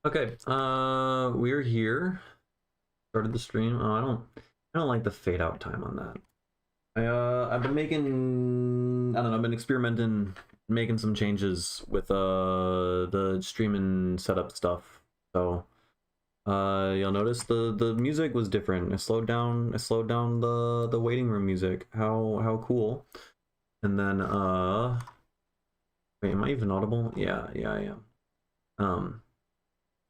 Okay, we're here. Started the stream. Oh, I don't like the fade out time on that. I've been making, I don't know, I've been experimenting, making some changes with the streaming setup stuff. So, you'll notice the music was different. I slowed down the waiting room music. How cool. And then wait, am I even audible? Yeah, I am.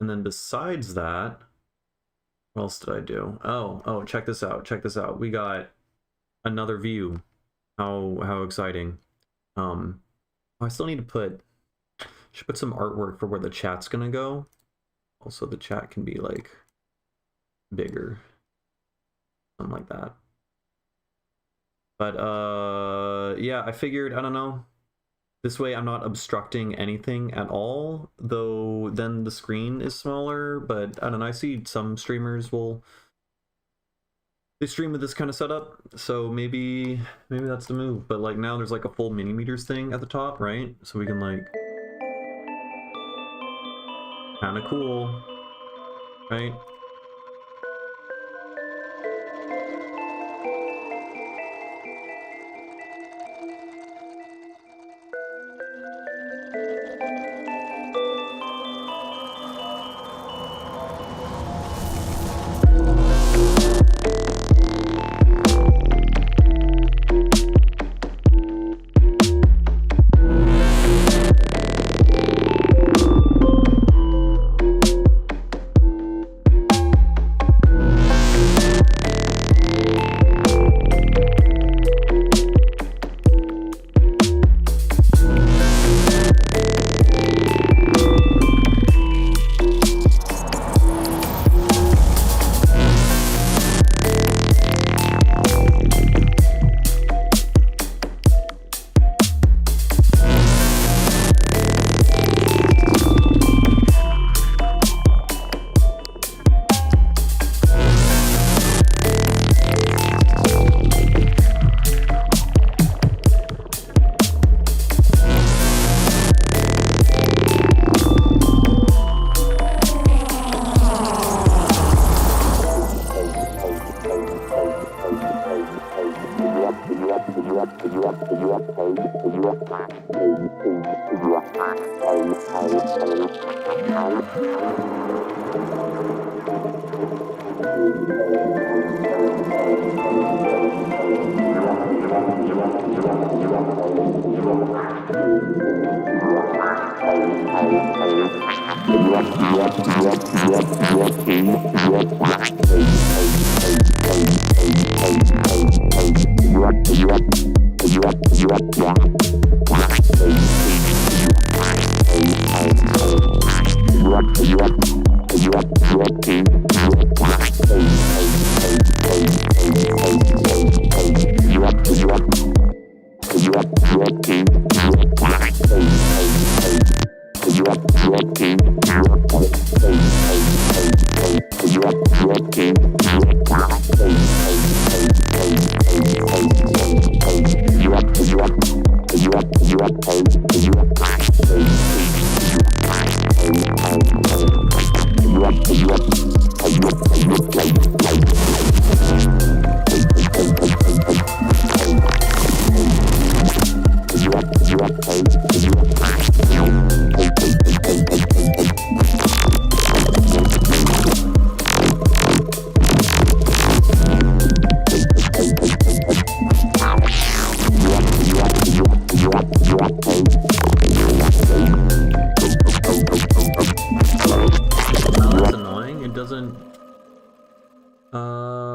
And then besides that, what else did I do? Oh, check this out. We got another view. How exciting. I still need to should put some artwork for where the chat's gonna go. Also, the chat can be like bigger. Something like that. But yeah, I figured, I don't know. This way I'm not obstructing anything at all, though then the screen is smaller, but I don't know, I see some streamers they stream with this kind of setup, so maybe that's the move. But like now there's like a full mini meters thing at the top, right? So we can like kind of cool, right?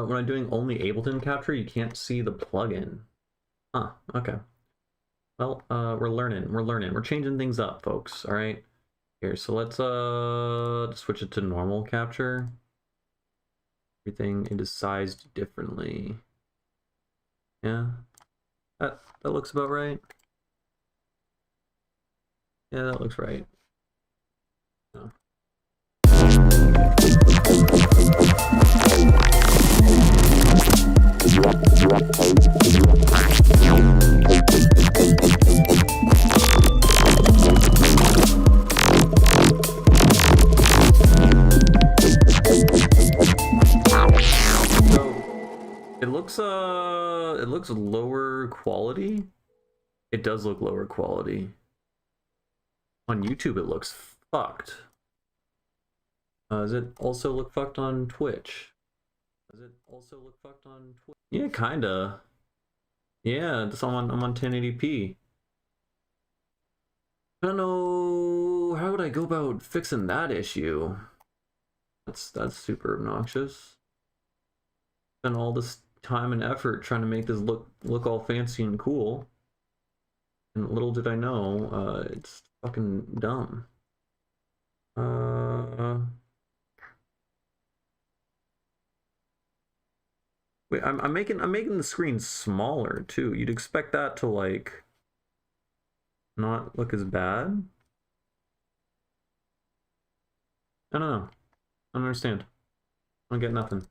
When I'm doing only Ableton capture, you can't see the plugin. Huh, okay. Well, we're learning. We're changing things up, folks, all right? Here, so let's switch it to normal capture. Everything is sized differently. Yeah, that looks about right. Yeah, that looks right. Oh. It looks lower quality. It does look lower quality. On YouTube it looks fucked. Does it also look fucked on Twitch? Yeah, kinda. Yeah, I'm on 1080p. I don't know, how would I go about fixing that issue? That's super obnoxious. Spent all this time and effort trying to make this look all fancy and cool. And little did I know, it's fucking dumb. Wait, I'm making the screen smaller too. You'd expect that to like not look as bad. I don't know. I don't understand. I don't get nothing.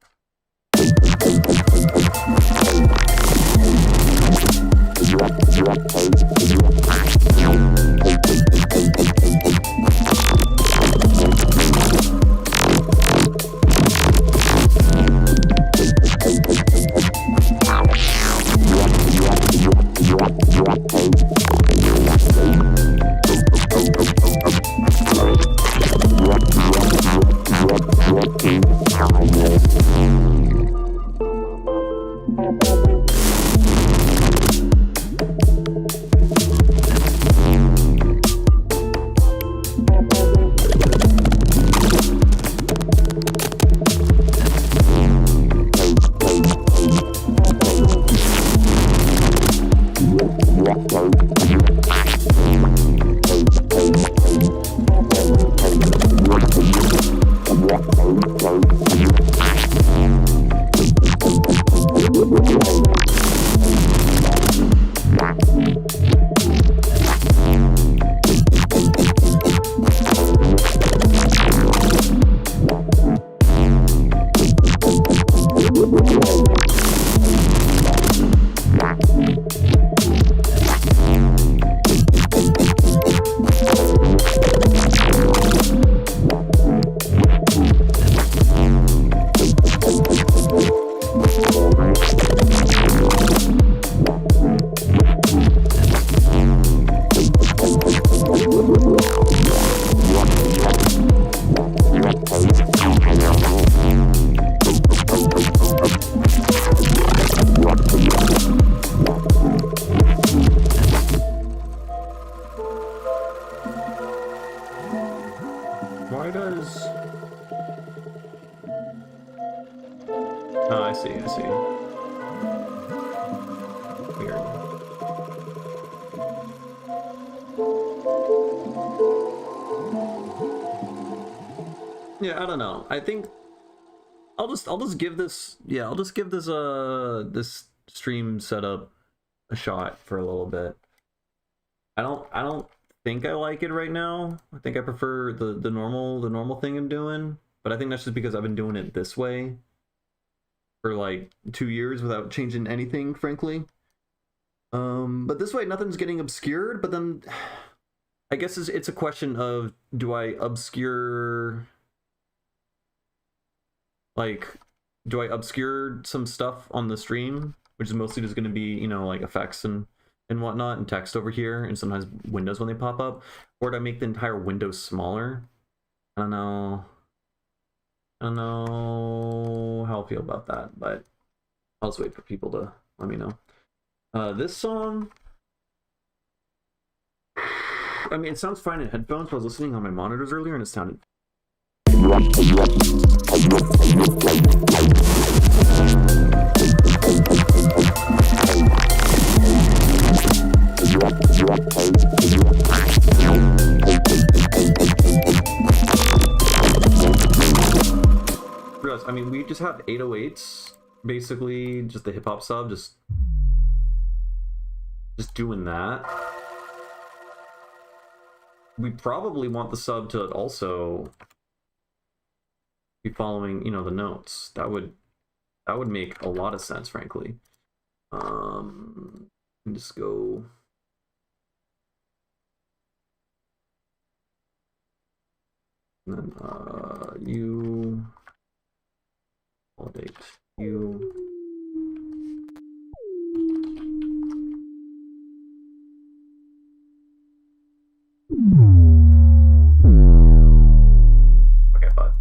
Weird. Yeah, I don't know. I think I'll just give this, yeah, I'll just give this this stream setup a shot for a little bit. I don't think I like it right now. I think I prefer the normal thing I'm doing, but I think that's just because I've been doing it this way for like 2 years without changing anything, frankly. But this way nothing's getting obscured, but then I guess it's a question of, do I obscure, like, do I obscure some stuff on the stream, which is mostly just going to be, you know, like effects and whatnot, and text over here, and sometimes windows when they pop up, or do I make the entire window smaller? I don't know how I feel about that, but I'll just wait for people to let me know. This song, I mean, it sounds fine in headphones, but I was listening on my monitors earlier and it sounded... I mean, we just have 808s, basically, just the hip-hop sub, just doing that. We probably want the sub to also be following, you know, the notes. That would make a lot of sense, frankly. Just go. And then you validate you. Okay, bud.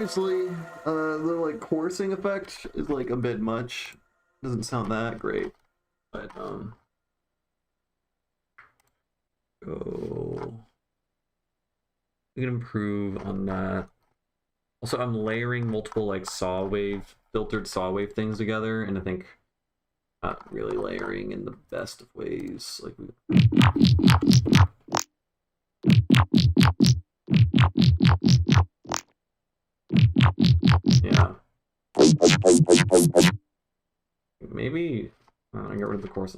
obviously, the like coursing effect is like a bit much. Doesn't sound that great, but go. We can improve on that. Also, I'm layering multiple like filtered saw wave things together, and I think not really layering in the best of ways. Like yeah. Maybe I don't know, get rid of the course.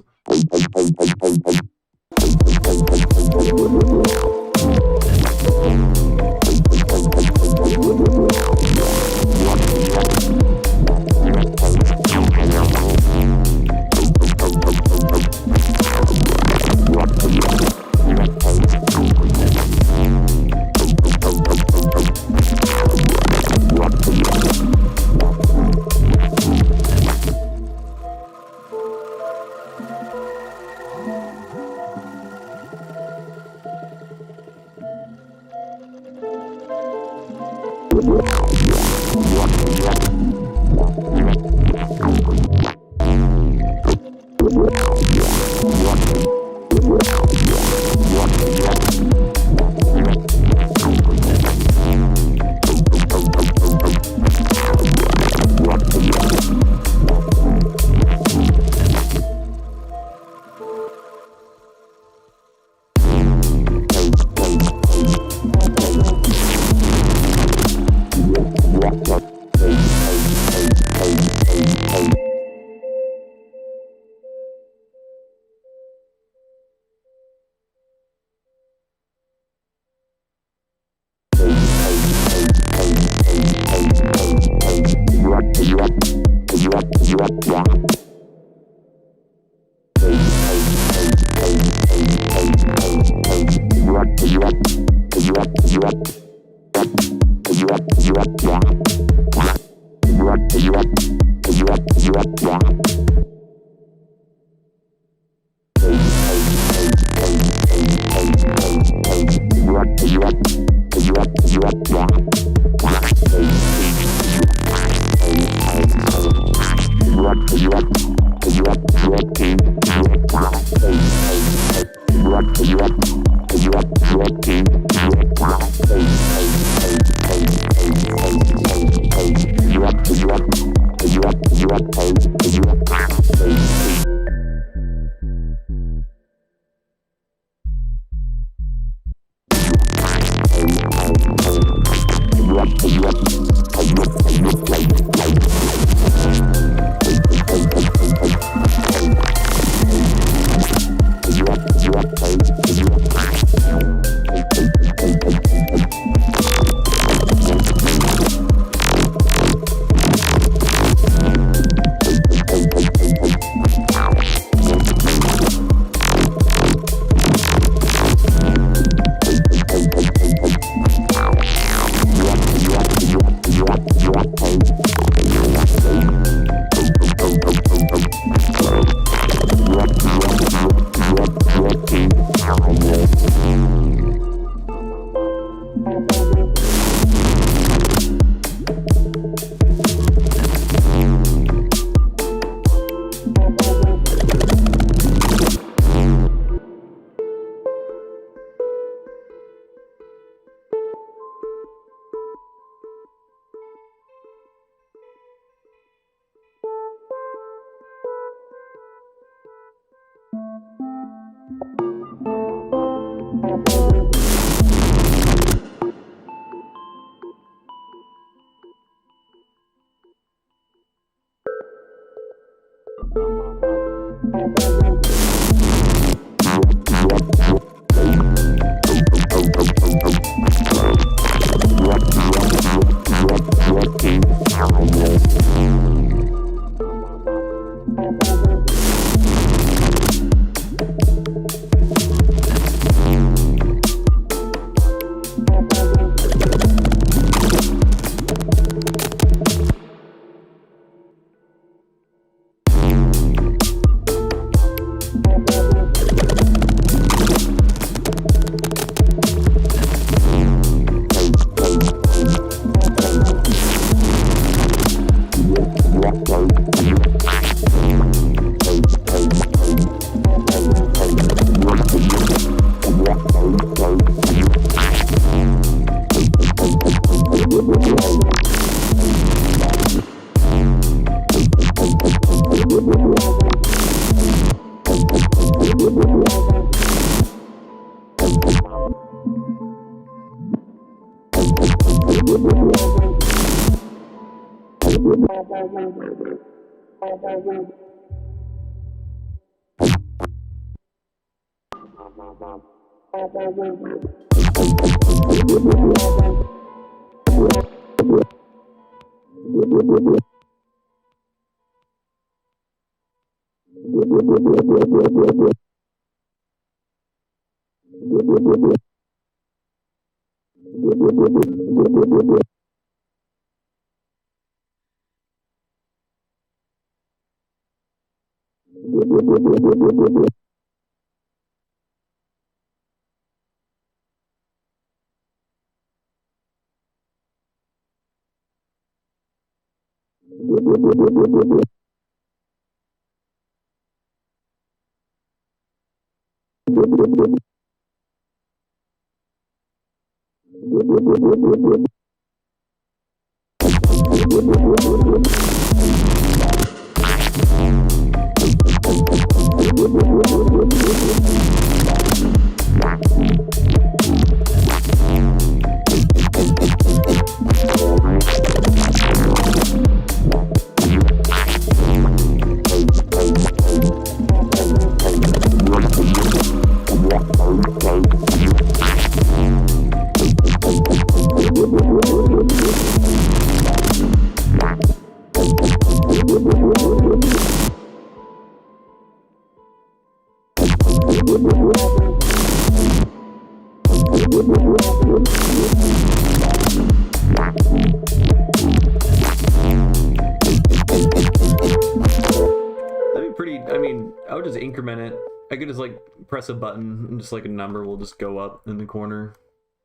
I mean, I would just increment it. I could just like press a button and just like a number will just go up in the corner.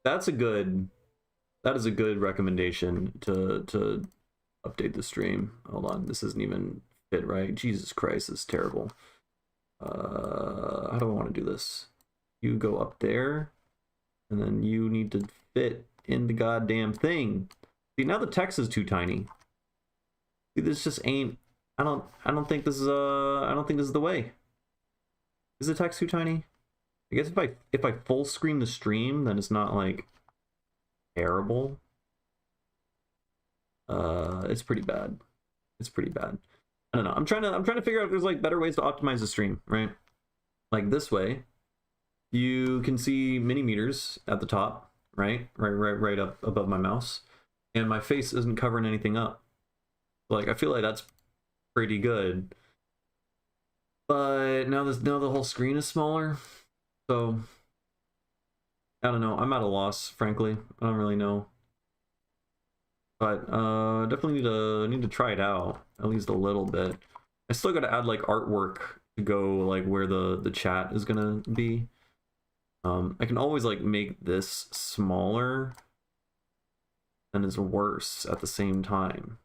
That is a good recommendation to update the stream. Hold on, this isn't even fit right. Jesus Christ, this is terrible. How do I want to do this? You go up there, and then you need to fit in the goddamn thing. See, now the text is too tiny. See, this just ain't. I don't think this is the way. Is the text too tiny? I guess if I full screen the stream, then it's not like terrible. It's pretty bad. It's pretty bad. I don't know. I'm trying to figure out if there's like better ways to optimize the stream, right? Like this way, you can see mini meters at the top, right up above my mouse, and my face isn't covering anything up. Like I feel like that's pretty good. But now the whole screen is smaller, so I don't know. I'm at a loss, frankly. I don't really know. But definitely need to try it out at least a little bit. I still got to add like artwork to go like where the chat is gonna be. I can always like make this smaller and it's worse at the same time.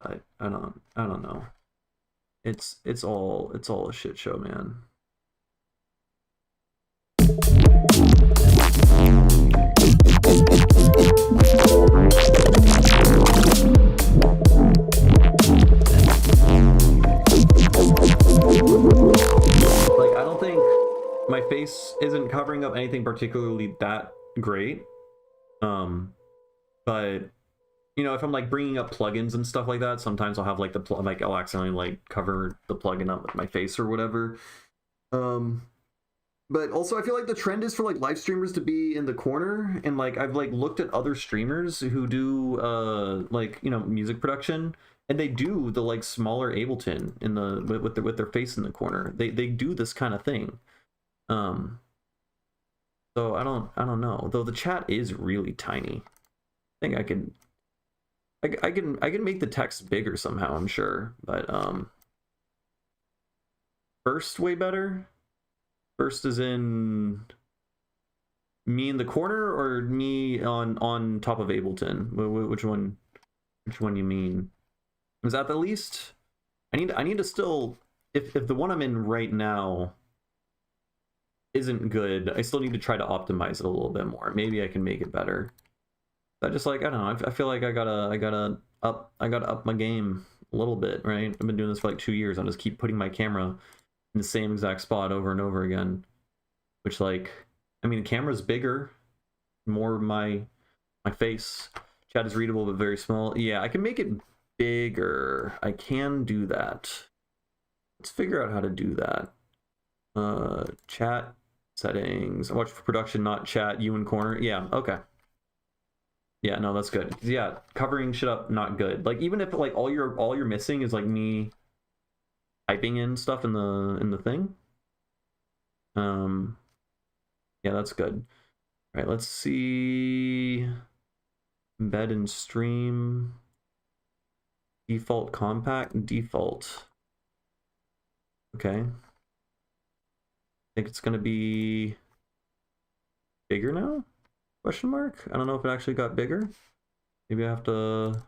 I don't know. It's all a shit show, man. Like I don't think my face isn't covering up anything particularly that great. But you know, if I'm like bringing up plugins and stuff like that, sometimes I'll have like I'll accidentally like cover the plugin up with my face or whatever. But also I feel like the trend is for like live streamers to be in the corner, and like I've like looked at other streamers who do like, you know, music production, and they do the like smaller Ableton in the with their face in the corner. They do this kind of thing. So I don't know. Though the chat is really tiny. I think I can make the text bigger somehow, I'm sure. But first way better. First is in me in the corner or me on top of Ableton? Which one you mean? Is that the least? I need to still, if the one I'm in right now isn't good, I still need to try to optimize it a little bit more. Maybe I can make it better. I just like, I don't know, I feel like I gotta up my game a little bit, right? I've been doing this for like 2 years. I'll just keep putting my camera in the same exact spot over and over again. Which, like, I mean, the camera's bigger, more my face. Chat is readable but very small. Yeah, I can make it bigger. I can do that. Let's figure out how to do that. Chat settings. I watch for production, not chat. You in corner. Yeah, okay. Yeah, no, that's good. Yeah, covering shit up, not good. Like, even if like all you're missing is like me typing in stuff in the thing. Yeah, that's good. All right, let's see. Embed and stream. Default compact, default. Okay. I think it's gonna be bigger now? Question mark? I don't know if it actually got bigger. Maybe I have to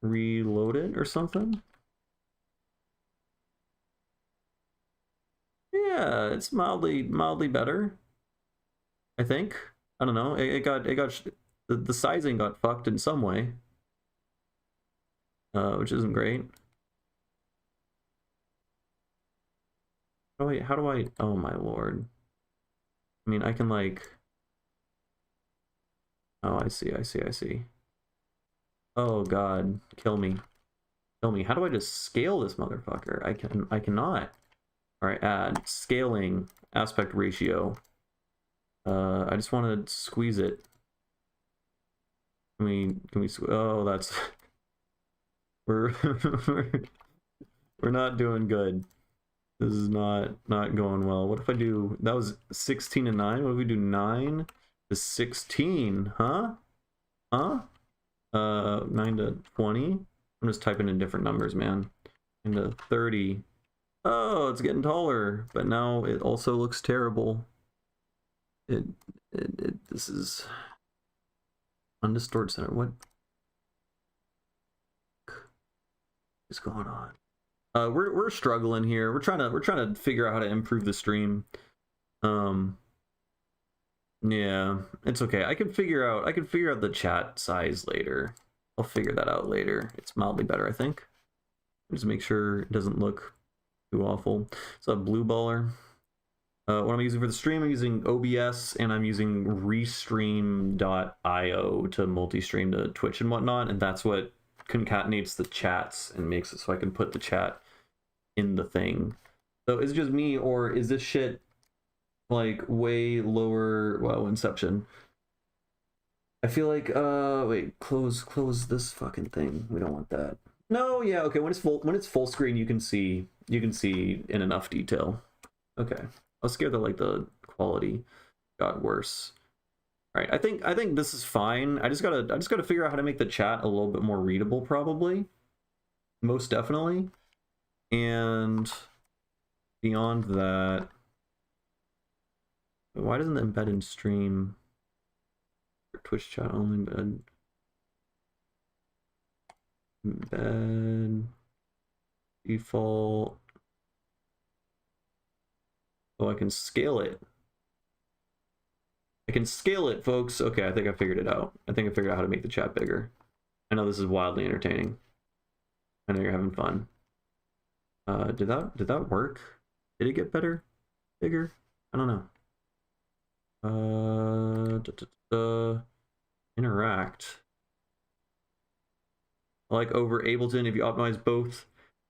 reload it or something. Yeah, it's mildly better. I think. I don't know. The sizing got fucked in some way, which isn't great. How do I? Oh my lord. I mean, I can like. Oh, I see. Oh god, kill me. Kill me. How do I just scale this motherfucker? I cannot. All right, add scaling aspect ratio. I just want to squeeze it. Can we oh, that's we're we're not doing good. This is not going well. What if I do, that was 16 and 9. What if we do 9 to 16? Huh? 9 to 20. I'm just typing in different numbers, man. 9 to 30. Oh, it's getting taller, but now it also looks terrible. This is undistort center. What is going on? We're struggling here. We're trying to figure out how to improve the stream. Yeah, it's okay. I can figure out the chat size later. I'll figure that out later. It's mildly better, I think. Just make sure it doesn't look too awful. So a blue baller. What I'm using for the stream, I'm using OBS and I'm using restream.io to multi-stream to Twitch and whatnot, and that's what concatenates the chats and makes it so I can put the chat in the thing. So is it just me, or is this shit like way lower? Well, Inception. I feel like wait, close this fucking thing. We don't want that. No, yeah, okay. When it's full screen, you can see in enough detail. Okay. I was scared that like the quality got worse. All right, I think this is fine. I just gotta figure out how to make the chat a little bit more readable, probably. Most definitely. And beyond that, why doesn't it embed in stream? Twitch chat only embed default. Oh, I can scale it. I can scale it, folks. Okay, I think I figured it out. I think I figured out how to make the chat bigger. I know this is wildly entertaining. I know you're having fun. Did that work? Did it get better? Bigger? I don't know. Interact. Like over Ableton, if you optimize both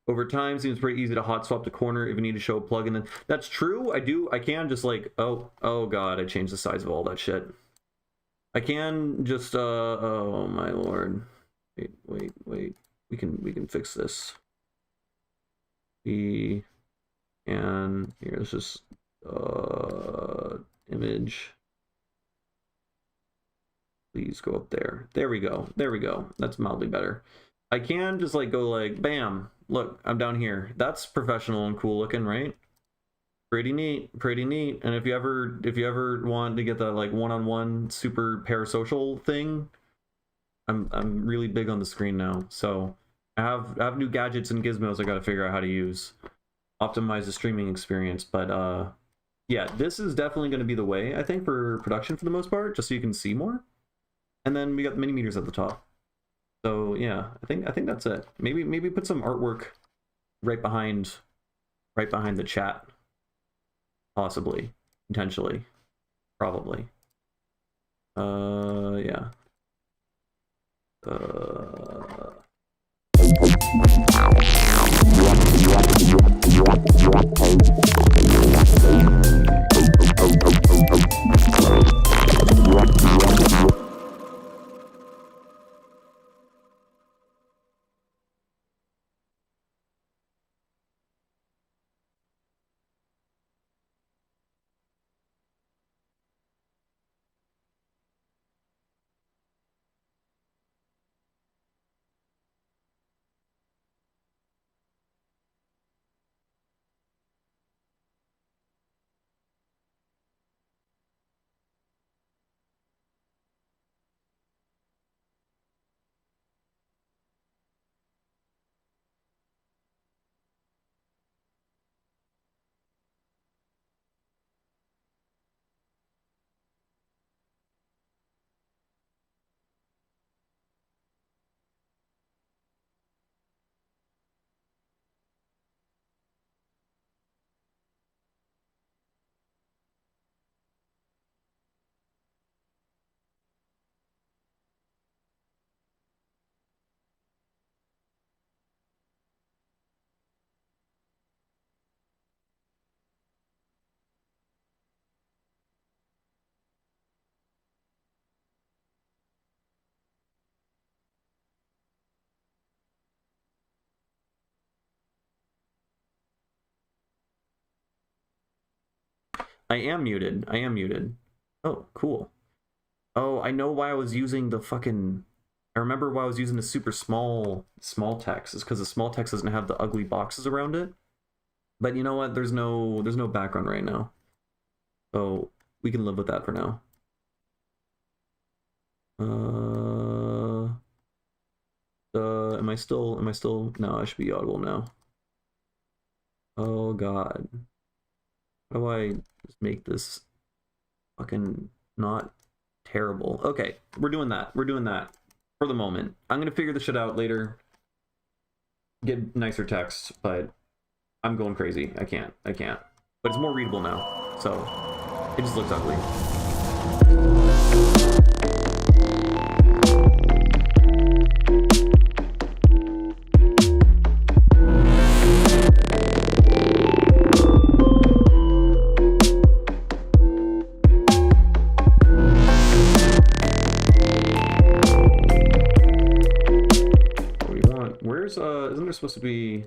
over time, seems pretty easy to hot swap to corner if you need to show a plugin. Then that's true. I can just like, oh god, I changed the size of all that shit. I can just oh my lord. Wait. We can fix this. Here, let's just image. Please go up there. There we go. That's mildly better. I can just like go like bam. Look, I'm down here. That's professional and cool looking, right? Pretty neat. And if you ever want to get that like one-on-one super parasocial thing, I'm really big on the screen now. So I have new gadgets and gizmos I got to figure out how to use, optimize the streaming experience. But yeah, this is definitely going to be the way, I think, for production for the most part, just so you can see more. And then we got the mini meters at the top. So yeah, I think that's it. Maybe put some artwork right behind right behind the chat. Possibly. Potentially. Probably. Yeah. I am muted. I am muted. Oh, cool. Oh, I know why I was using the fucking... I remember why I was using the super small text. It's because the small text doesn't have the ugly boxes around it. But you know what? There's no background right now. So we can live with that for now. Am I still... No, I should be audible now. Oh god. How do I just make this fucking not terrible? Okay, we're doing that. We're doing that for the moment. I'm gonna figure this shit out later. Get nicer text, but I'm going crazy. I can't. But it's more readable now, so it just looks ugly. Isn't there supposed to be...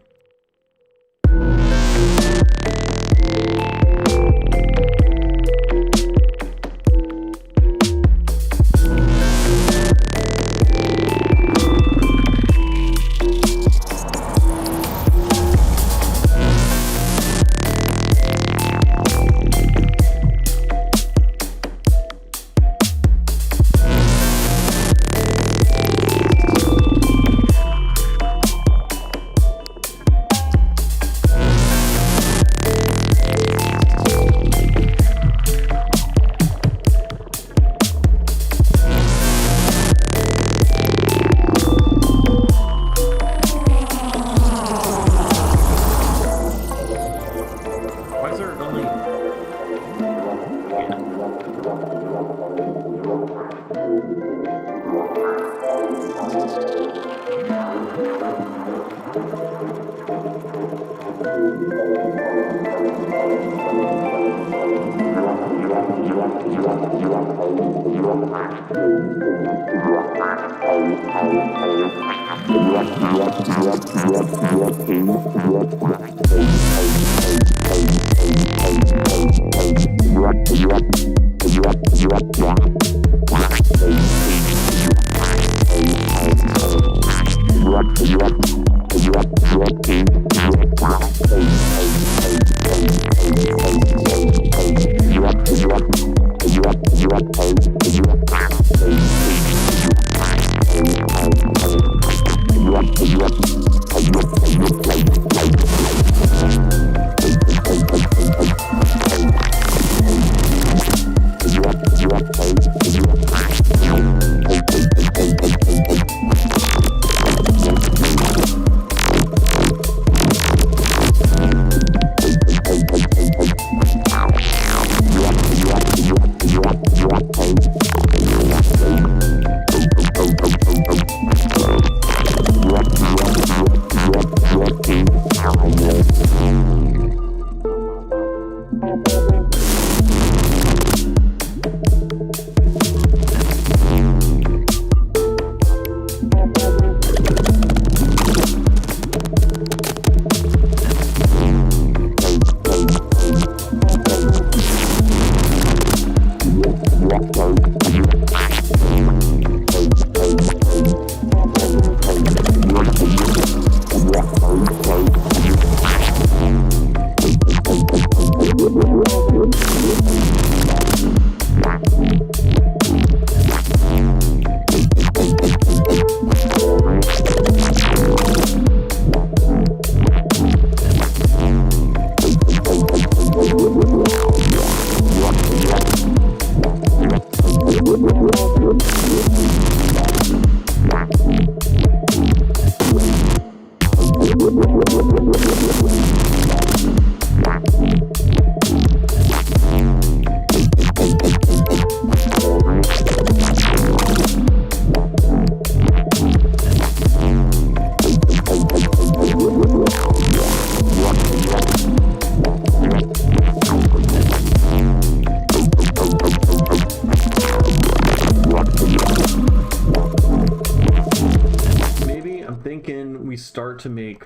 Start to make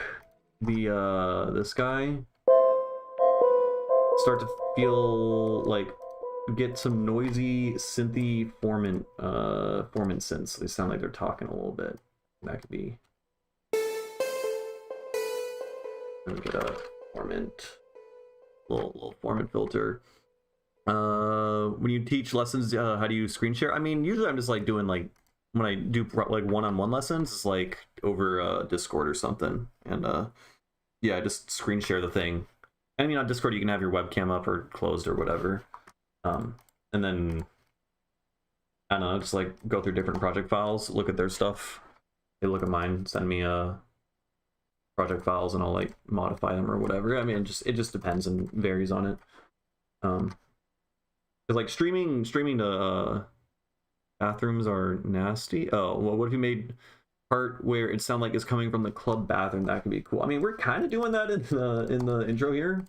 the this guy start to feel like get some noisy synthy formant synths. They sound like they're talking a little bit. That could be. Let me get a formant, little formant filter. When you teach lessons, how do you screen share? I mean, usually I'm just like doing like when I do like one-on-one lessons, it's like over Discord or something, and yeah, I just screen share the thing. I mean, on Discord you can have your webcam up or closed or whatever, and then I don't know, just like go through different project files, look at their stuff. They look at mine, send me project files, and I'll like modify them or whatever. I mean, it just depends and varies on it. Because like streaming to bathrooms are nasty. Oh, well, what if you made part where it sounds like it's coming from the club bathroom? That could be cool. I mean, we're kind of doing that in the intro here.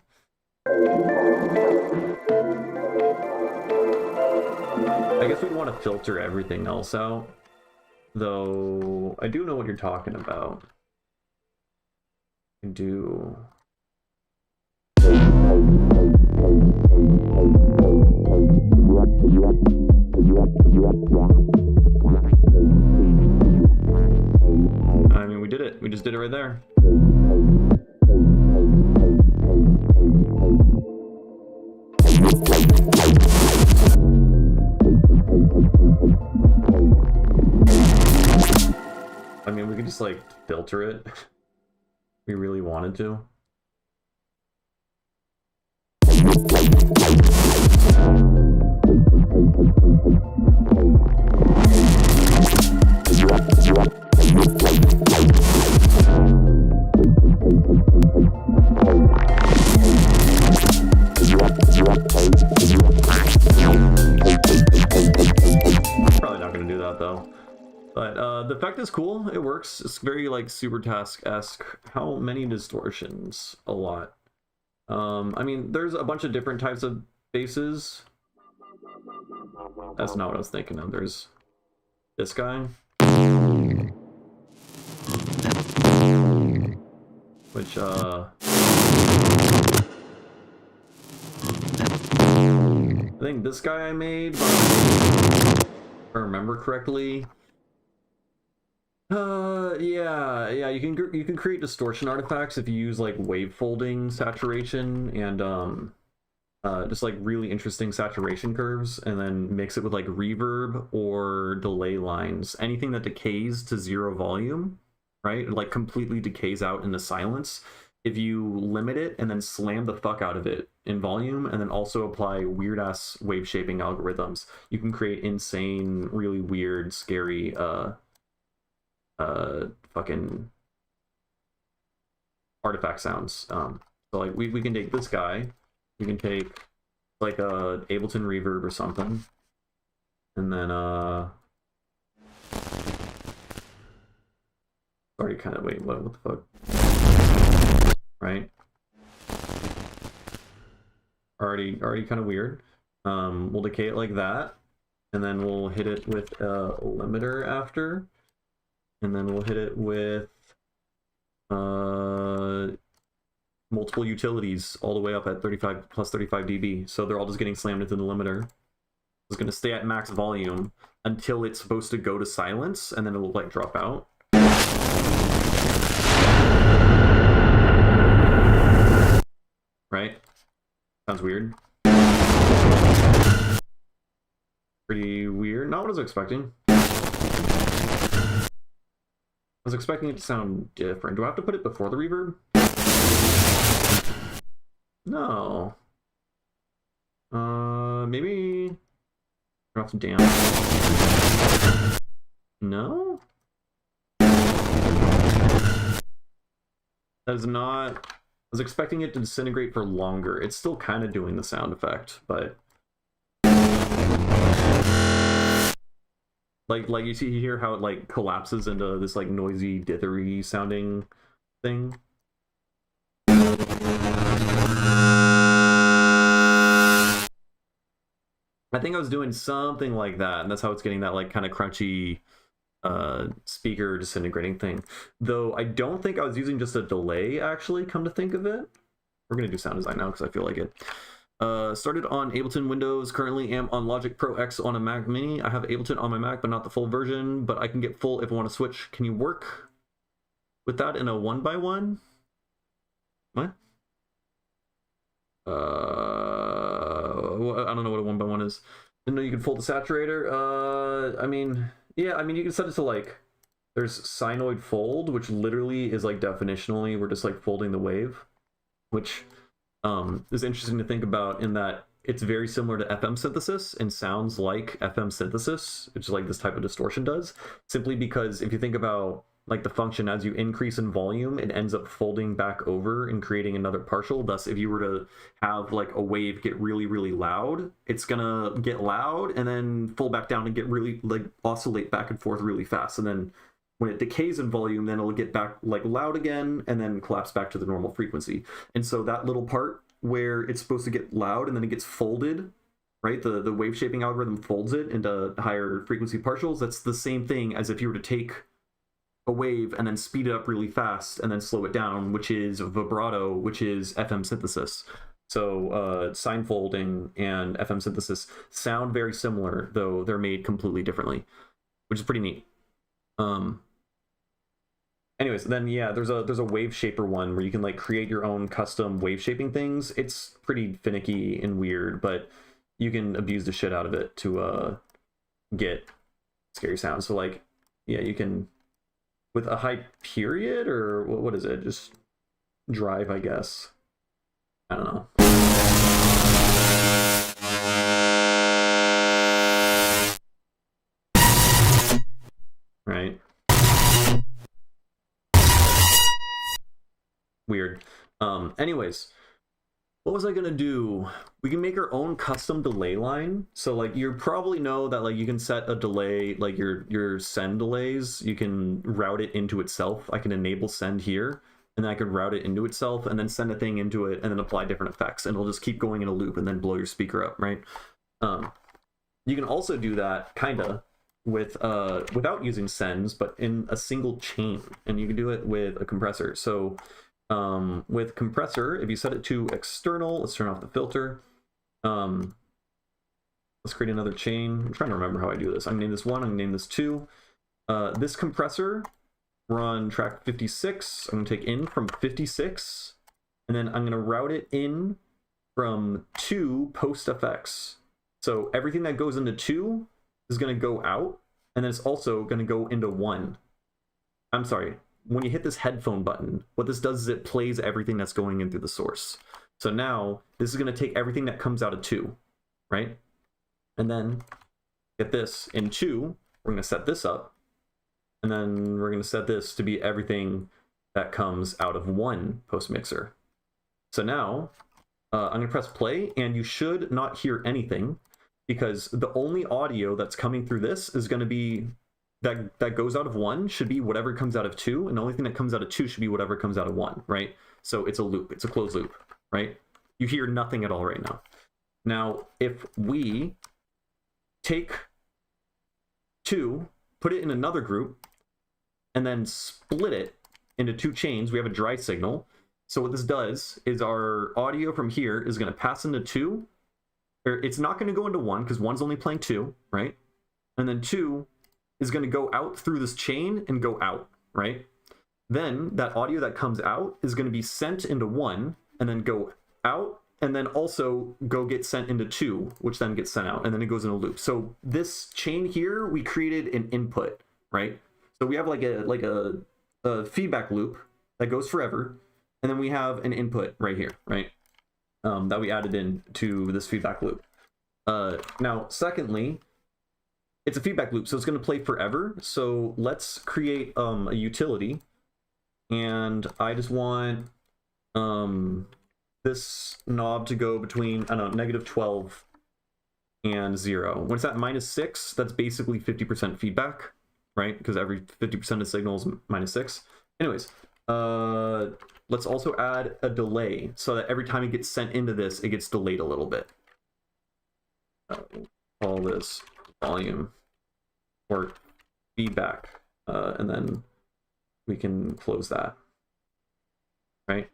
I guess we'd want to filter everything else out, though. I do know what you're talking about. I do. I mean, we did it. We just did it right there. I mean, we could just like filter it. We really wanted to. Probably not going to do that though. But the effect is cool. It works. It's very like Super Task-esque. How many distortions? A lot. I mean, there's a bunch of different types of basses. That's not what I was thinking of. There's this guy, which I think this guy I made, if I remember correctly. Yeah, you can create distortion artifacts if you use like wave folding saturation and just like really interesting saturation curves, and then mix it with like reverb or delay lines. Anything that decays to 0 volume, right? It like completely decays out into silence. If you limit it and then slam the fuck out of it in volume, and then also apply weird ass wave shaping algorithms, you can create insane, really weird, scary fucking artifact sounds. So like we can take this guy, we can take like a Ableton reverb or something, and then already kind of, wait, what the fuck, right? already kind of weird. We'll decay it like that, and then we'll hit it with a limiter after, and then we'll hit it with multiple utilities all the way up at 35 plus 35 dB. So they're all just getting slammed into the limiter. It's going to stay at max volume until it's supposed to go to silence, and then it'll like drop out. Right? Sounds weird. Pretty weird. Not what I was expecting. I was expecting it to sound different. Do I have to put it before the reverb? No. Maybe drop it down. No? That is not... I was expecting it to disintegrate for longer. It's still kind of doing the sound effect, but... Like you see, you hear how it like collapses into this like noisy, dithery sounding thing. I think I was doing something like that, and that's how it's getting that like kind of crunchy speaker disintegrating thing. Though I don't think I was using just a delay, actually, come to think of it. We're gonna do sound design now because I feel like it. Started on Ableton Windows, currently am on Logic Pro X on a Mac Mini. I have Ableton on my Mac, but not the full version, but I can get full if I want to switch. Can you work with that in a 1x1? What? I don't know what a 1x1 is. Didn't know you could fold the saturator. I mean, yeah, I mean, you can set it to like, there's sinoid fold, which literally is like definitionally, we're just like folding the wave, which is interesting to think about in that it's very similar to FM synthesis and sounds like FM synthesis, which is like this type of distortion does, simply because if you think about like the function as you increase in volume, it ends up folding back over and creating another partial. Thus, if you were to have like a wave get really, really loud, it's gonna get loud and then fold back down and get really like oscillate back and forth really fast. And then when it decays in volume, then it'll get back like loud again and then collapse back to the normal frequency. And so that little part where it's supposed to get loud and then it gets folded, right? The wave shaping algorithm folds it into higher frequency partials. That's the same thing as if you were to take a wave and then speed it up really fast and then slow it down, which is vibrato, which is FM synthesis. So sine folding and FM synthesis sound very similar, though they're made completely differently, which is pretty neat. Anyways, then yeah, there's a wave shaper one where you can like create your own custom wave shaping things. It's pretty finicky and weird, but you can abuse the shit out of it to get scary sounds. So like, yeah, you can with a high period, or what is it? Just drive, I guess. I don't know. Right. Weird. Anyways, what was I gonna do? We can make our own custom delay line. So like you probably know that like you can set a delay, like your send delays, you can route it into itself. I can enable send here, and then I can route it into itself and then send a thing into it and then apply different effects, and it'll just keep going in a loop and then blow your speaker up, right? You can also do that kinda with without using sends, but in a single chain, and you can do it with a compressor. So with compressor, if you set it to external, let's turn off the filter. Let's create another chain. I'm trying to remember how I do this. I'm gonna name this 1, I'm gonna name this 2. This compressor, we're on track 56. I'm gonna take in from 56, and then I'm gonna route it in from 2 post FX. So everything that goes into 2 is gonna go out, and then it's also gonna go into 1. I'm sorry. When you hit this headphone button, what this does is it plays everything that's going in through the source. So now this is going to take everything that comes out of 2, right? And then get this in 2, we're going to set this up, and then we're going to set this to be everything that comes out of 1 post mixer. So now I'm going to press play, and you should not hear anything, because the only audio that's coming through this is going to be that goes out of 1 should be whatever comes out of 2, and the only thing that comes out of 2 should be whatever comes out of 1, right? So it's a loop, it's a closed loop, right? You hear nothing at all right now. Now, if we take 2, put it in another group, and then split it into 2 chains, we have a dry signal. So what this does is our audio from here is going to pass into 2. Or it's not going to go into 1 because 1's only playing 2, right? And then 2 is going to go out through this chain and go out, right? Then that audio that comes out is going to be sent into 1 and then go out and then also go get sent into 2, which then gets sent out, and then it goes in a loop. So this chain here, we created an input, right? So we have like a feedback loop that goes forever, and then we have an input right here, right? That we added in to this feedback loop. Now, secondly, it's a feedback loop, so it's going to play forever. So let's create a utility, and I just want this knob to go between, I don't know, -12 and 0. When it's at -6, that's basically 50% feedback, right? Because every 50% of signal is -6. Anyways, let's also add a delay so that every time it gets sent into this, it gets delayed a little bit. Call this volume or feedback, and then we can close that, right?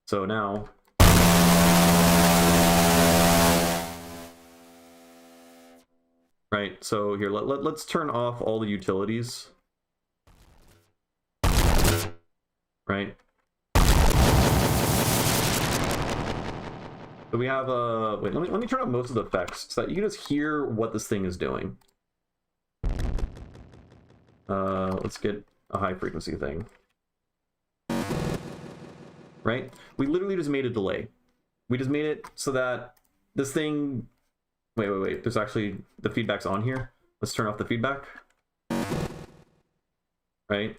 So now, right, so here, let's turn off all the utilities, right? So we have wait, let me turn off most of the effects so that you can just hear what this thing is doing. Let's get a high frequency thing. Right? We literally just made a delay. We just made it so that this thing... Wait. There's actually... The feedback's on here. Let's turn off the feedback. Right?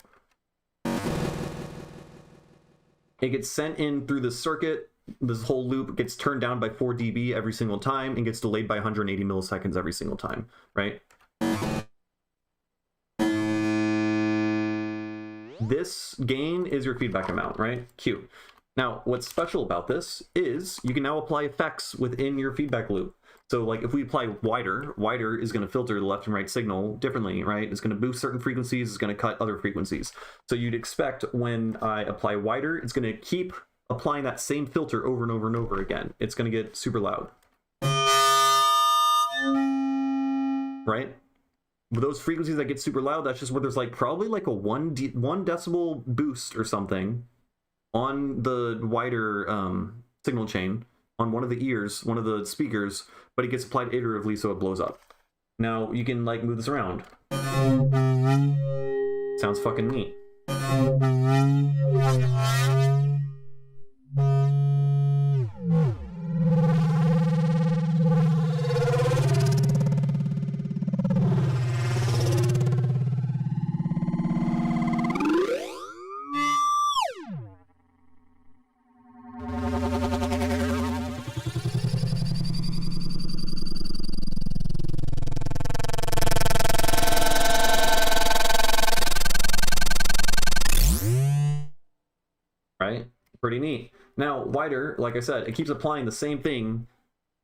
It gets sent in through the circuit. This whole loop gets turned down by 4 dB every single time and gets delayed by 180 milliseconds every single time. Right? This gain is your feedback amount, right? Q. Now, what's special about this is you can now apply effects within your feedback loop. So like if we apply wider is going to filter the left and right signal differently, right? It's going to boost certain frequencies, it's going to cut other frequencies. So you'd expect when I apply wider, it's going to keep applying that same filter over and over and over again. It's going to get super loud. Right? With those frequencies that get super loud, that's just where there's like probably like a 1 decibel boost or something on the wider signal chain on one of the ears, one of the speakers, but it gets applied iteratively so it blows up. Now you can like move this around. Sounds fucking neat. Right? Pretty neat. Now, wider, like I said, it keeps applying the same thing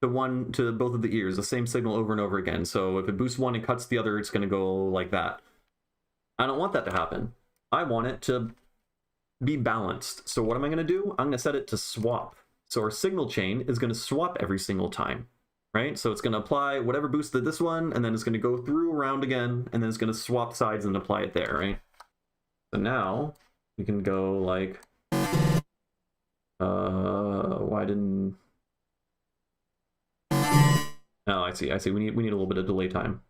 to both of the ears, the same signal over and over again. So if it boosts one and cuts the other, it's going to go like that. I don't want that to happen. I want it to be balanced. So what am I going to do? I'm going to set it to swap. So our signal chain is going to swap every single time, right? So it's going to apply whatever boosted this one, and then it's going to go through around again, and then it's going to swap sides and apply it there, right? So now we can go like... why didn't... Oh, I see. We need a little bit of delay time.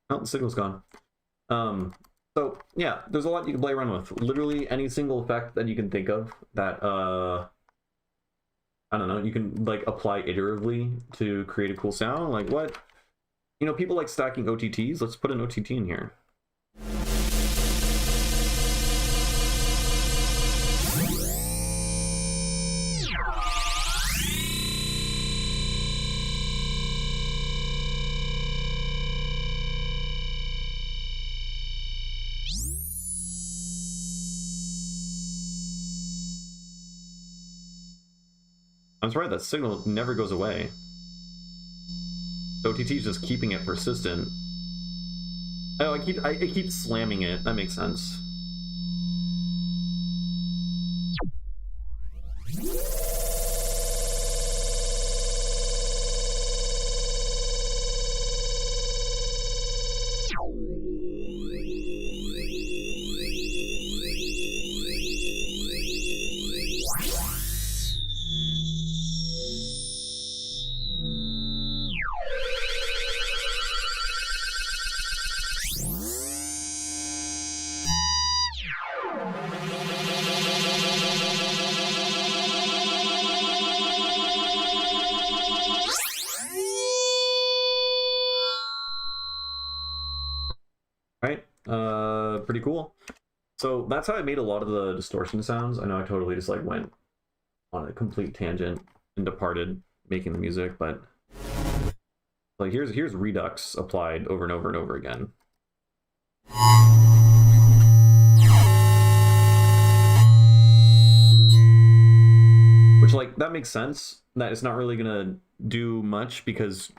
Oh, the signal's gone. So yeah, there's a lot you can play around with. Literally any single effect that you can think of that I I don't know, you can like apply iteratively to create a cool sound. Like what? You know, people like stacking OTTs. Let's put an OTT in here. I'm surprised that signal never goes away. OTT is just keeping it persistent. Oh, I keep slamming it. That makes sense. Right? Pretty cool. So that's how I made a lot of the distortion sounds. I know I totally just like went on a complete tangent and departed making the music, but like here's Redux applied over and over and over again. Which like that makes sense. That it's not really gonna do much because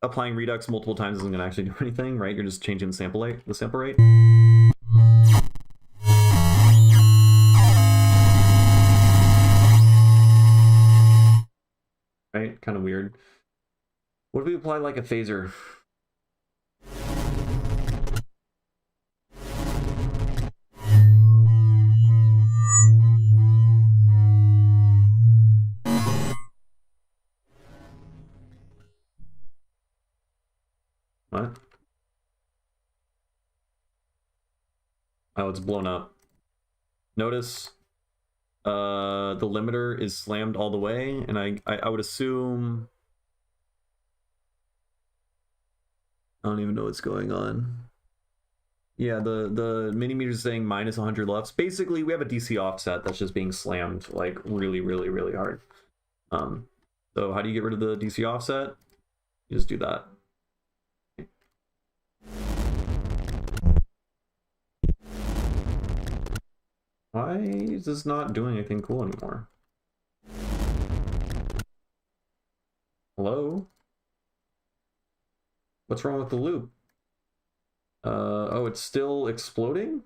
applying Redux multiple times isn't gonna actually do anything, right? You're just changing the sample rate. Right? Kind of weird. What if we apply like a phaser? What? Oh, it's blown up. Notice the limiter is slammed all the way, and I would assume I don't even know what's going on. Yeah, the mini meter is saying minus 100 lux. Basically, we have a DC offset that's just being slammed like really, really, really hard. So how do you get rid of the DC offset? You just do that. Why is this not doing anything cool anymore? Hello? What's wrong with the loop? Oh, it's still exploding?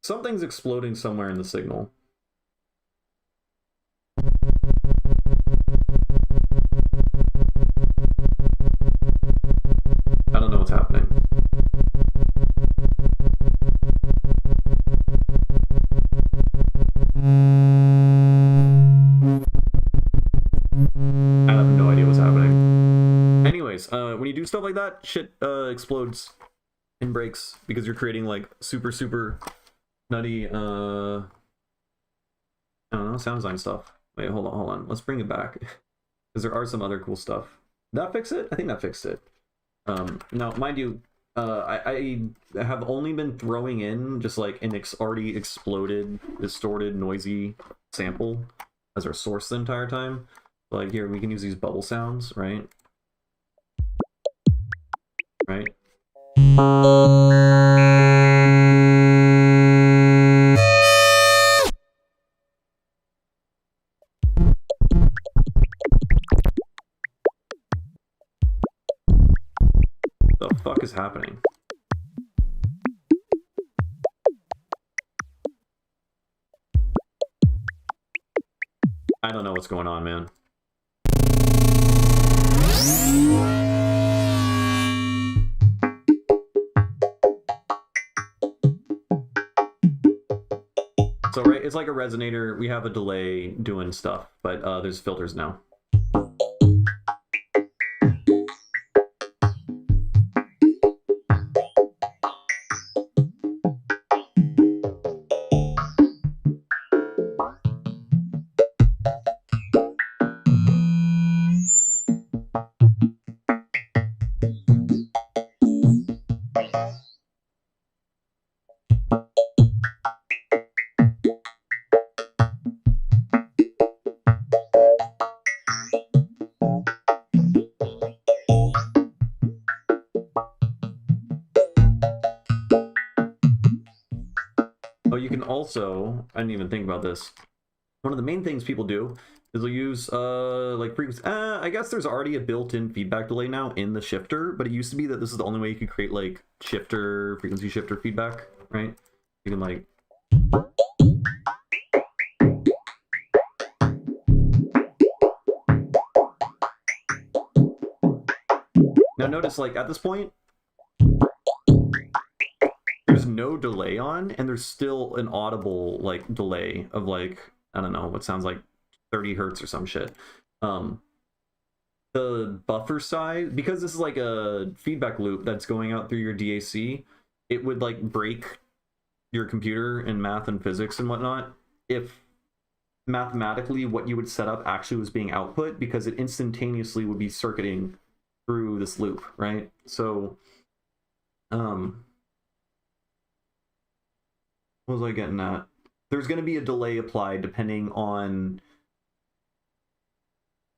Something's exploding somewhere in the signal. I don't know what's happening. I have no idea what's happening. Anyways, when you do stuff like that, shit explodes and breaks because you're creating like super, super nutty, I don't know, sound design stuff. Wait, hold on. Let's bring it back because there are some other cool stuff. Did that fix it? I think that fixed it. Now, mind you, I have only been throwing in just like an already exploded, distorted, noisy sample as our source the entire time. Like here, we can use these bubble sounds, right? Right? The fuck is happening? I don't know what's going on, man. So, right, it's like a resonator. We have a delay doing stuff, but there's filters now. Oh, you can also, I didn't even think about this. One of the main things people do is they'll use like frequency. I guess there's already a built-in feedback delay now in the shifter, but it used to be that this is the only way you could create like frequency shifter feedback, right? You can like now notice like at this point there's no delay on, and there's still an audible like delay of like, I don't know, what sounds like 30 hertz or some shit. The buffer size, because this is like a feedback loop that's going out through your DAC, it would like break your computer in math and physics and whatnot if mathematically what you would set up actually was being output, because it instantaneously would be circuiting through this loop, right? So what was I getting at? There's going to be a delay applied depending on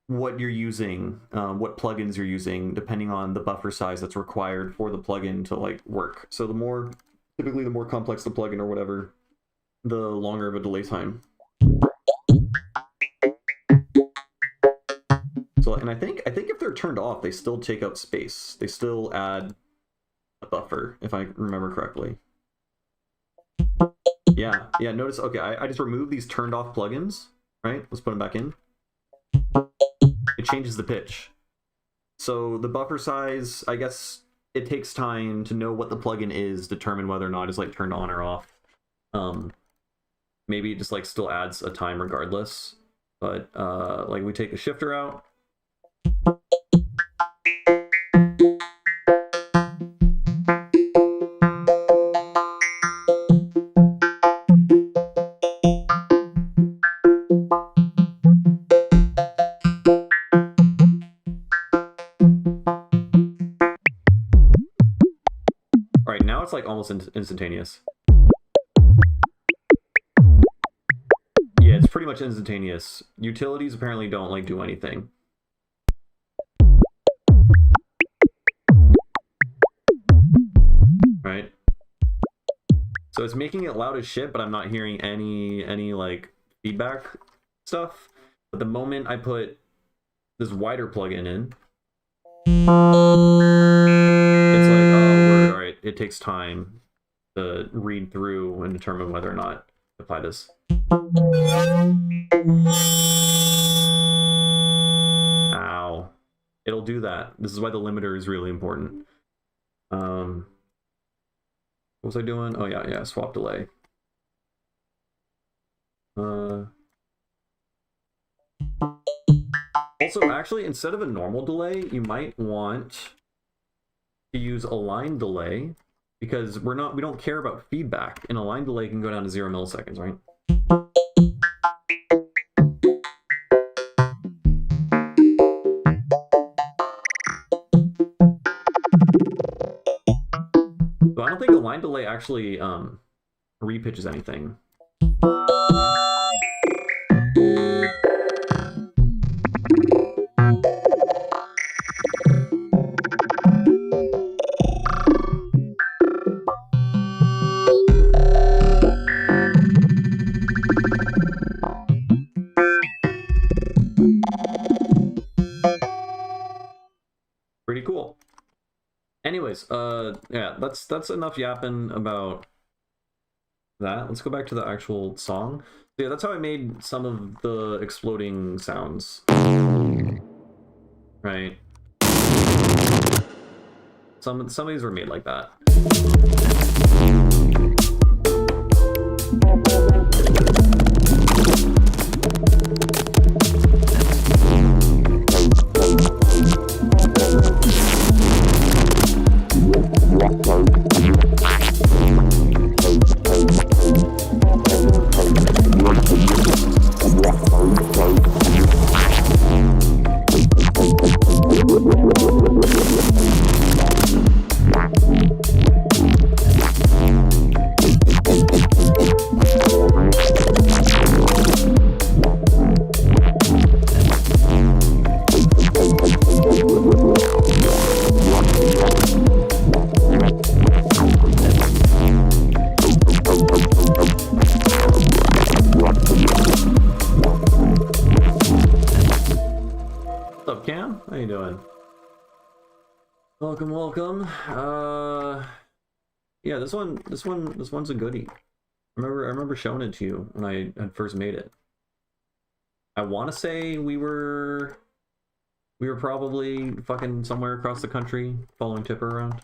what you're using, what plugins you're using, depending on the buffer size that's required for the plugin to like work. So typically the more complex the plugin or whatever, the longer of a delay time. So, and I think if they're turned off, they still take up space. They still add a buffer, if I remember correctly. Yeah, notice, okay, I just removed these turned off plugins, right? Let's put them back in. It changes the pitch. So the buffer size, I guess it takes time to know what the plugin is, determine whether or not it's like turned on or off. Maybe it just like still adds a time regardless. But like we take the shifter out. Alright, now it's like almost instantaneous. Yeah, it's pretty much instantaneous. Utilities apparently don't like do anything. Right? So it's making it loud as shit, but I'm not hearing any like feedback stuff. But the moment I put this wider plugin in, it's like, oh, word, alright, it takes time to read through and determine whether or not to apply this. Ow. It'll do that. This is why the limiter is really important. What was I doing? Oh yeah, swap delay. Also, actually, instead of a normal delay, you might want to use a line delay, because we don't care about feedback, and a line delay can go down to 0 milliseconds, right? So I don't think a line delay actually repitches anything. Pretty cool. Anyways, yeah, that's enough yapping about that. Let's go back to the actual song. So yeah, that's how I made some of the exploding sounds. Right. Some of these were made like that. Welcome, welcome. Yeah, this one's a goodie. I remember showing it to you when I had first made it. I want to say we were probably fucking somewhere across the country following Tipper around.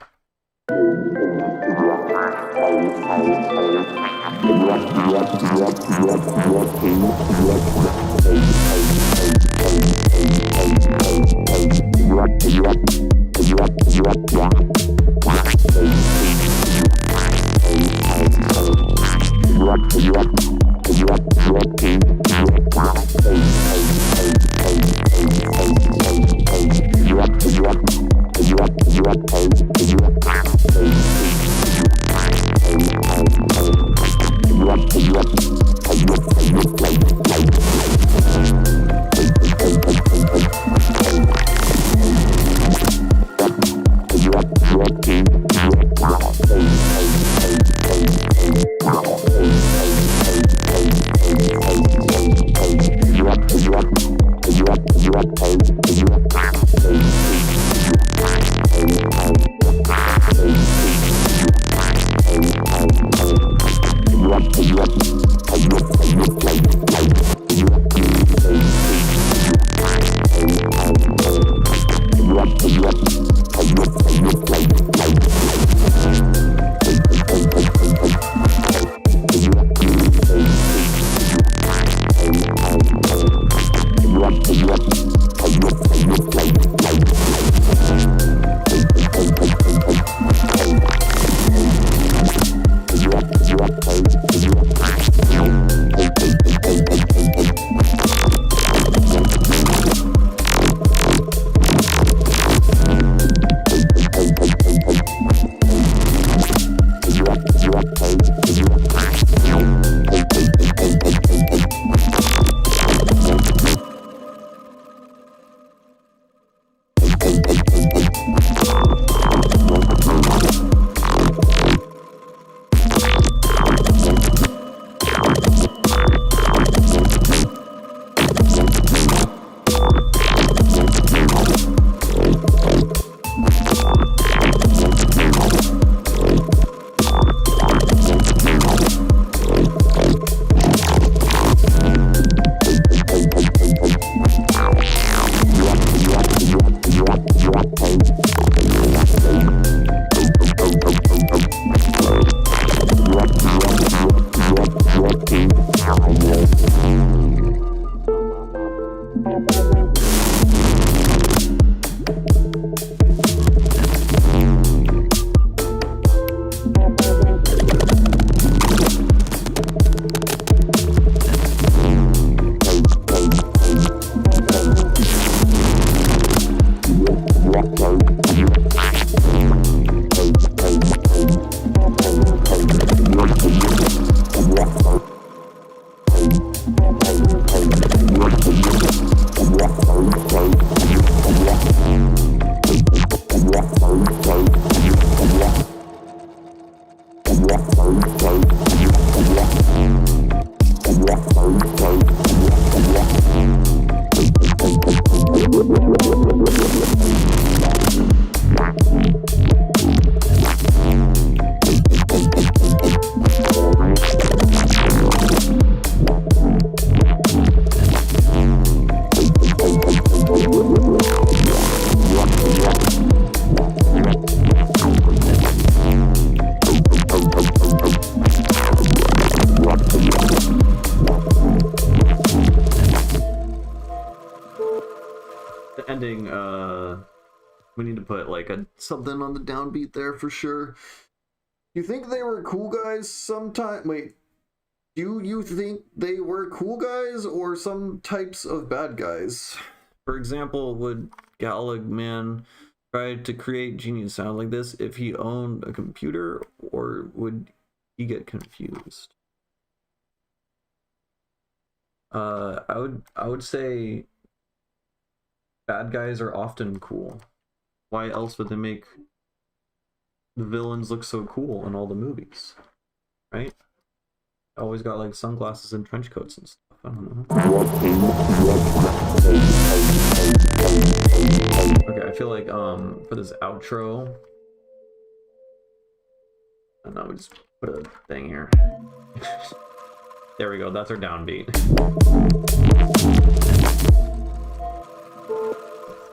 Ending, we need to put like a something on the downbeat there for sure. You think they were cool guys sometime? Wait, do you think they were cool guys or some types of bad guys? For example, would Galagman try to create Genius sound like this if he owned a computer, or would he get confused? I would say bad guys are often cool. Why else would they make the villains look so cool in all the movies, right? Always got like sunglasses and trench coats and stuff. I don't know. Okay, I feel like for this outro, I don't know, we just put a thing here. There we go, that's our downbeat.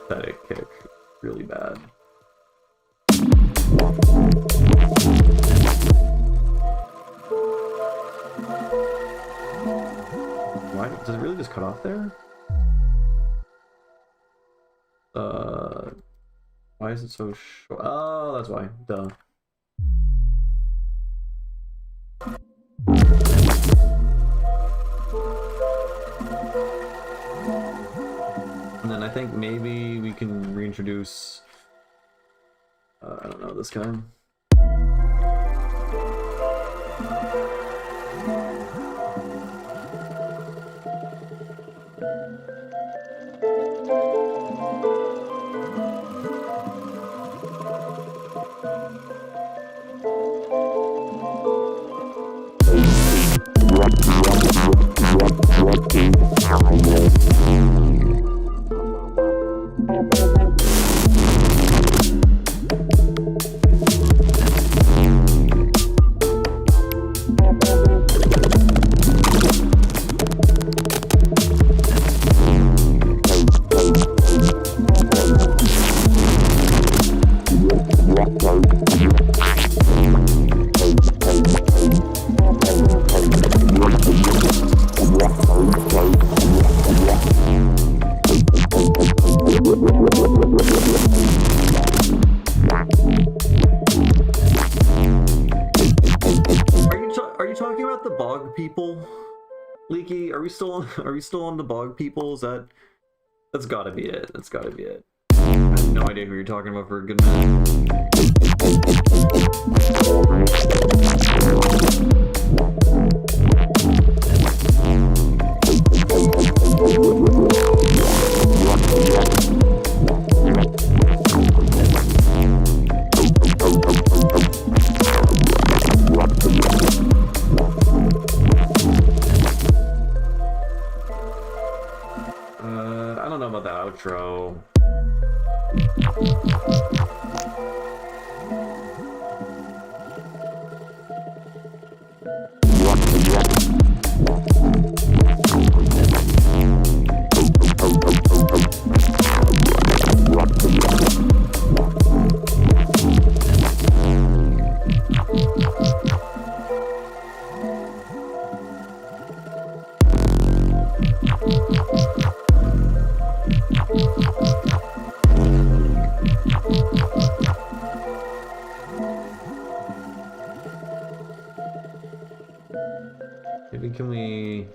Pathetic kick, really bad. Why does it really just cut off there? Why is it so short? Oh, that's why. Duh. And then I think maybe we can reintroduce, I don't know, this guy. Are you talking about the bog people? Leaky, are we still on the bog people? That's gotta be it. That's gotta be it. I have no idea who you're talking about for a good minute. I don't know about the outro. Maybe can we...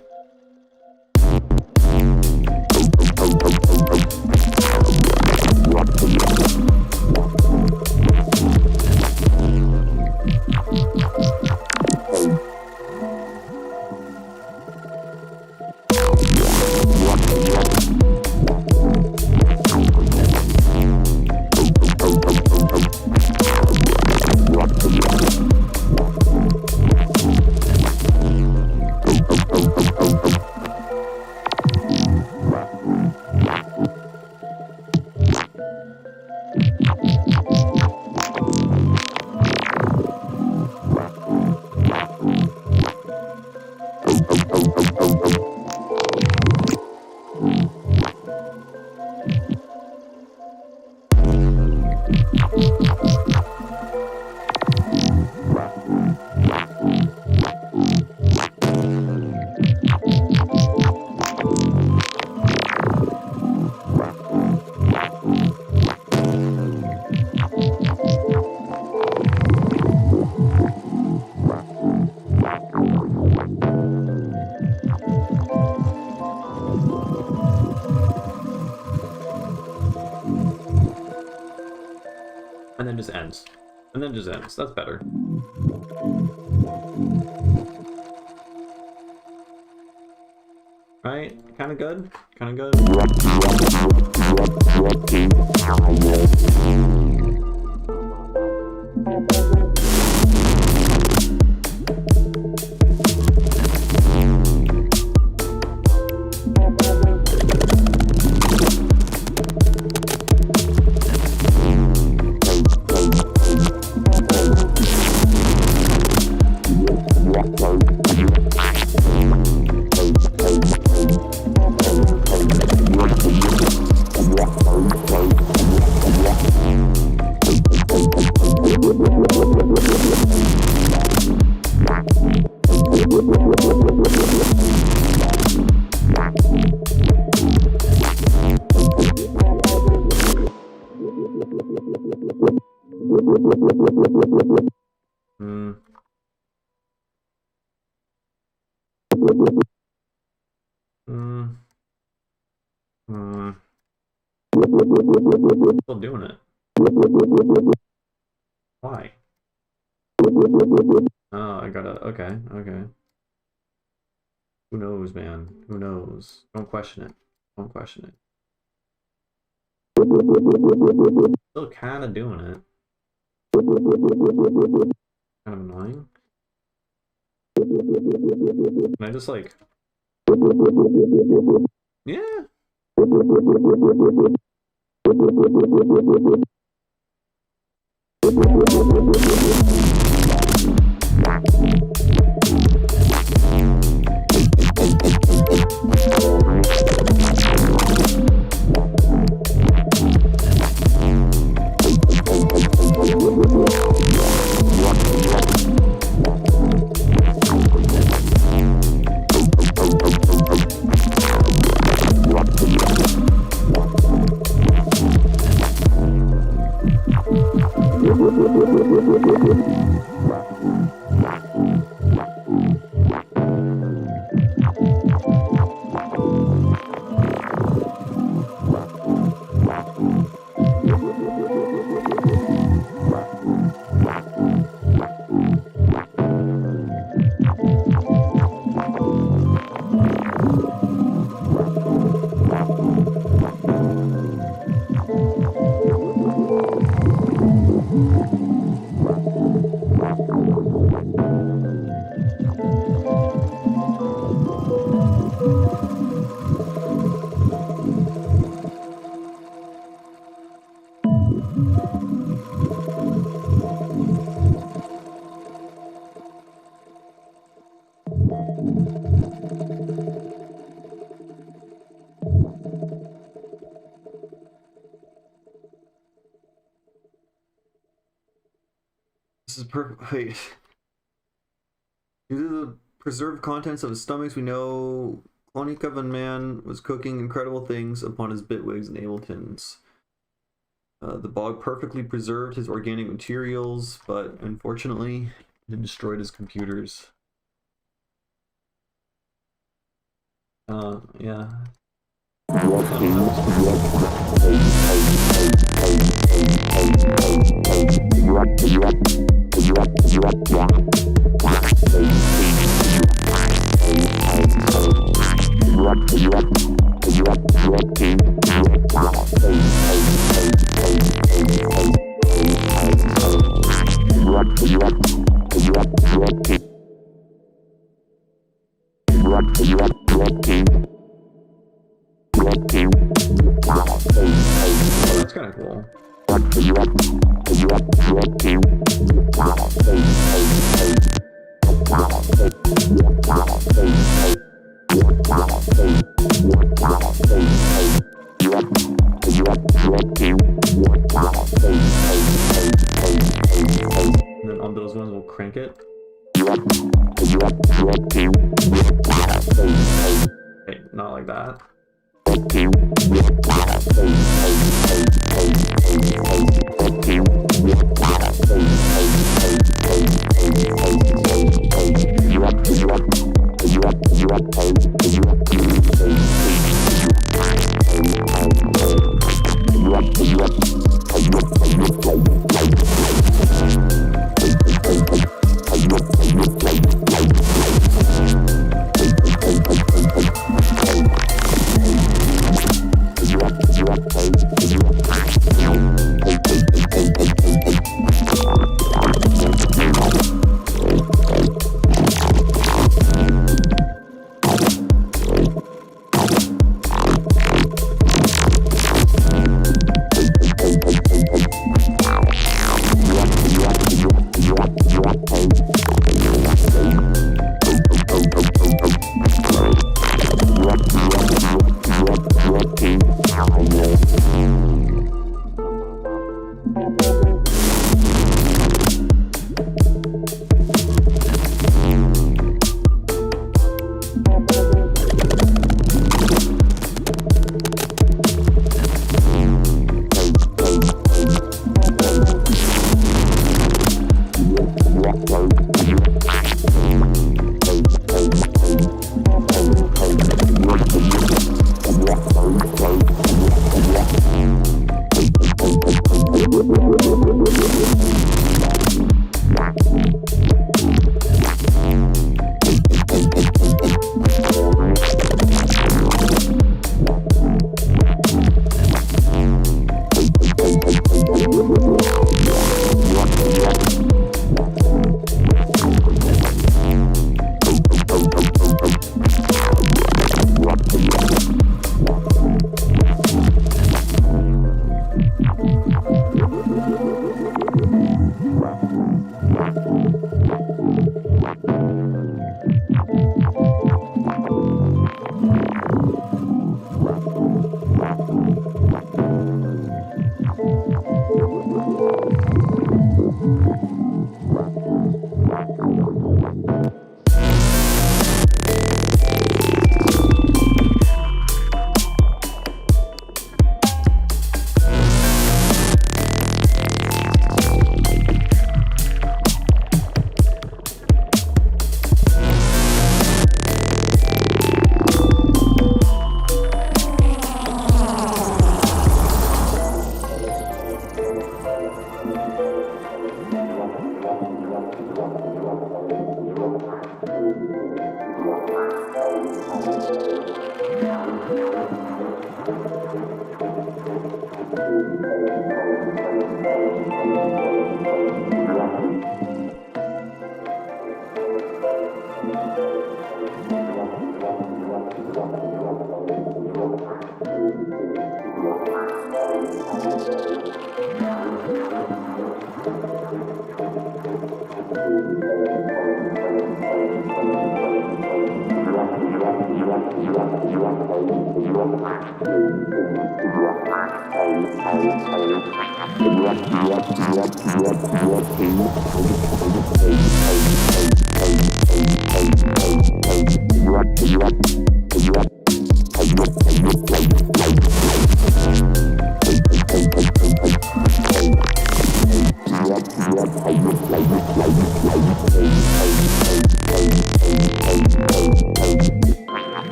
And then just ends. And then just ends. That's better. Right? Kinda good? Kinda good? Hmm. Hmm. Hmm. Still doing it. Why? Oh, I gotta. Okay, okay. Who knows, man? Who knows? Don't question it. Don't question it. Still kind of doing it. Kind of annoying. Can I just like? Yeah. This is perfect. Wait. Due to the preserved contents of his stomachs, we know Clonikovan man was cooking incredible things upon his bitwigs and Abletons. The bog perfectly preserved his organic materials, but unfortunately, it destroyed his computers. Yeah. That's kind of cool. And then on those ones, we'll crank it. Okay, not like that.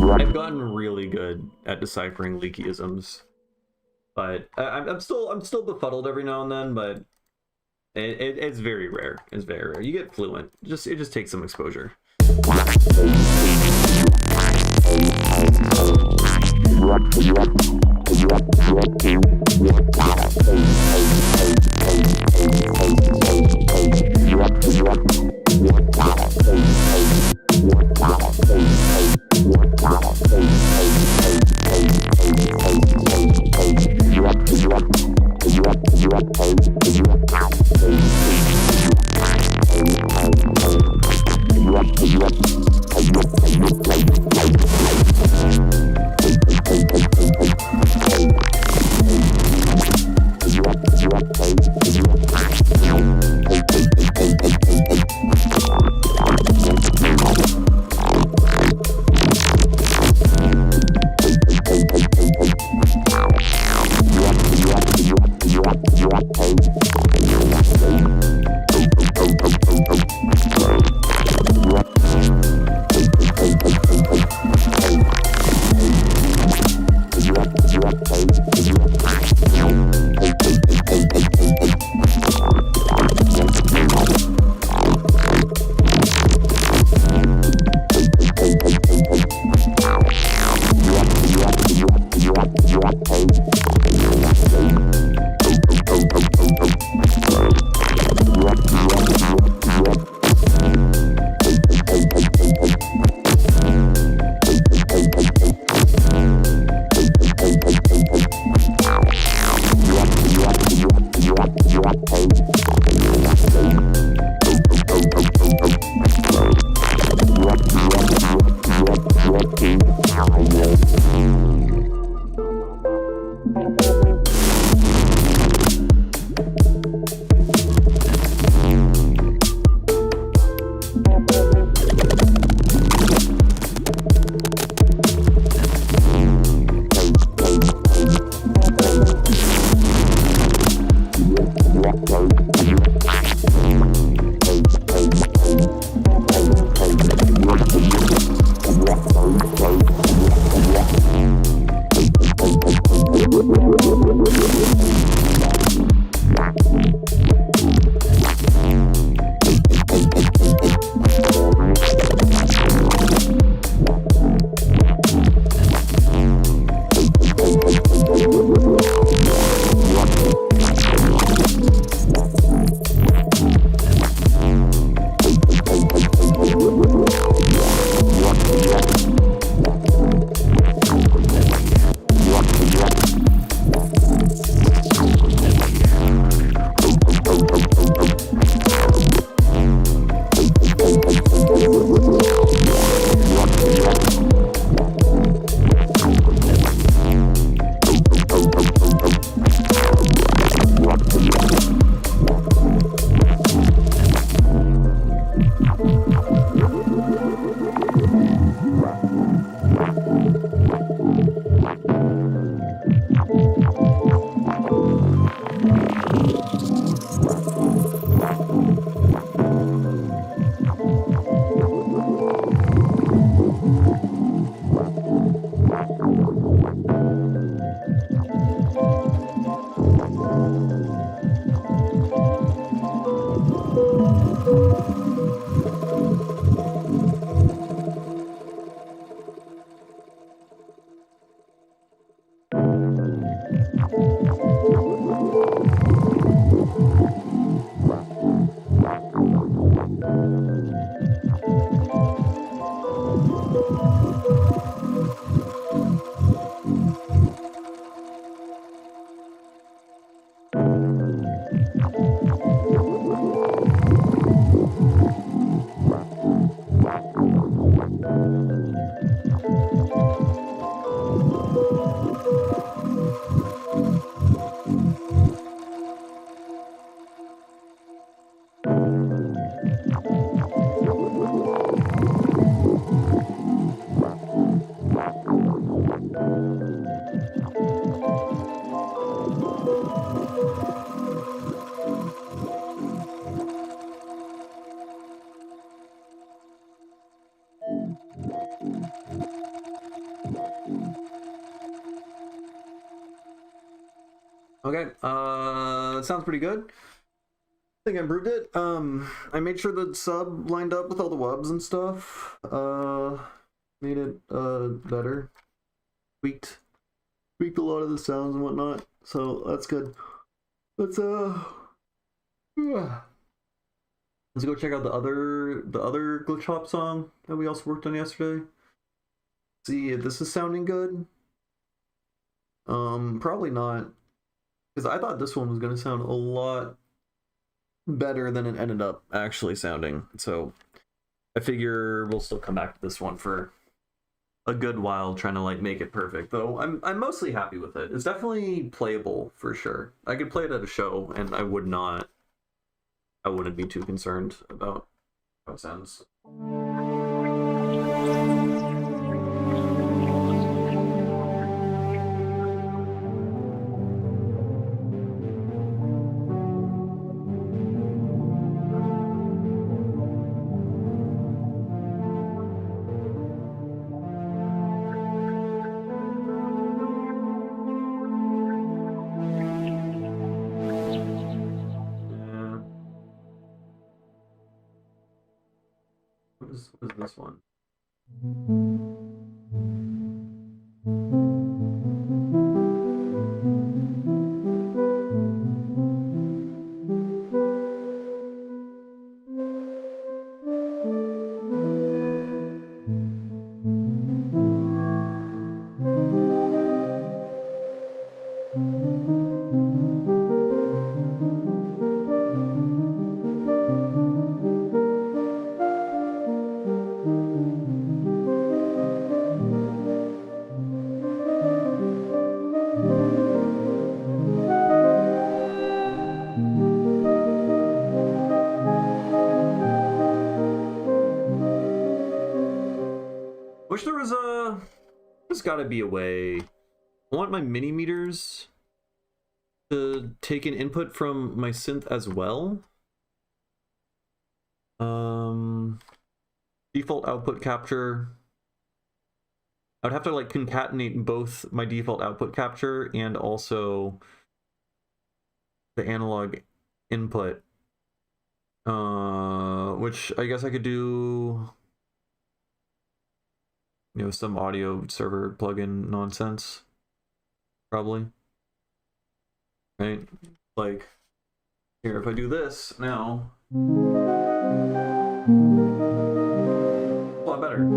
I've gotten really good at deciphering leakyisms, but I'm still befuddled every now and then. But it's very rare. It's very rare. You get fluent. It just takes some exposure. Okay, sounds pretty good. I think I improved it. I made sure the sub lined up with all the wubs and stuff. Made it better. Tweaked a lot of the sounds and whatnot. So that's good. Let's yeah. Let's go check out the other glitch hop song that we also worked on yesterday. See if this is sounding good. Probably not, because I thought this one was gonna sound a lot better than it ended up actually sounding. So I figure we'll still come back to this one for a good while, trying to like make it perfect. Though I'm mostly happy with it. It's definitely playable for sure. I could play it at a show, and I wouldn't be too concerned about how it sounds. Yeah. What is this one? Wish there was a. There's got to be a way. I want my mini meters to take an input from my synth as well. Default output capture. I would have to like concatenate both my default output capture and also the analog input. Which I guess I could do, you know, some audio server plugin nonsense. Probably. Right? Like, here, if I do this now, a lot better.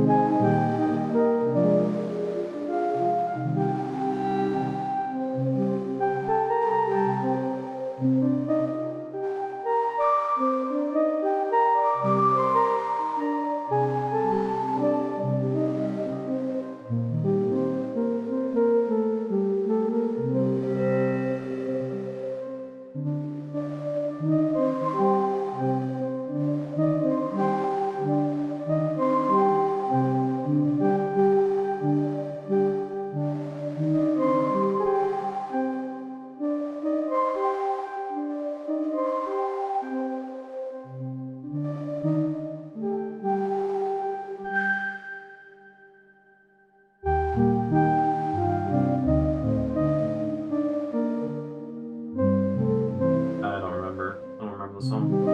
I don't remember the song.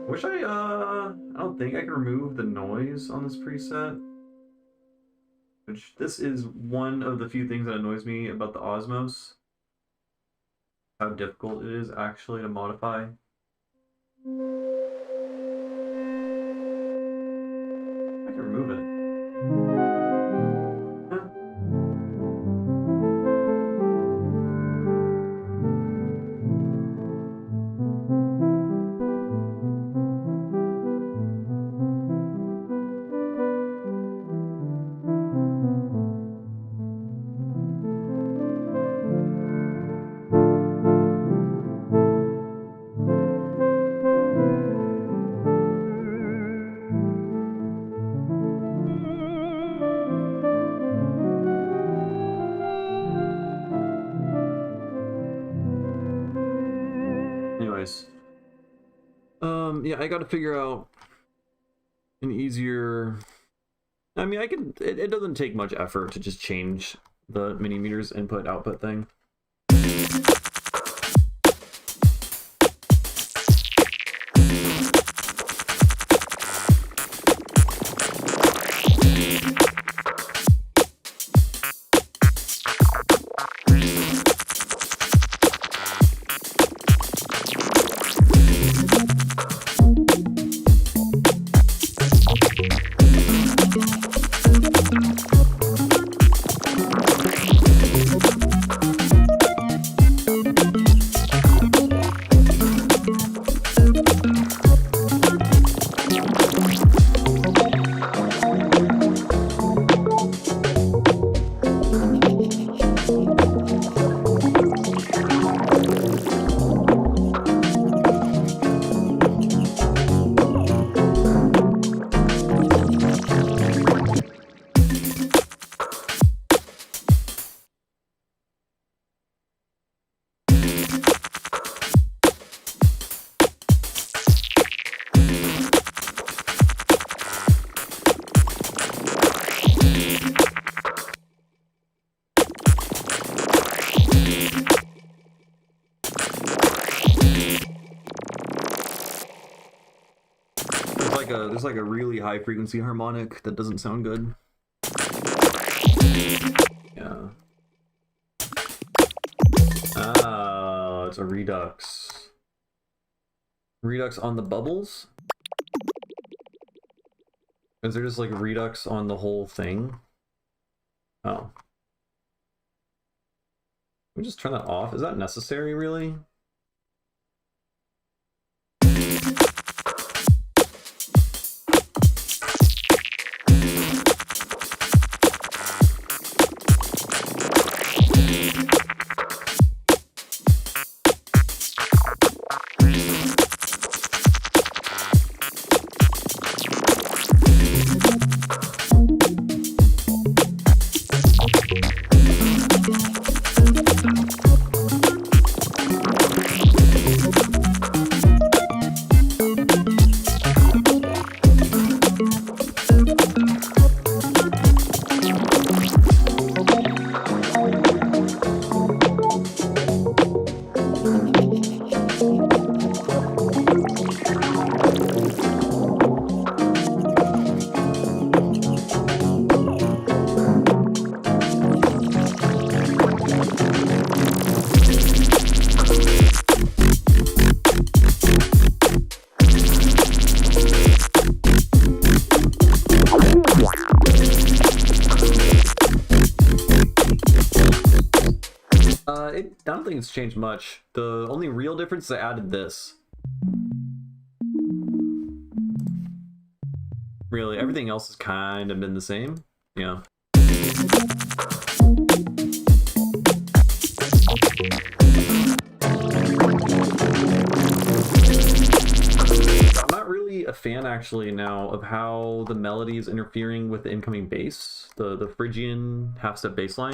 Wish I don't think I can remove the noise on this preset. Which, this is one of the few things that annoys me about the Osmos. How difficult it is actually to modify. I can remove it. Anyways, yeah, I got to figure out an easier... I mean, I can... It doesn't take much effort to just change the mini meters input-output thing. There's like a really high frequency harmonic that doesn't sound good. Yeah. Ah, it's a redux. Redux on the bubbles? Is there just like redux on the whole thing? Oh. Let me just turn that off. Is that necessary, really? I don't think it's changed much. The only real difference is I added this. Really, everything else has kind of been the same. Yeah. I'm not really a fan, actually, now of how the melody is interfering with the incoming bass. The Phrygian half-step bass line.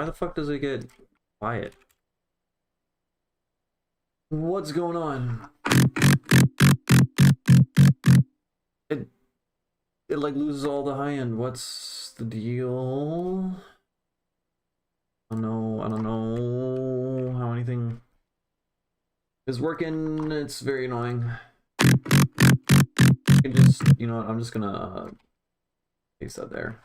Why the fuck does it get quiet? What's going on? It like loses all the high end. What's the deal? I don't know how anything is working. It's very annoying. I can just, you know what, I'm just gonna paste that there.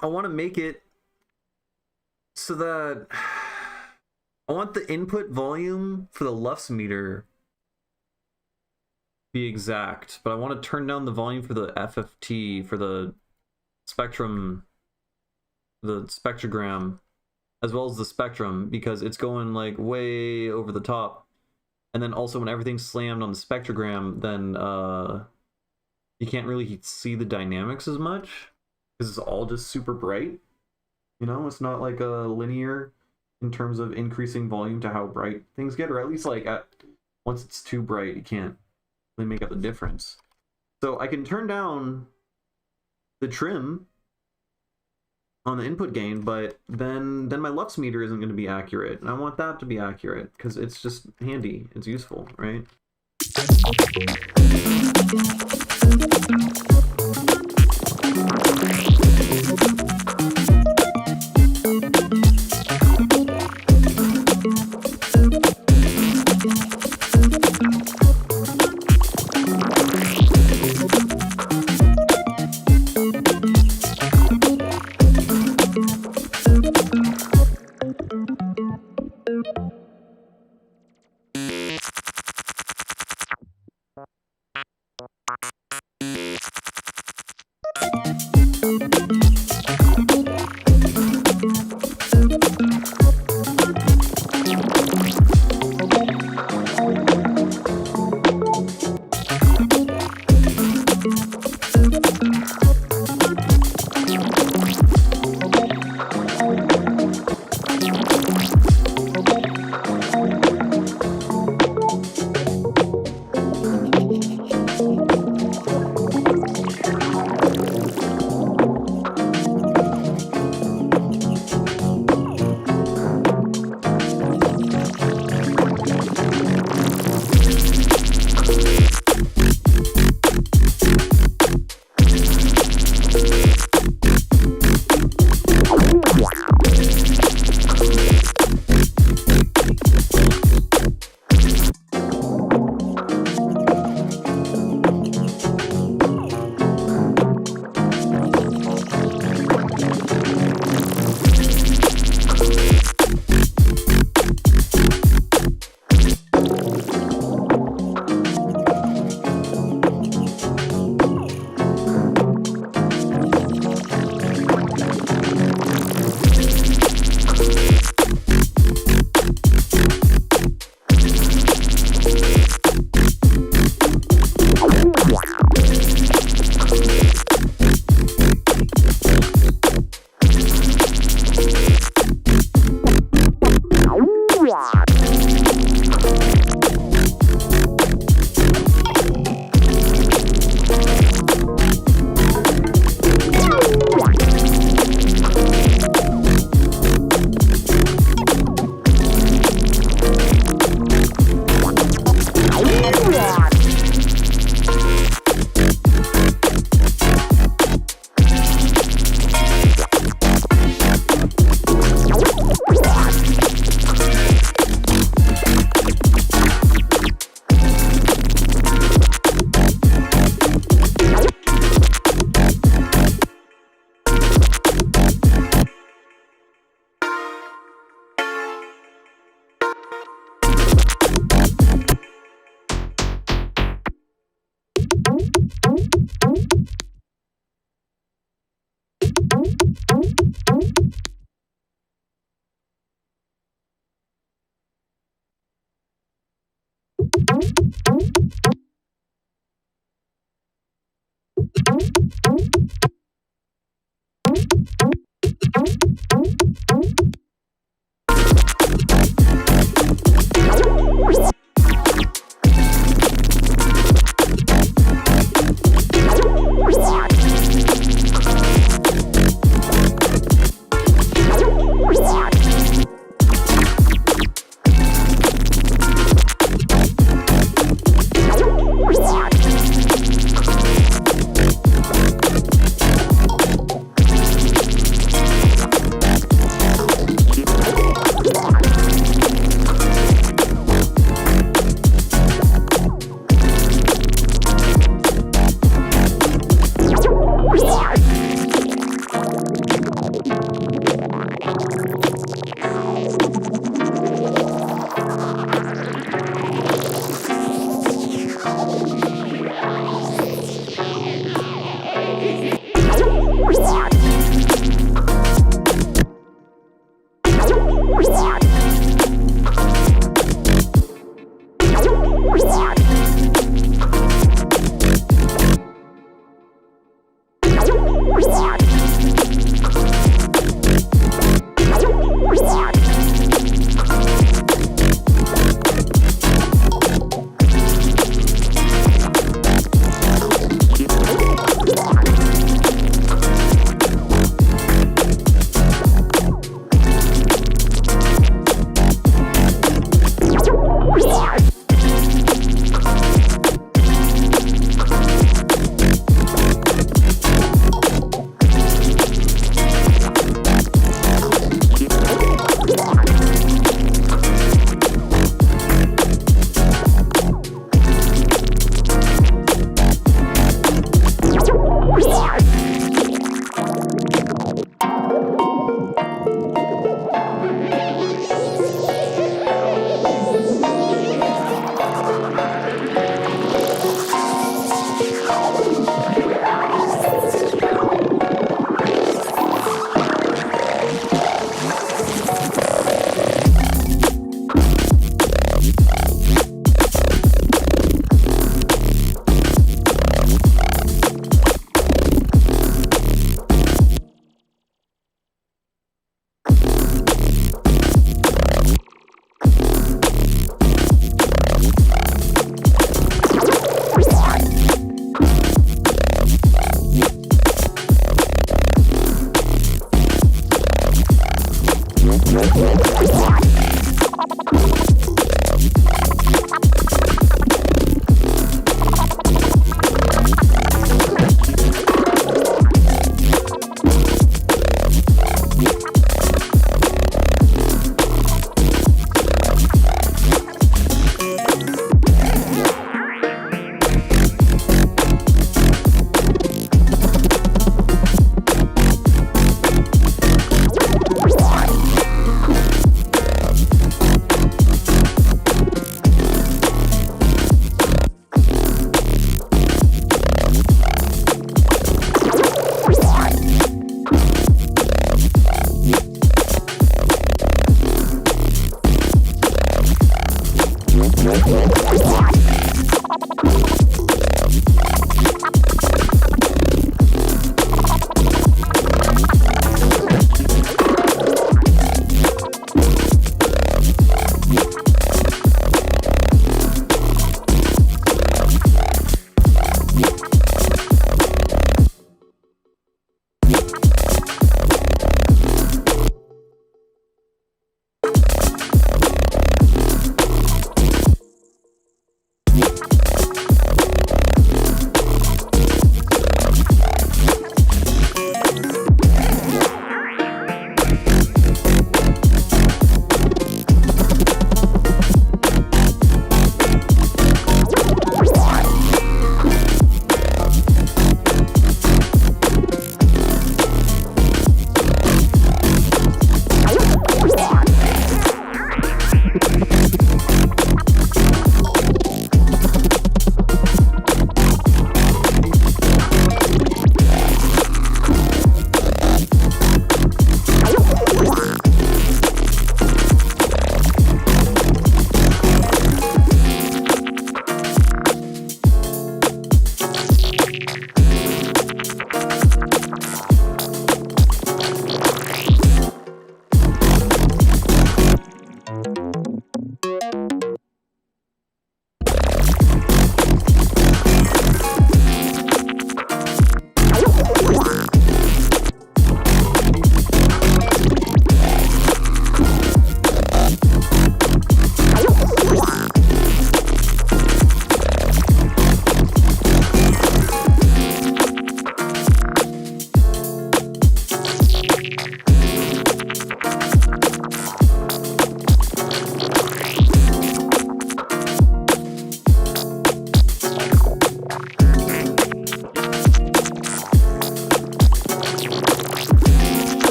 I want to make it so that I want the input volume for the LUFS meter be exact, but I want to turn down the volume for the FFT, for the spectrum, the spectrogram, as well as the spectrum, because it's going like way over the top. And then also when everything's slammed on the spectrogram, then you can't really see the dynamics as much, because it's all just super bright. You know, it's not like a linear in terms of increasing volume to how bright things get, or at least like once it's too bright, you can't really make up the difference. So I can turn down the trim on the input gain, but then my LUFS meter isn't going to be accurate, and I want that to be accurate because it's just handy, it's useful, right?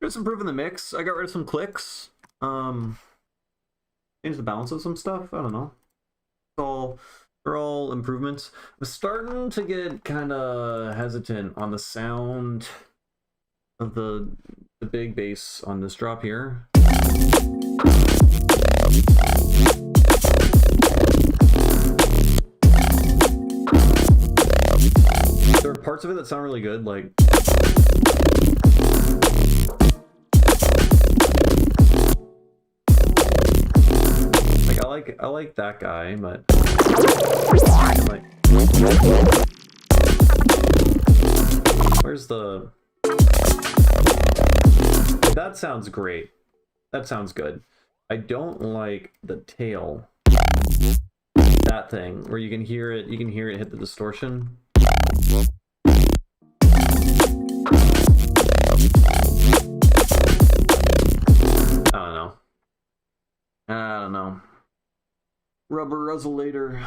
Just improving the mix. I got rid of some clicks. Changed the balance of some stuff. I don't know. They're all improvements. I'm starting to get kind of hesitant on the sound of the big bass on this drop here. There are parts of it that sound really good, like I like that guy, but like, where's the? That sounds great. That sounds good. I don't like the tail. That thing where you can hear it. You can hear it hit the distortion. I don't know. Rubber resonator.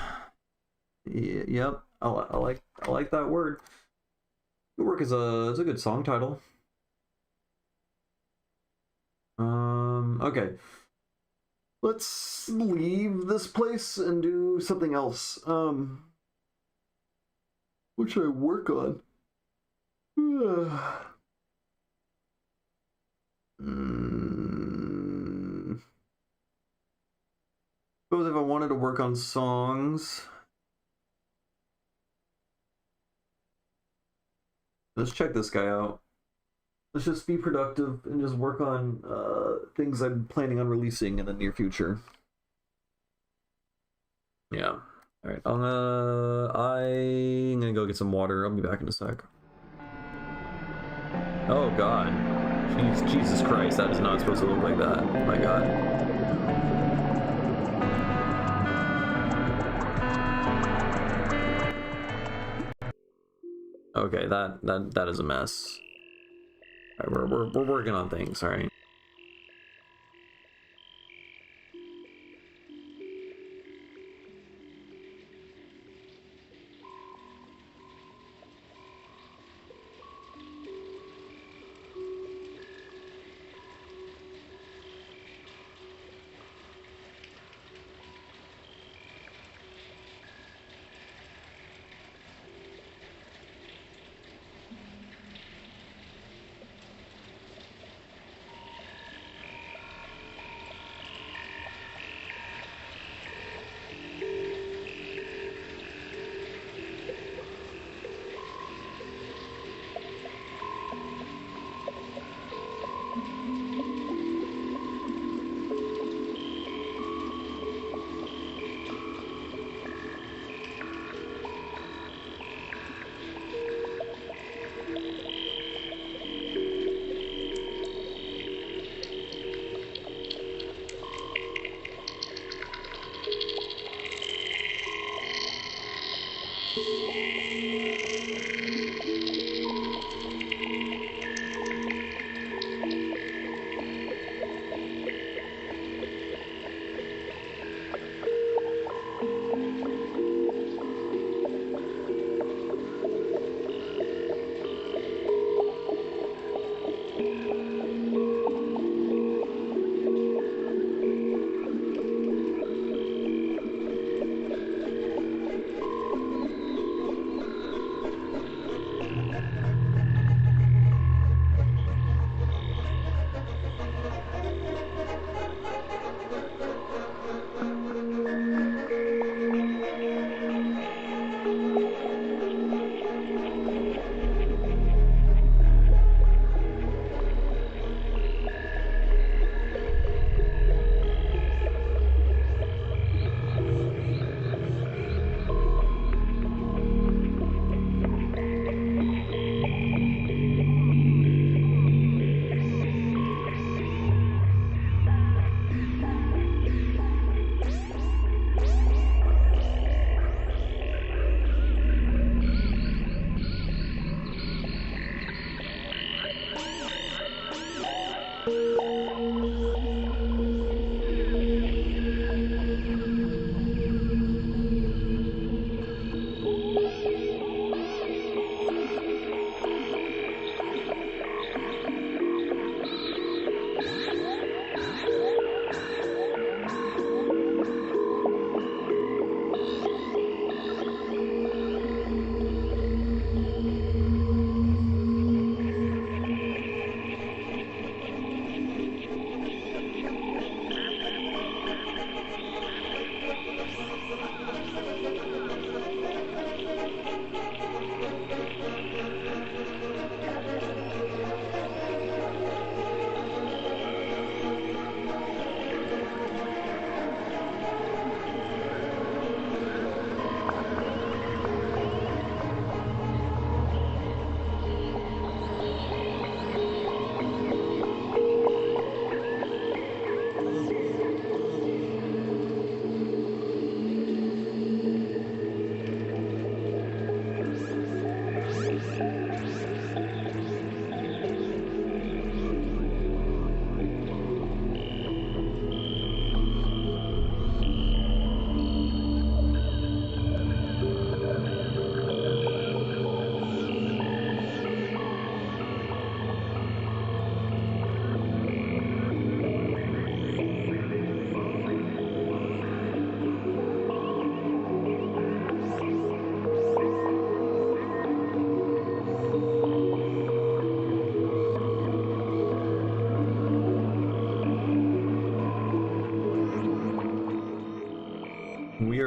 Yep. I like that word. Good work is a good song title. Okay. Let's leave this place and do something else. What should I work on? Suppose if I wanted to work on songs, let's check this guy out. Let's just be productive and just work on things I'm planning on releasing in the near future. Yeah. All right. I'm gonna go get some water. I'll be back in a sec. Oh God. Jesus Christ, that is not supposed to look like that. Oh my God. Okay, that is a mess. All right, we're working on things, all right.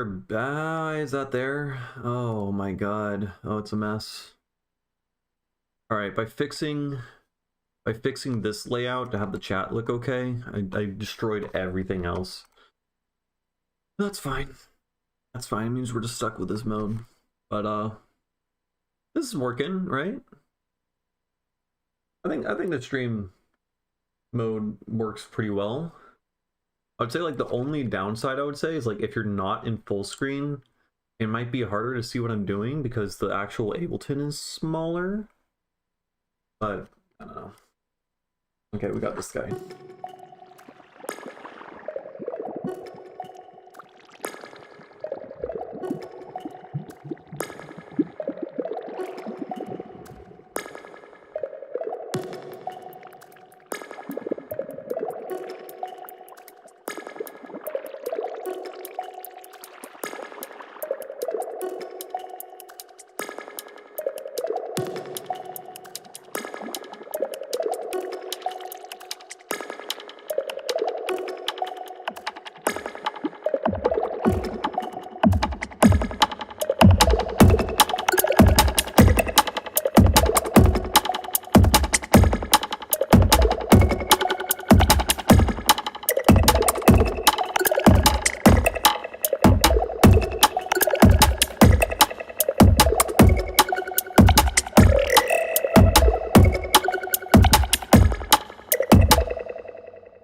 there. Is that there? Oh my god. Oh, it's a mess. All right, by fixing this layout to have the chat look okay, I destroyed everything else. That's fine. That's fine. It means we're just stuck with this mode. But this is working, right? I think the stream mode works pretty well. I would say like the only downside I would say is like if you're not in full screen, it might be harder to see what I'm doing because the actual Ableton is smaller. But I don't know. Okay, we got this guy.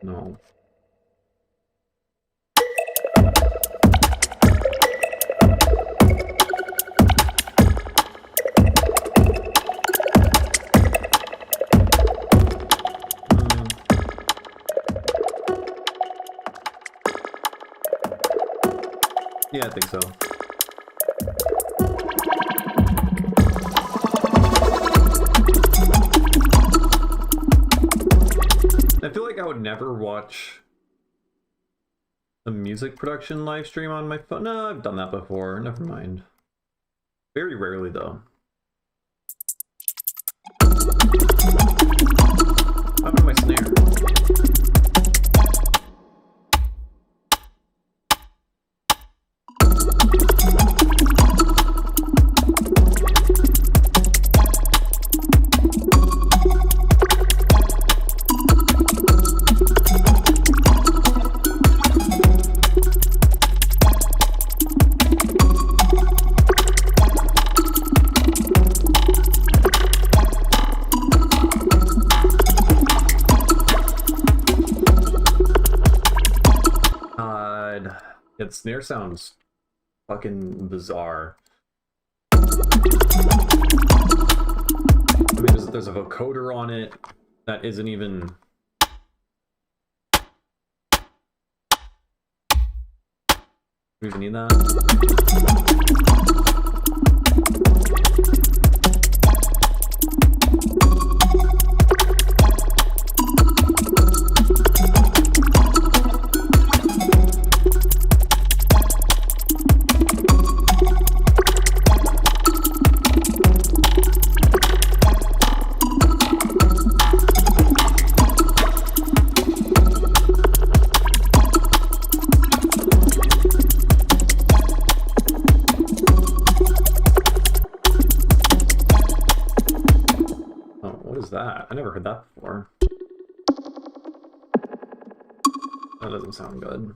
No. Yeah, I think so. I feel like I would never watch a music production live stream on my phone. No, I've done that before. Never mind. Very rarely, though. What happened to my snare? Yeah, the snare sounds fucking bizarre. I mean, there's a vocoder on it that isn't even... Do we even need that? That? I never heard that before. That doesn't sound good.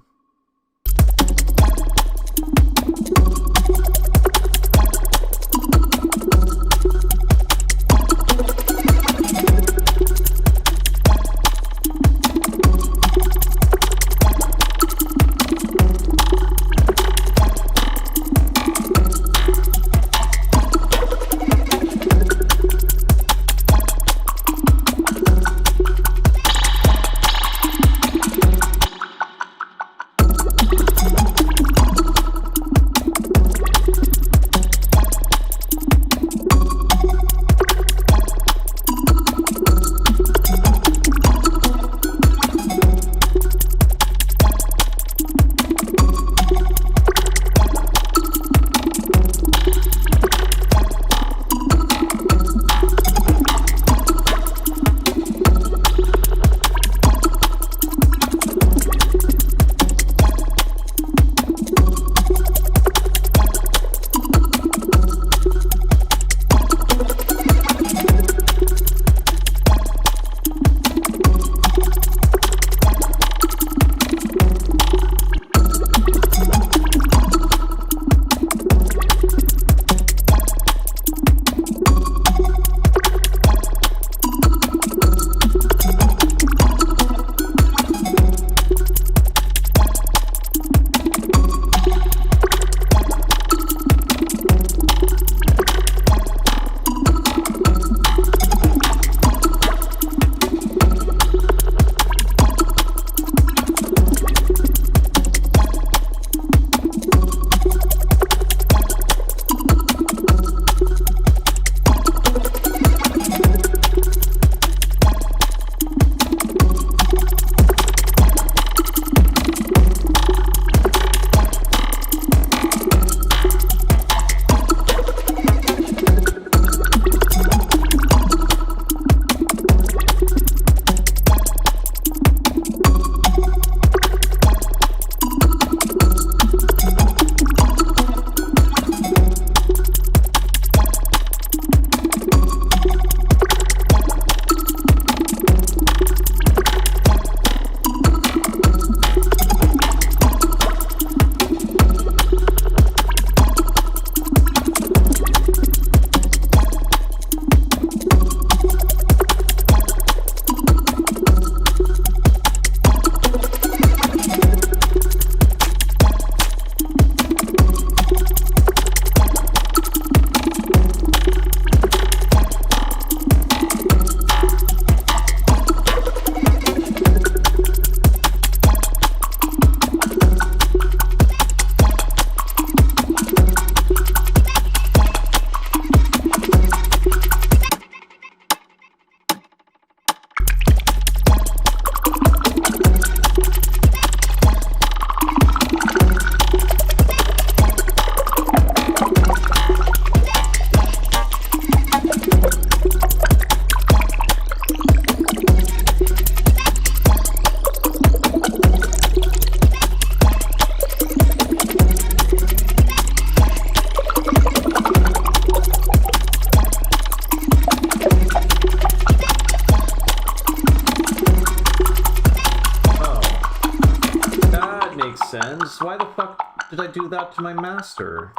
why the fuck did I do that to my master?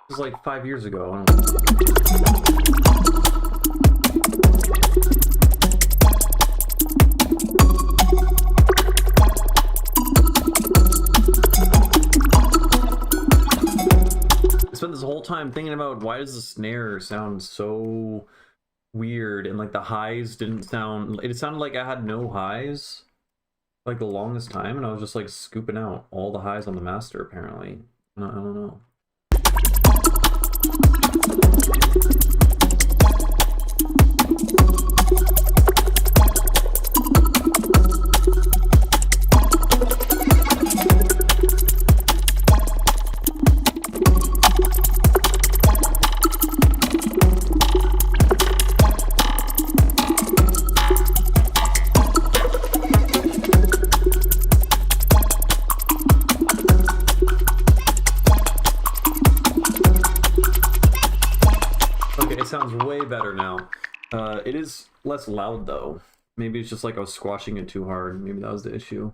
This was like 5 years ago. I don't know. I spent this whole time thinking about why does the snare sound so weird, and like the highs didn't sound, it sounded like I had no highs like the longest time, and I was just like scooping out all the highs on the master apparently. I don't know. Sounds way better now. It is less loud though. Maybe it's just like I was squashing it too hard. Maybe that was the issue.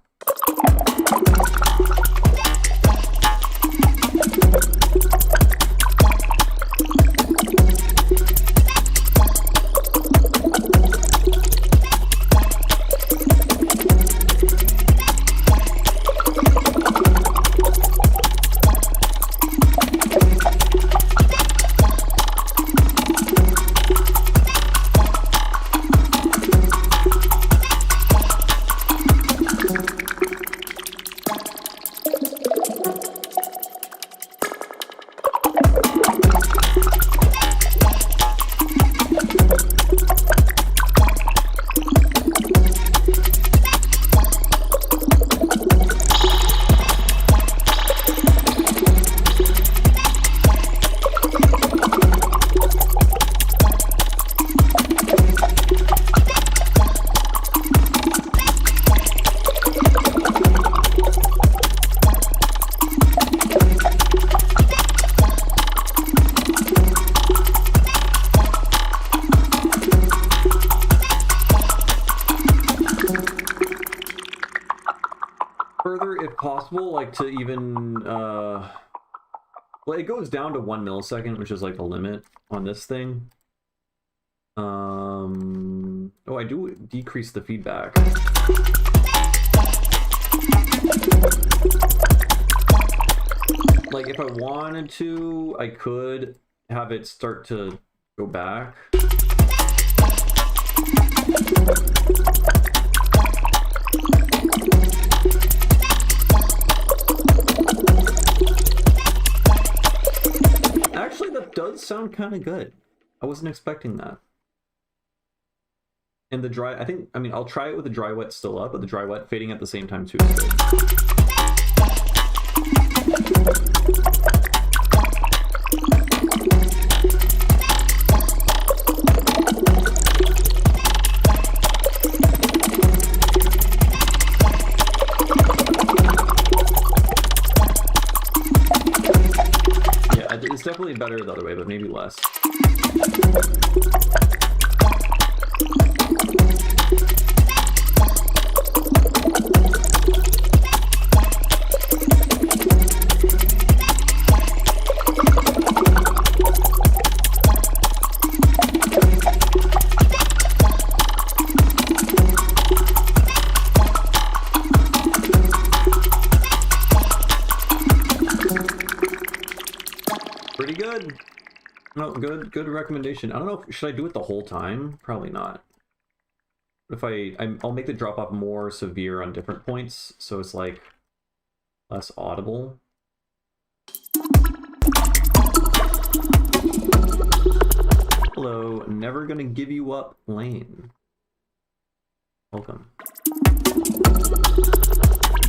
Further, if possible, like to even well, it goes down to 1 millisecond, which is like the limit on this thing. Oh, I do decrease the feedback. Like if I wanted to, I could have it start to go back. Actually, that does sound kind of good. I wasn't expecting that. And the dry, I mean, I'll try it with the dry wet still up, but the dry wet fading at the same time too is good. It's definitely better the other way, but maybe less. Pretty good. No, good recommendation. I don't know, should I do it the whole time? Probably not. If I'll make the drop off more severe on different points, so it's like less audible. Hello, never gonna give you up, Lane. Welcome.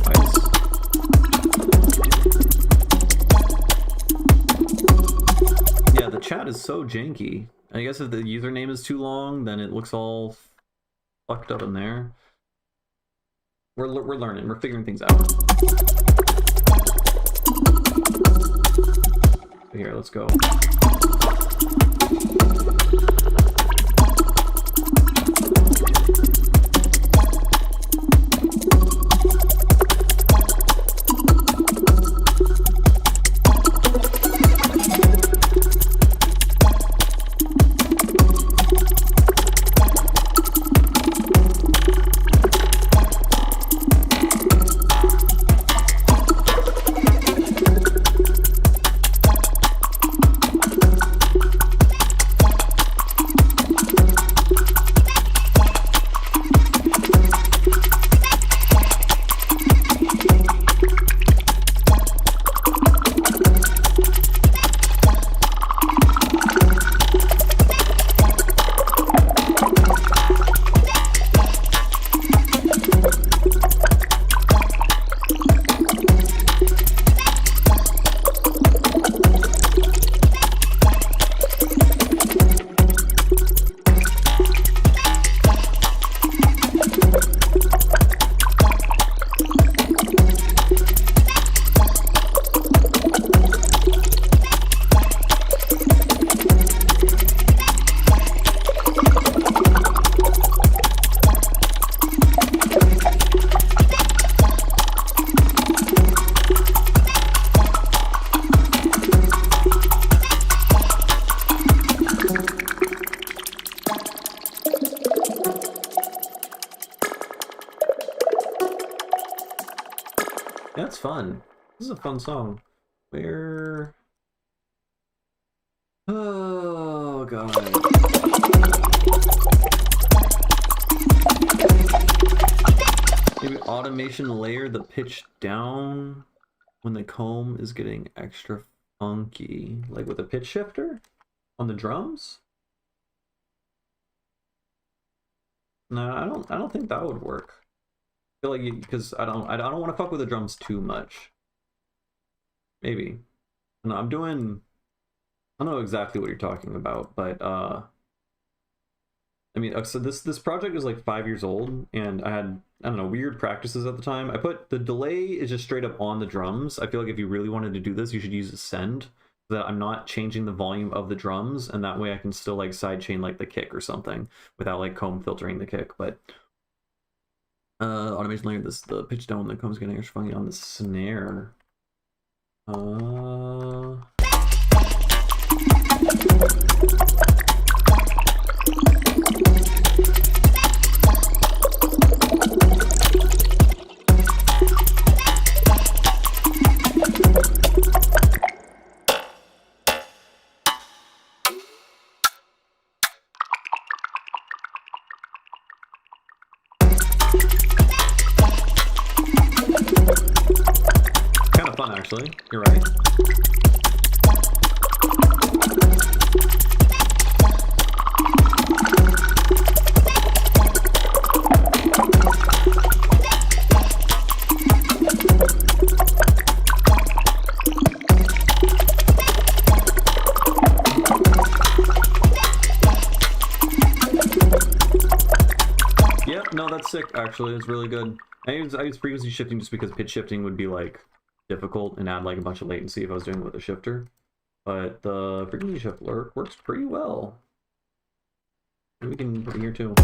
Nice. Yeah, the chat is so janky. I guess if the username is too long, then it looks all fucked up in there. We're learning. We're figuring things out. Here, let's go. That's fun. This is a fun song. Where? Oh god. Maybe automation layer the pitch down when the comb is getting extra funky, like with a pitch shifter on the drums. No, I don't think that would work. I feel like because I don't want to fuck with the drums too much. Maybe. No, I don't know exactly what you're talking about, but I mean, so this project is like 5 years old, and I had, I don't know, weird practices at the time. I put the delay is just straight up on the drums. I feel like if you really wanted to do this, you should use a send, so that I'm not changing the volume of the drums, and that way I can still like sidechain like the kick or something without like comb filtering the kick. But automation layer the pitch down when the comb's getting extra funky on the snare. Kind of fun, actually. You're right. Yep, no, that's sick, actually. It's really good. I use frequency shifting just because pitch shifting would be like difficult and add like a bunch of latency if I was doing it with a shifter. But the frequency shift works pretty well. And we can put it here too.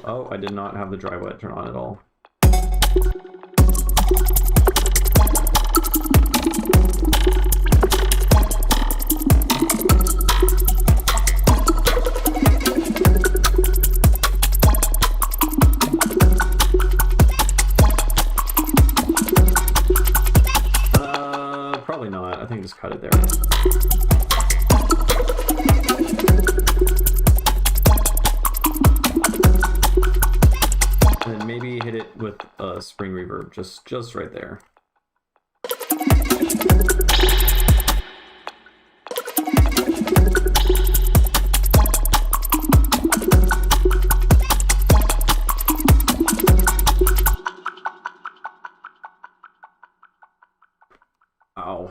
Oh, I did not have the dry wet turn on at all. Probably not. I think just cut it there. And then maybe hit it with a spring reverb, just right there. Ow.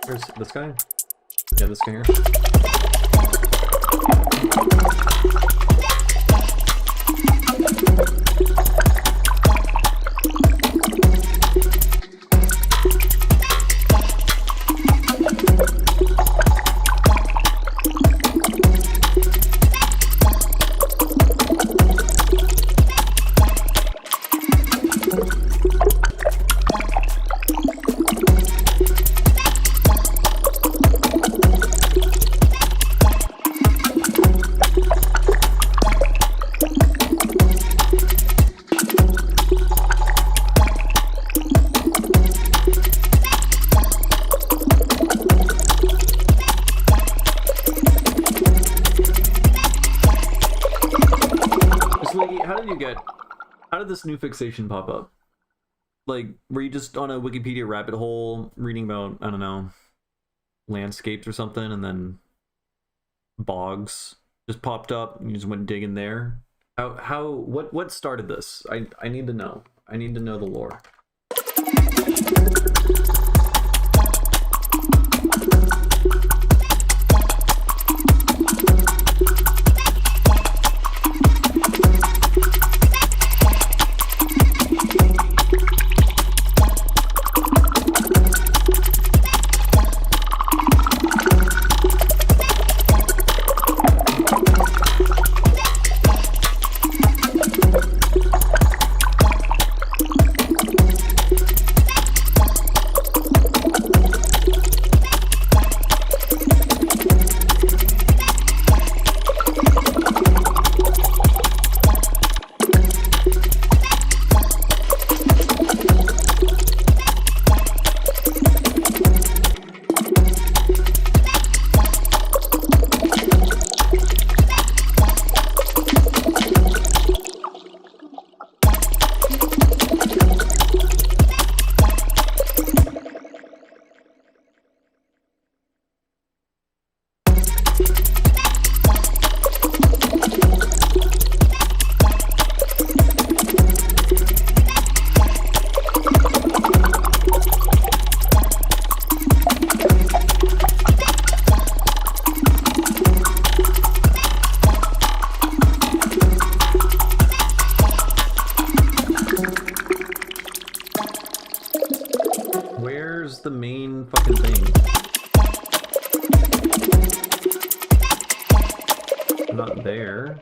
Where's this guy? Yeah, this guy here. did this new fixation pop up? Like, were you just on a Wikipedia rabbit hole reading about, I don't know, landscapes or something, and then bogs just popped up and you just went digging there? What started this? I need to know. I need to know the lore. Where's the main fucking thing? Not there.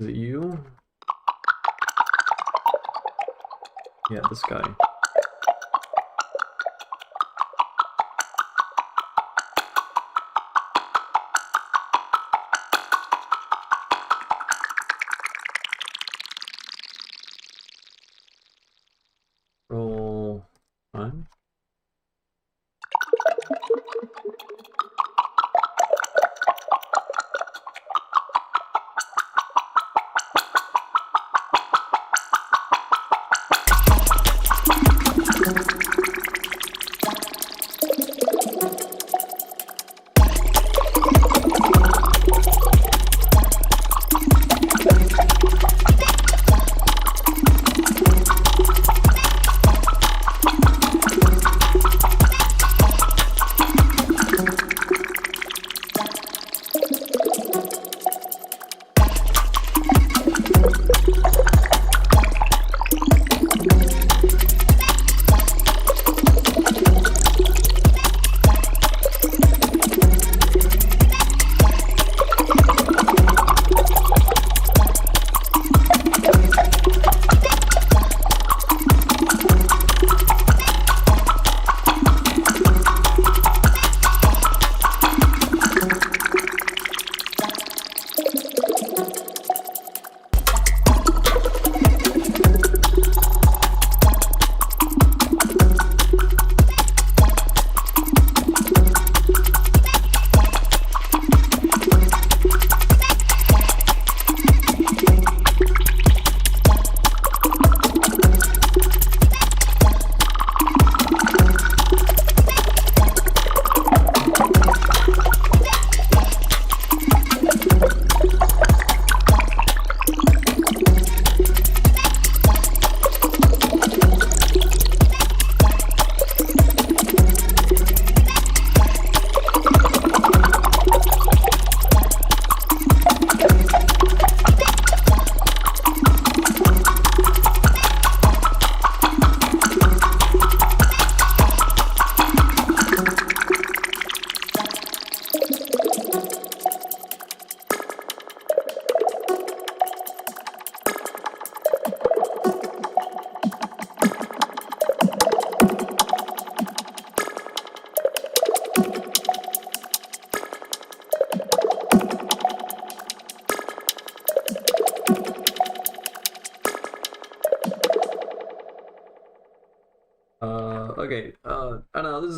Is it you? Yeah, this guy. Roll on.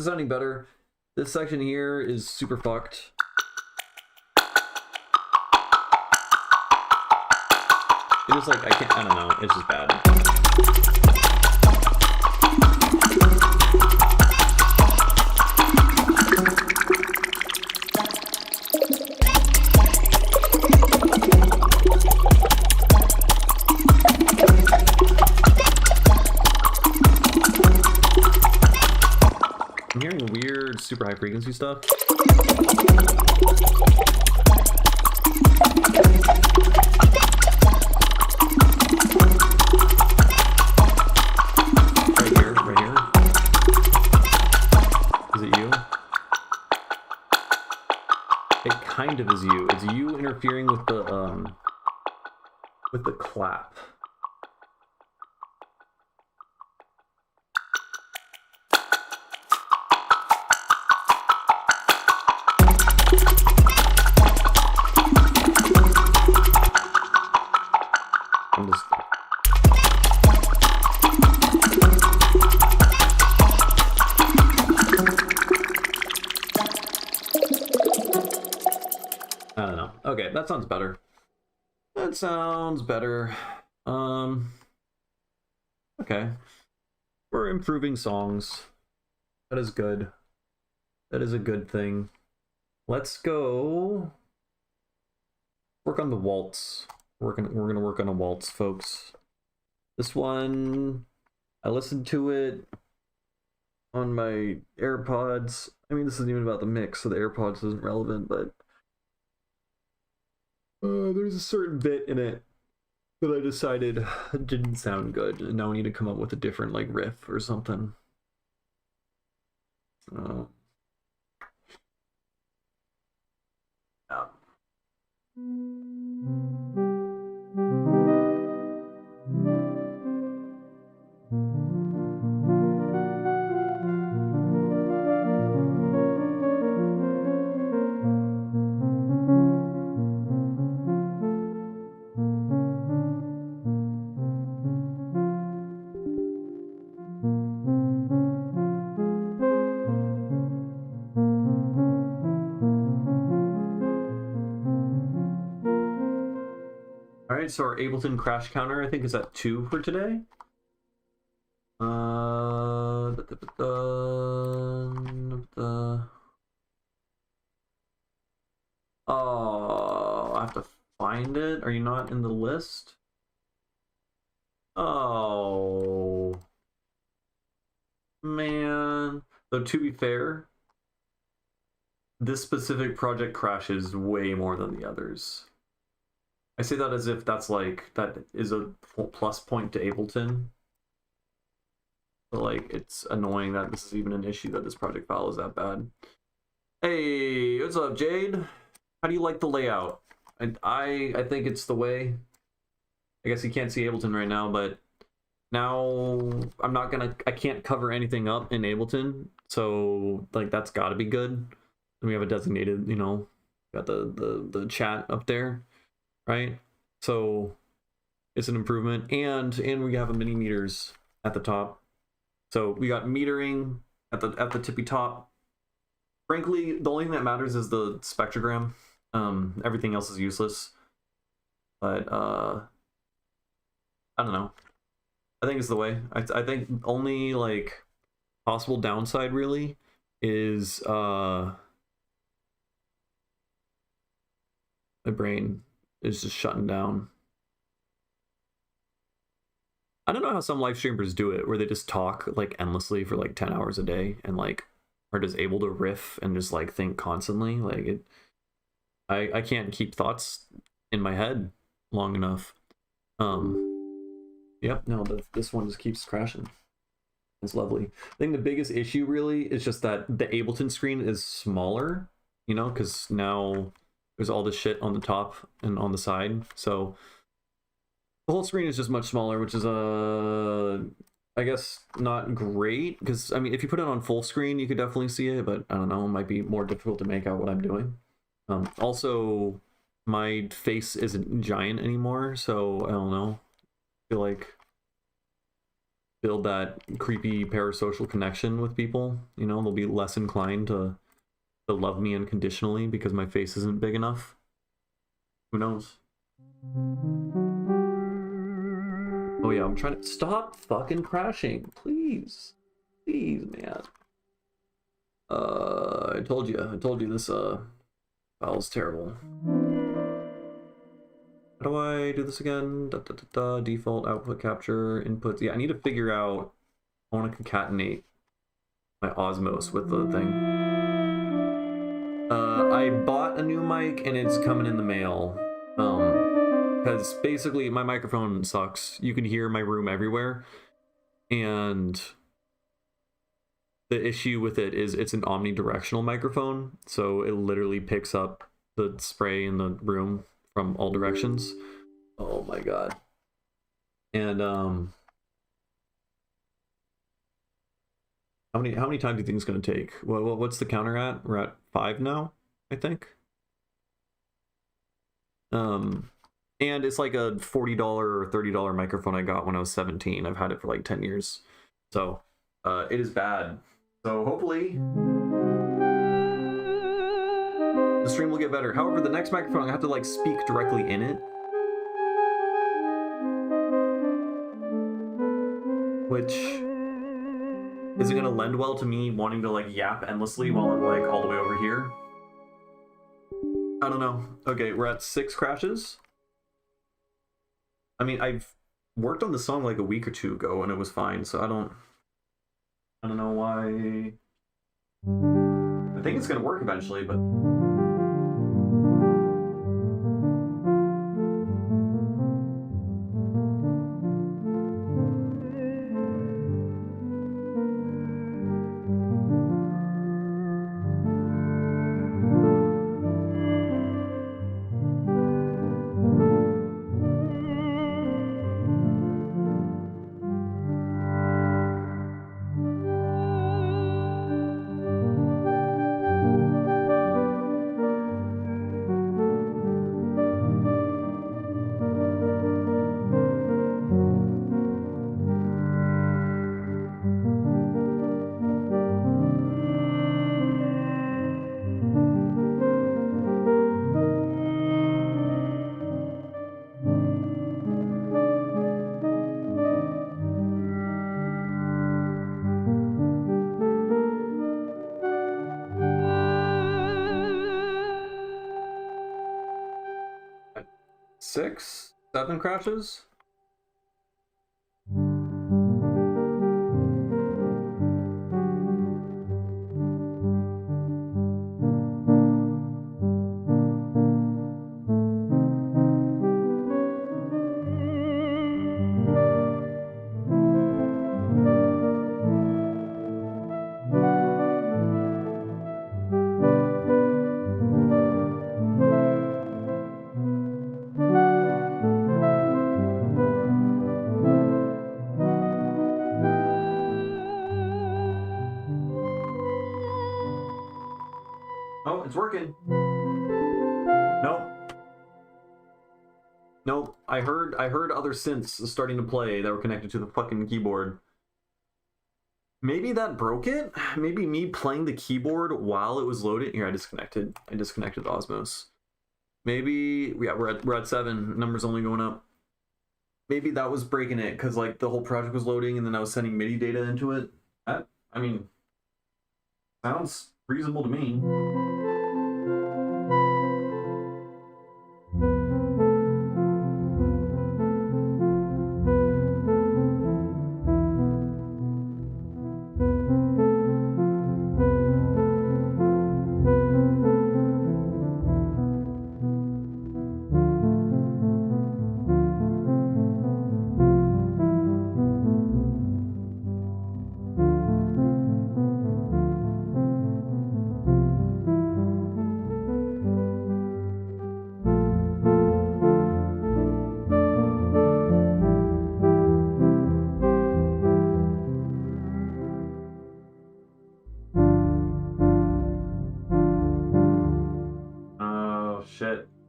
is sounding better. This section here is super fucked. It just like, I don't know, it's just bad. I'm hearing weird, super high frequency stuff. Right here. Is it you? It kind of is you. It's you interfering with the clap. I'm just... I don't know. Okay, that sounds better. That sounds better. Okay. We're improving songs. That is good. That is a good thing. Let's go work on the waltz. We're gonna work on a waltz, folks. This one, I listened to it on my AirPods. I mean, this isn't even about the mix, so the AirPods isn't relevant, but there's a certain bit in it that I decided didn't sound good, and now we need to come up with a different like riff or something. Yeah. Alright, so our Ableton crash counter, I think, is at 2 for today. Oh, I have to find it. Are you not in the list? Oh, man. Though, to be fair, this specific project crashes way more than the others. I say that as if that's like, that is a plus point to Ableton. But like, it's annoying that this is even an issue that this project file is that bad. Hey, what's up, Jade? How do you like the layout? I think it's the way. I guess you can't see Ableton right now, but now I can't cover anything up in Ableton. So like, that's gotta be good. And we have a designated, you know, got the chat up there. Right, so it's an improvement, and we have a mini meters at the top. So we got metering at the tippy top. Frankly, the only thing that matters is the spectrogram. Everything else is useless. But I don't know. I think it's the way. I think only like possible downside really is my brain is just shutting down. I don't know how some live streamers do it, where they just talk like endlessly for like 10 hours a day and like are just able to riff and just like think constantly. Like it, I can't keep thoughts in my head long enough. Yep, no, this one just keeps crashing. It's lovely. I think the biggest issue really is just that the Ableton screen is smaller, you know, because now there's all this shit on the top and on the side, so the whole screen is just much smaller, which is I guess not great, because I mean, if you put it on full screen you could definitely see it, but I don't know, it might be more difficult to make out what I'm doing. Also, my face isn't giant anymore, so I don't know, I feel like build that creepy parasocial connection with people. You know, they'll be less inclined to love me unconditionally because my face isn't big enough. Who knows? Oh yeah, I'm trying to stop fucking crashing, please, please, man. I told you this file's terrible. How do I do this again? Default output capture inputs. Yeah, I need to figure out. I want to concatenate my Osmos with the thing. I bought a new mic and it's coming in the mail. Because basically my microphone sucks. You can hear my room everywhere, and the issue with it is it's an omnidirectional microphone, so it literally picks up the spray in the room from all directions. Oh my god. And how many times do you think it's going to take? What's the counter at? We're at 5 now, I think. And it's like a $40 or $30 microphone I got when I was 17. I've had it for like 10 years. So it is bad. So hopefully the stream will get better. However, the next microphone, I have to like speak directly in it. Which isn't going to lend well to me wanting to like yap endlessly while I'm like all the way over here. I don't know. Okay, we're at 6 crashes. I mean, I've worked on the song like a week or 2 ago and it was fine, so I don't know why. I think it's gonna work eventually, but six, 7 crashes. Oh, it's working. Nope. Nope. I heard other synths starting to play that were connected to the fucking keyboard. Maybe that broke it? Maybe me playing the keyboard while it was loaded. Here, I disconnected Osmos. Maybe, yeah, we're at 7. Numbers only going up. Maybe that was breaking it because like the whole project was loading and then I was sending MIDI data into it. That, I mean, sounds reasonable to me.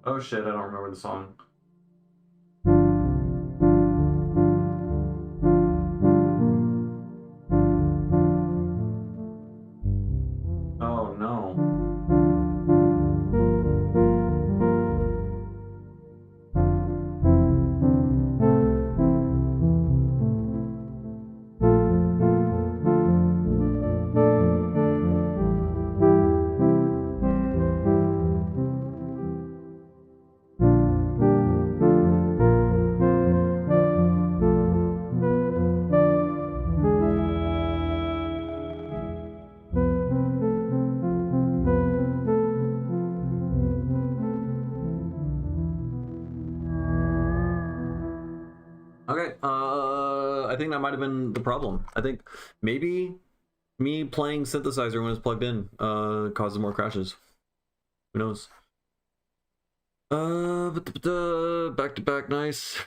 Oh shit, I don't remember the song. think that might have been the problem. I think maybe me playing synthesizer when it's plugged in causes more crashes. Who knows? Back to back, nice.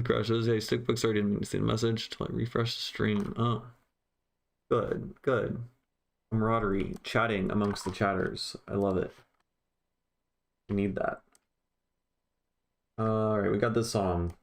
Crashes. Hey, Stickbook, sorry, didn't see the message till I refresh the stream. Oh, good. Camaraderie, chatting amongst the chatters. I love it. We need that. All right, we got this song.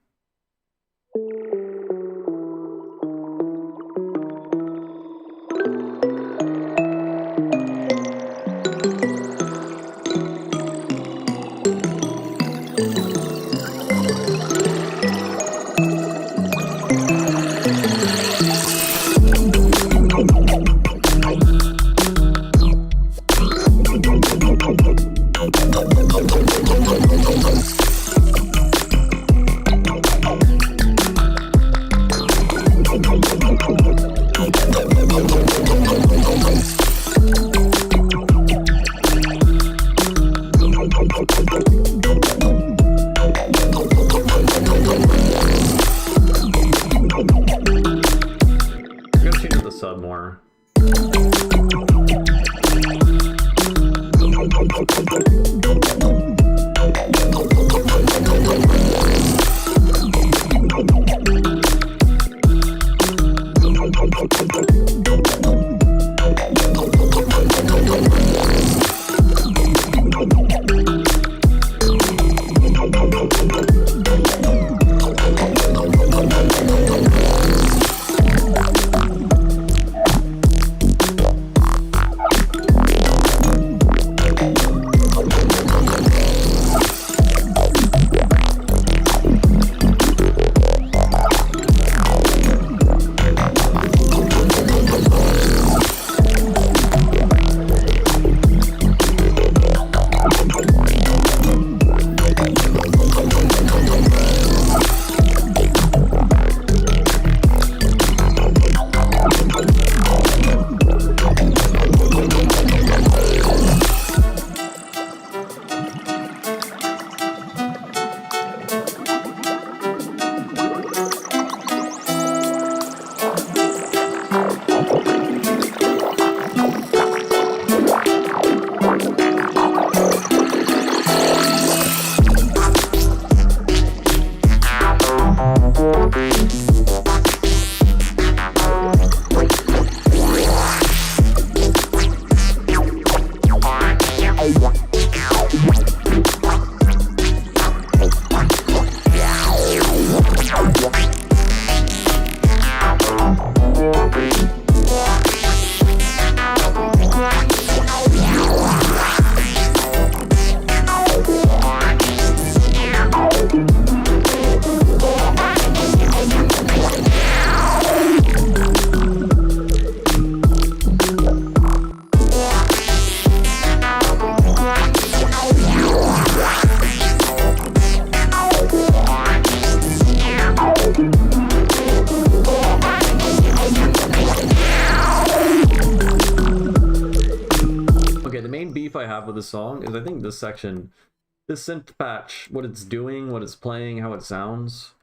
The song is, I think this section, this synth patch, what it's doing, what it's playing, how it sounds,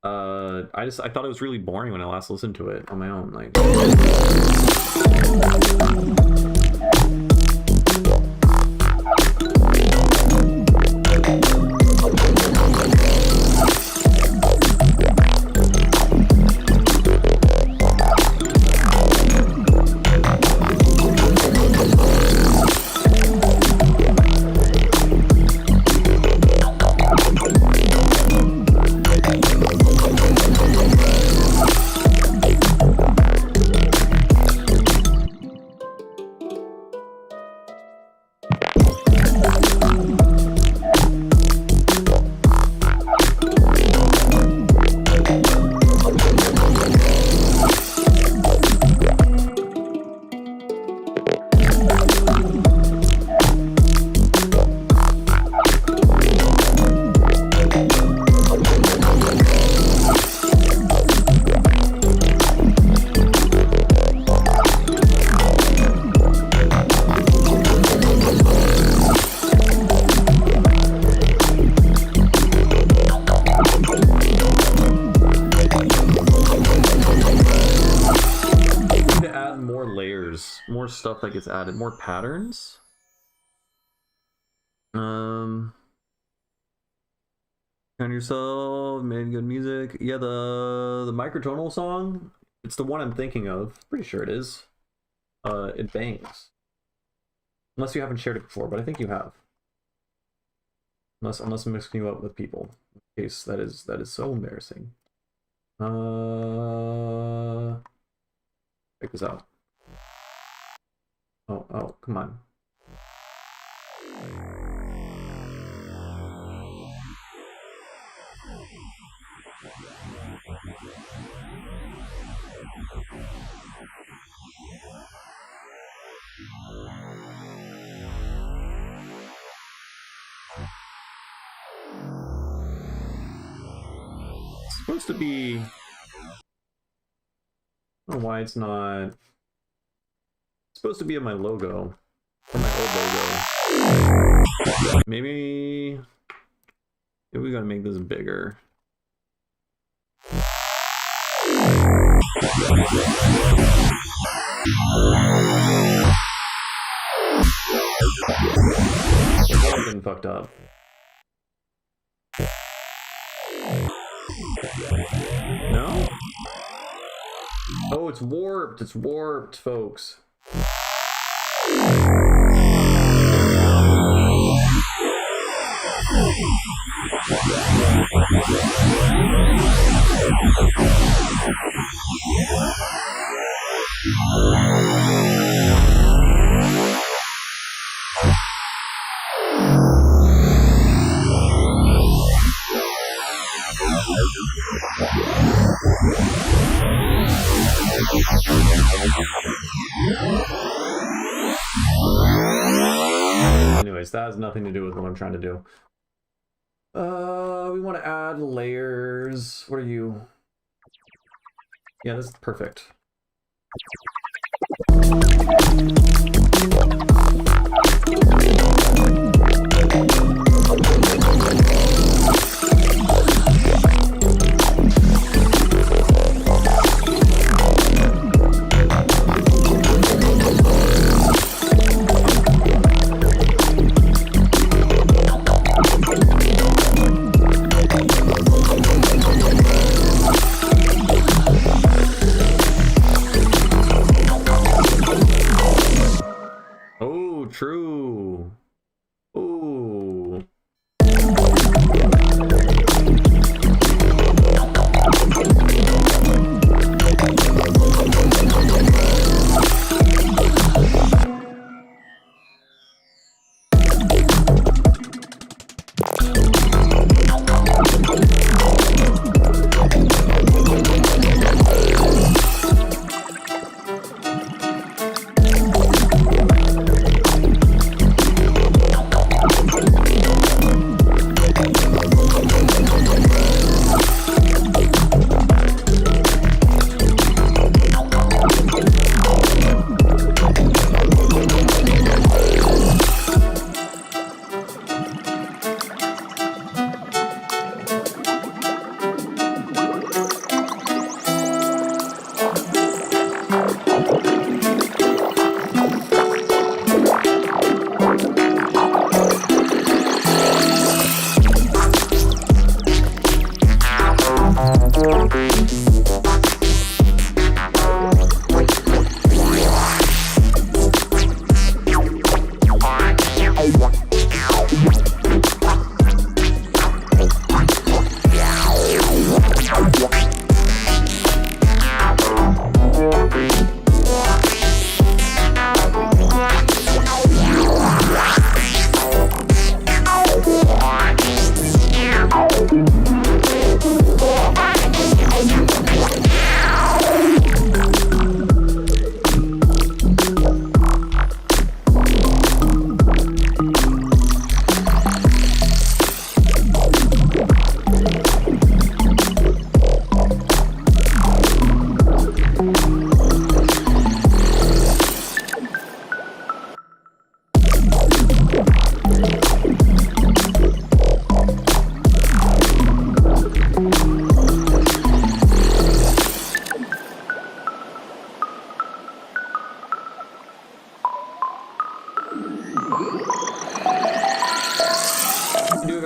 I thought it was really boring when I last listened to it on my own, like. stuff that gets added. More patterns. Found yourself, made good music. Yeah, the microtonal song. It's the one I'm thinking of. Pretty sure it is. It bangs. Unless you haven't shared it before, but I think you have. Unless I'm mixing you up with people. In case that is so embarrassing. Check this out. Oh, come on. It's supposed to be... I don't know why it's not... It's supposed to be in my logo. Or my old logo. Maybe we gotta make this bigger. I'm getting fucked up. No? Oh, it's warped. It's warped, folks. Anyways, that has nothing to do with what I'm trying to do. We want to add layers. What are you? Yeah, this is perfect. True. Ooh.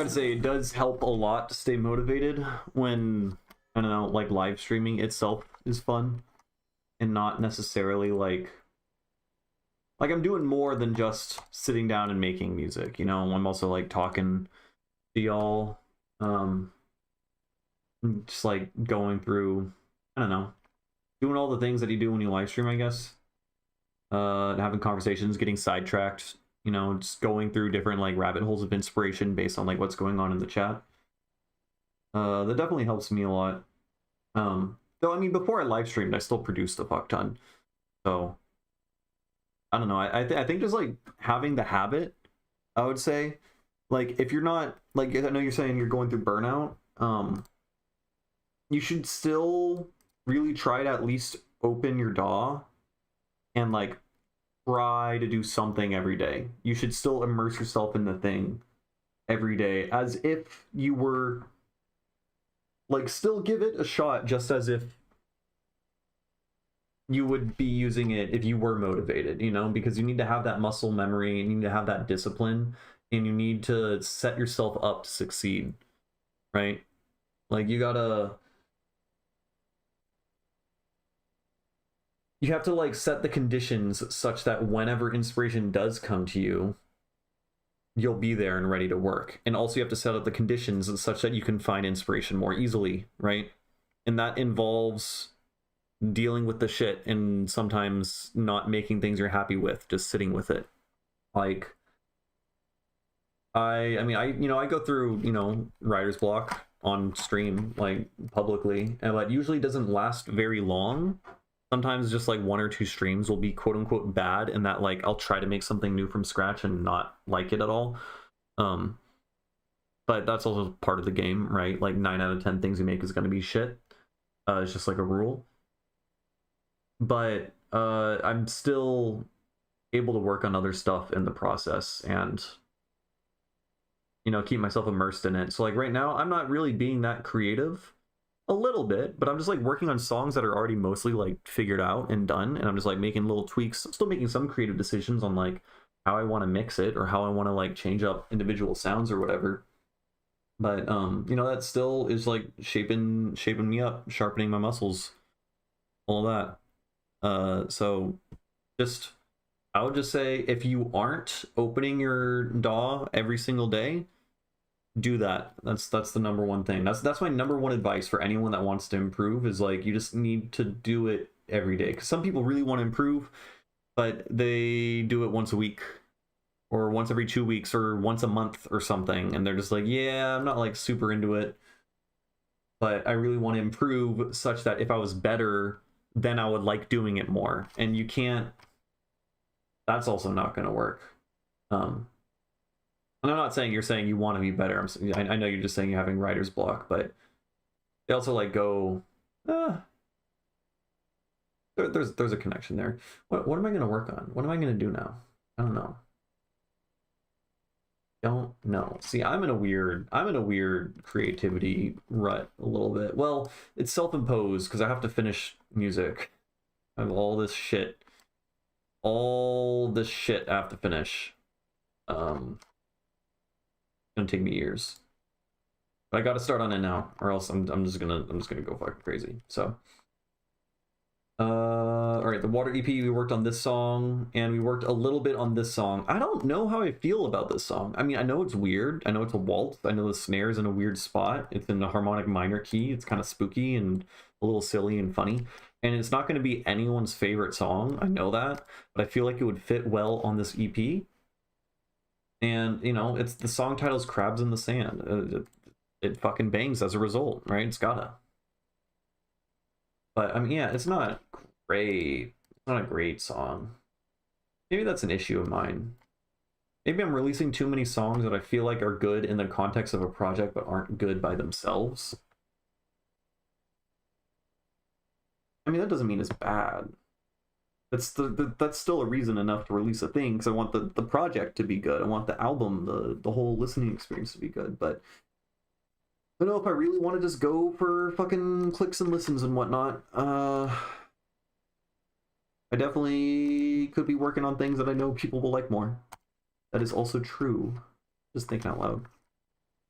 to say it does help a lot to stay motivated when, I don't know, like live streaming itself is fun and not necessarily like I'm doing more than just sitting down and making music, you know. I'm also like talking to y'all, just like going through, I don't know, doing all the things that you do when you live stream, I guess. Having conversations, getting sidetracked, you know, just going through different like rabbit holes of inspiration based on like what's going on in the chat. That definitely helps me a lot. Though I mean, before I live streamed, I still produced a fuck ton. So I don't know. I think just like having the habit, I would say, like if you're not like, I know you're saying you're going through burnout. You should still really try to at least open your DAW and like try to do something every day. You should still immerse yourself in the thing every day as if you were like, still give it a shot, just as if you would be using it if you were motivated, you know, because you need to have that muscle memory and you need to have that discipline and you need to set yourself up to succeed, right? Like you have to like set the conditions such that whenever inspiration does come to you, you'll be there and ready to work. And also you have to set up the conditions such that you can find inspiration more easily, right? And that involves dealing with the shit and sometimes not making things you're happy with, just sitting with it. Like I mean, I go through, you know, writer's block on stream, like publicly, and it usually doesn't last very long. Sometimes just like 1 or 2 streams will be quote unquote bad, and that like I'll try to make something new from scratch and not like it at all. But that's also part of the game, right? Like 9 out of 10 things you make is going to be shit. It's just like a rule. But I'm still able to work on other stuff in the process and, you know, keep myself immersed in it. So like right now, I'm not really being that creative. A little bit, but I'm just like working on songs that are already mostly like figured out and done, and I'm just like making little tweaks. I'm still making some creative decisions on like how I want to mix it or how I want to like change up individual sounds or whatever. But you know, that still is like shaping me up, sharpening my muscles, all that. So just, I would just say, if you aren't opening your DAW every single day, do that. That's the number one thing. That's my number one advice for anyone that wants to improve, is like, you just need to do it every day. Because some people really want to improve, but they do it once a week or once every 2 weeks or once a month or something, and they're just like, yeah, I'm not like super into it, but I really want to improve such that if I was better, then I would like doing it more. And you can't, that's also not going to work. And I'm not saying you're saying you want to be better. I know you're just saying you're having writer's block, but they also like go, there's a connection there. What am I going to work on? What am I going to do now? I don't know. Don't know. See, I'm in a weird creativity rut a little bit. Well, it's self-imposed because I have to finish music. I have all this shit I have to finish. Gonna take me years, but I got to start on it now, or else I'm just gonna go fucking crazy. So all right, the Water EP, we worked on this song and we worked a little bit on this song. I don't know how I feel about this song. I mean, I know it's weird, I know it's a waltz, I know the snare is in a weird spot, it's in the harmonic minor key, it's kind of spooky and a little silly and funny, and it's not going to be anyone's favorite song, I know that, but I feel like it would fit well on this EP. And, you know, it's, the song title's Crabs in the Sand. It fucking bangs as a result, right? It's gotta. But, I mean, yeah, it's not great. It's not a great song. Maybe that's an issue of mine. Maybe I'm releasing too many songs that I feel like are good in the context of a project but aren't good by themselves. I mean, that doesn't mean it's bad. That's still a reason enough to release a thing, because I want the project to be good. I want the album, the whole listening experience to be good. But I don't know if I really want to just go for fucking clicks and listens and whatnot. I definitely could be working on things that I know people will like more. That is also true. Just thinking out loud.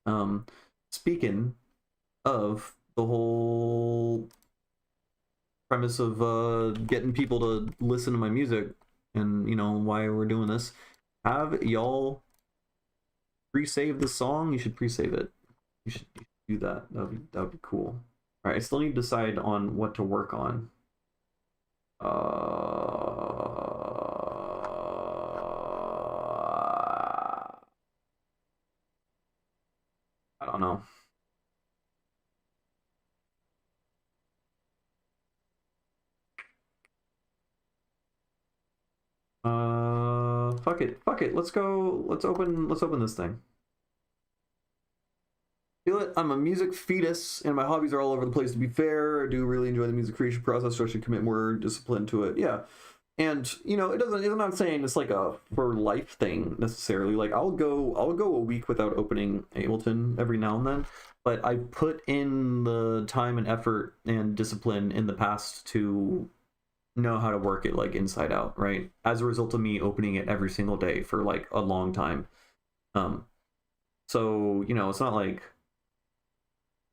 Um, speaking of the whole premise of getting people to listen to my music and why we're doing this, have y'all pre-save the song. You should pre-save it. You should do that. That would be cool. All right, I still need to decide on what to work on. I don't know. Fuck it. Fuck it. Let's go. Let's open this thing. Feel it. I'm a music fetus, and my hobbies are all over the place. To be fair, I do really enjoy the music creation process, so I should commit more discipline to it. Yeah, and it doesn't. I'm not saying it's like a for life thing necessarily. Like I'll go a week without opening Ableton every now and then, but I put in the time and effort and discipline in the past to know how to work it like inside out, right? As a result of me opening it every single day for like a long time. So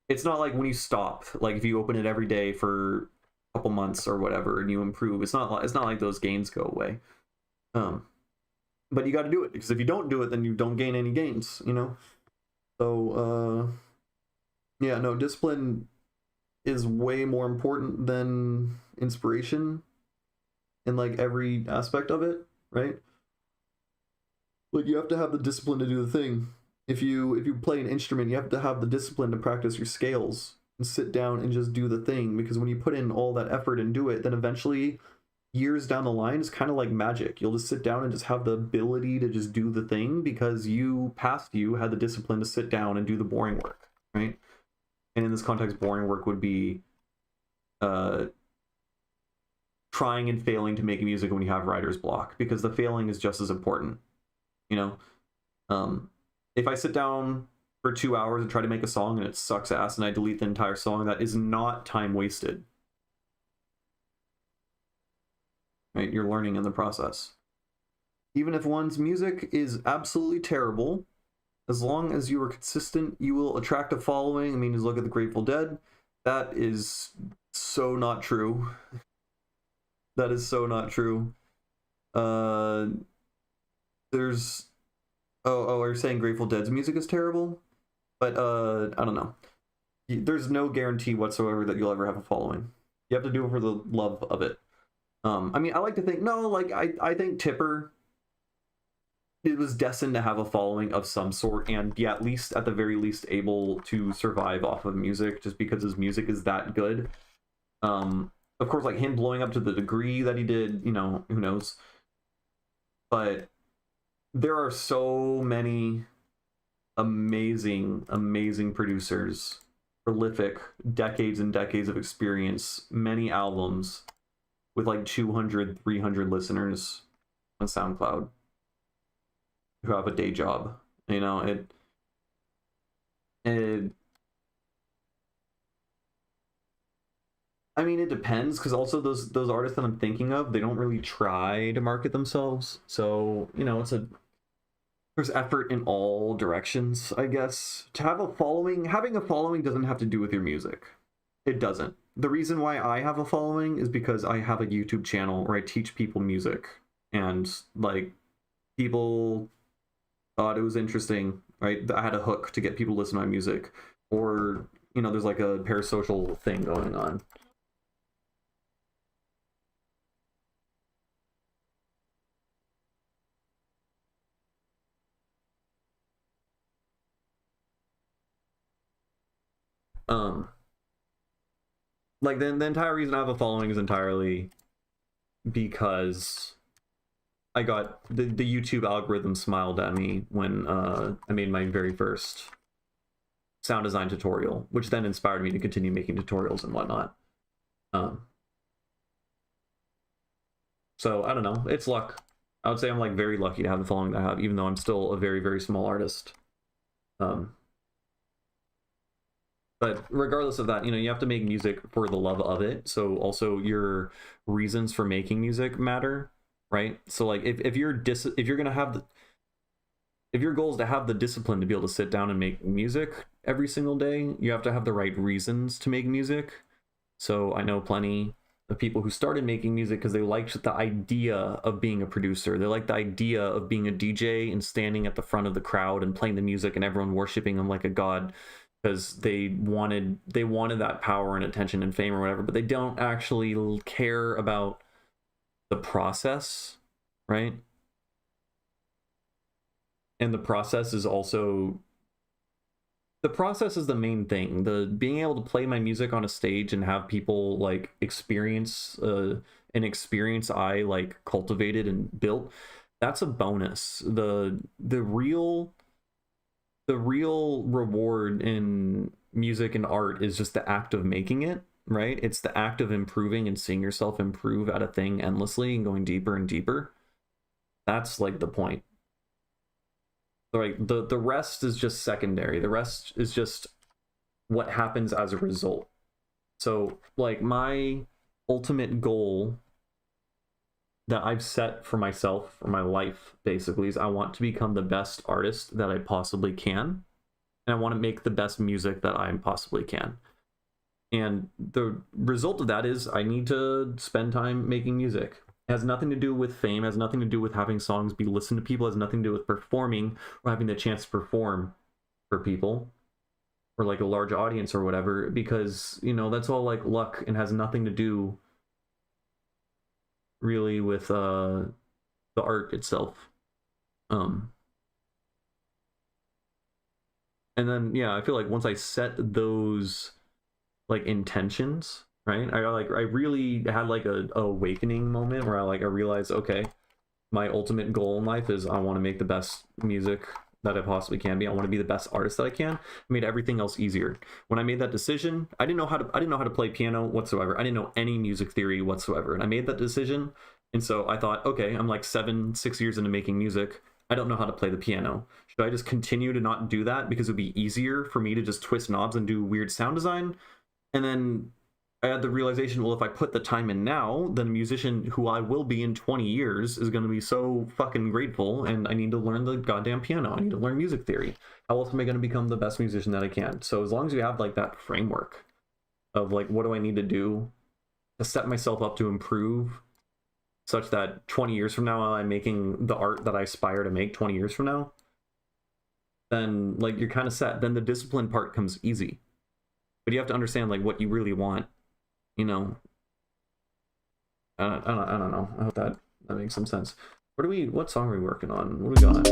it's not like when you stop, like if you open it every day for a couple months or whatever and you improve, it's not like those gains go away. But you got to do it, because if you don't do it, then you don't gain any gains, So yeah, no, discipline is way more important than inspiration in like every aspect of it, right? Like you have to have the discipline to do the thing. If you play an instrument, you have to have the discipline to practice your scales and sit down and just do the thing, because when you put in all that effort and do it, then eventually years down the line it's kind of like magic. You'll just sit down and just have the ability to just do the thing because you had the discipline to sit down and do the boring work, right? And in this context, boring work would be trying and failing to make music when you have writer's block, because the failing is just as important. If I sit down for 2 hours and try to make a song and it sucks ass and I delete the entire song, that is not time wasted. Right? You're learning in the process. Even if one's music is absolutely terrible, as long as you are consistent, you will attract a following. I mean, just look at the Grateful Dead. That is so not true. That is so not true. There's... Oh, are you saying Grateful Dead's music is terrible? But, I don't know. There's no guarantee whatsoever that you'll ever have a following. You have to do it for the love of it. I mean, I like to think, no, like, I think Tipper, it was destined to have a following of some sort, and yeah, at the very least, able to survive off of music, just because his music is that good. Of course, like, him blowing up to the degree that he did, who knows? But there are so many amazing producers, prolific, decades and decades of experience, many albums with like 200, 300 listeners on SoundCloud who have a day job. I mean, it depends, because also those artists that I'm thinking of, they don't really try to market themselves. So, there's effort in all directions, I guess. To have a following, having a following doesn't have to do with your music. It doesn't. The reason why I have a following is because I have a YouTube channel where I teach people music, and like people thought it was interesting, right? I had a hook to get people to listen to my music, or there's like a parasocial thing going on. Like the entire reason I have a following is entirely because I got the YouTube algorithm smiled at me when I made my very first sound design tutorial, which then inspired me to continue making tutorials and whatnot. So I don't know, it's luck. I would say I'm like very lucky to have the following that I have, even though I'm still a very small artist. But regardless of that, you have to make music for the love of it. So also your reasons for making music matter, right? So like if you're gonna have if your goal is to have the discipline to be able to sit down and make music every single day, you have to have the right reasons to make music. So I know plenty of people who started making music because they liked the idea of being a producer. They liked the idea of being a DJ and standing at the front of the crowd and playing the music and everyone worshiping them like a god, because they wanted that power and attention and fame or whatever, but they don't actually care about the process, right? And the process is the main thing. The being able to play my music on a stage and have people like experience an experience I like cultivated and built, that's a bonus. The real reward in music and art is just the act of making it, right? It's the act of improving and seeing yourself improve at a thing endlessly and going deeper and deeper. That's like the point. Like the rest is just secondary. The rest is just what happens as a result. So like my ultimate goal that I've set for myself, for my life, basically, is I want to become the best artist that I possibly can. And I want to make the best music that I possibly can. And the result of that is I need to spend time making music. It has nothing to do with fame, has nothing to do with having songs be listened to people, has nothing to do with performing or having the chance to perform for people or like a large audience or whatever, because, you know, that's all like luck and has nothing to do really with the art itself. And then yeah, I feel like once I set those like intentions, right, I really had like a awakening moment where I realized, okay, my ultimate goal in life is I want to make the best music that I possibly can be. I want to be the best artist that I can. I made everything else easier. When I made that decision, I didn't know how to play piano whatsoever. I didn't know any music theory whatsoever. And I made that decision. And so I thought, okay, I'm like 6 years into making music. I don't know how to play the piano. Should I just continue to not do that because it would be easier for me to just twist knobs and do weird sound design? And then I had the realization, well, if I put the time in now, then a musician who I will be in 20 years is going to be so fucking grateful, and I need to learn the goddamn piano. I need to learn music theory. How else am I going to become the best musician that I can? So as long as you have like that framework of like, what do I need to do to set myself up to improve such that 20 years from now I'm making the art that I aspire to make 20 years from now, then like you're kind of set. Then the discipline part comes easy. But you have to understand like what you really want, you know. I don't know. I hope that makes some sense. What song are we working on? What do we got?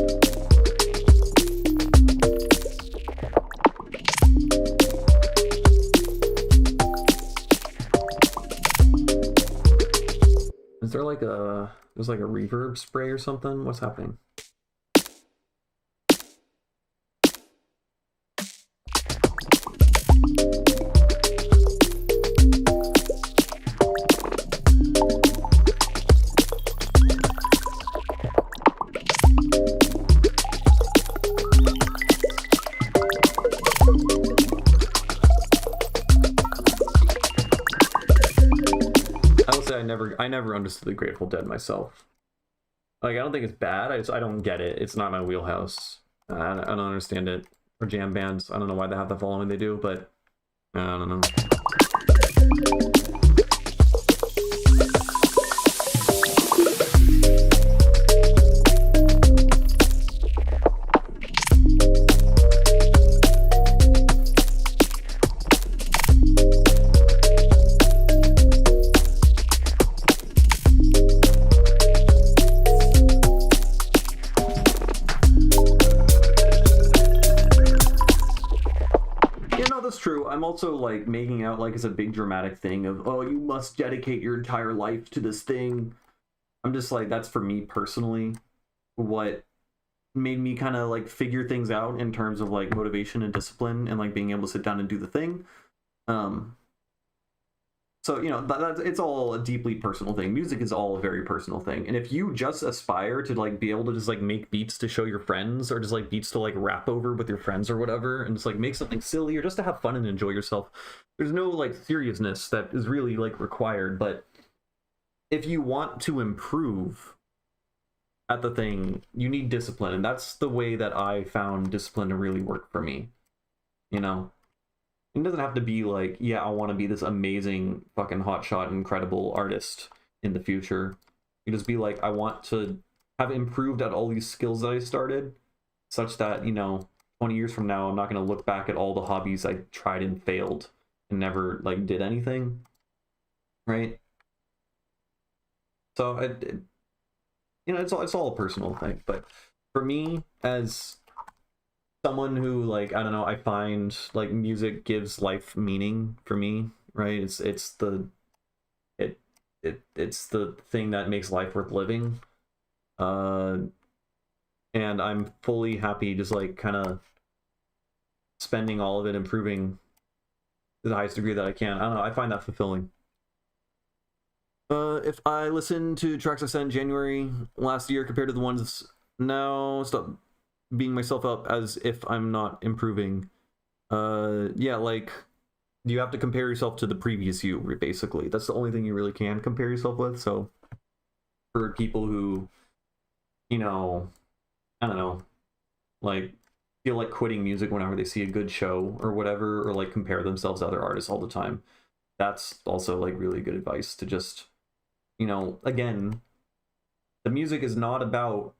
Is there like there's like a reverb spray or something? What's happening? I never understood the Grateful Dead myself. Like, I don't think it's bad. I don't get it. It's not my wheelhouse. I don't understand it. Or jam bands. I don't know why they have the following they do, but I don't know. I'm also like making out like it's a big dramatic thing of, oh, you must dedicate your entire life to this thing. I'm just like, that's for me personally what made me kind of like figure things out in terms of like motivation and discipline and like being able to sit down and do the thing. So, you know, it's all a deeply personal thing. Music is all a very personal thing. And if you just aspire to like be able to just like make beats to show your friends, or just like beats to like rap over with your friends or whatever, and just like make something silly or just to have fun and enjoy yourself, there's no like seriousness that is really like required. But if you want to improve at the thing, you need discipline, and that's the way that I found discipline to really work for me. You know, it doesn't have to be like, yeah, I want to be this amazing fucking hotshot, incredible artist in the future. You just be like, I want to have improved at all these skills that I started, such that, you know, 20 years from now, I'm not going to look back at all the hobbies I tried and failed and never like did anything, right? So you know, it's all a personal thing. But for me, as someone who, like, I don't know, I find like music gives life meaning for me, right? It's the thing that makes life worth living. And I'm fully happy just like kind of spending all of it improving to the highest degree that I can. I don't know, I find that fulfilling. If I listen to tracks I sent in January last year compared to the ones now, stop beating myself up as if I'm not improving. Yeah, like, you have to compare yourself to the previous you, basically. That's the only thing you really can compare yourself with. So for people who, you know, I don't know, like, feel like quitting music whenever they see a good show or whatever, or like compare themselves to other artists all the time, that's also like really good advice to just, you know, again, the music is not about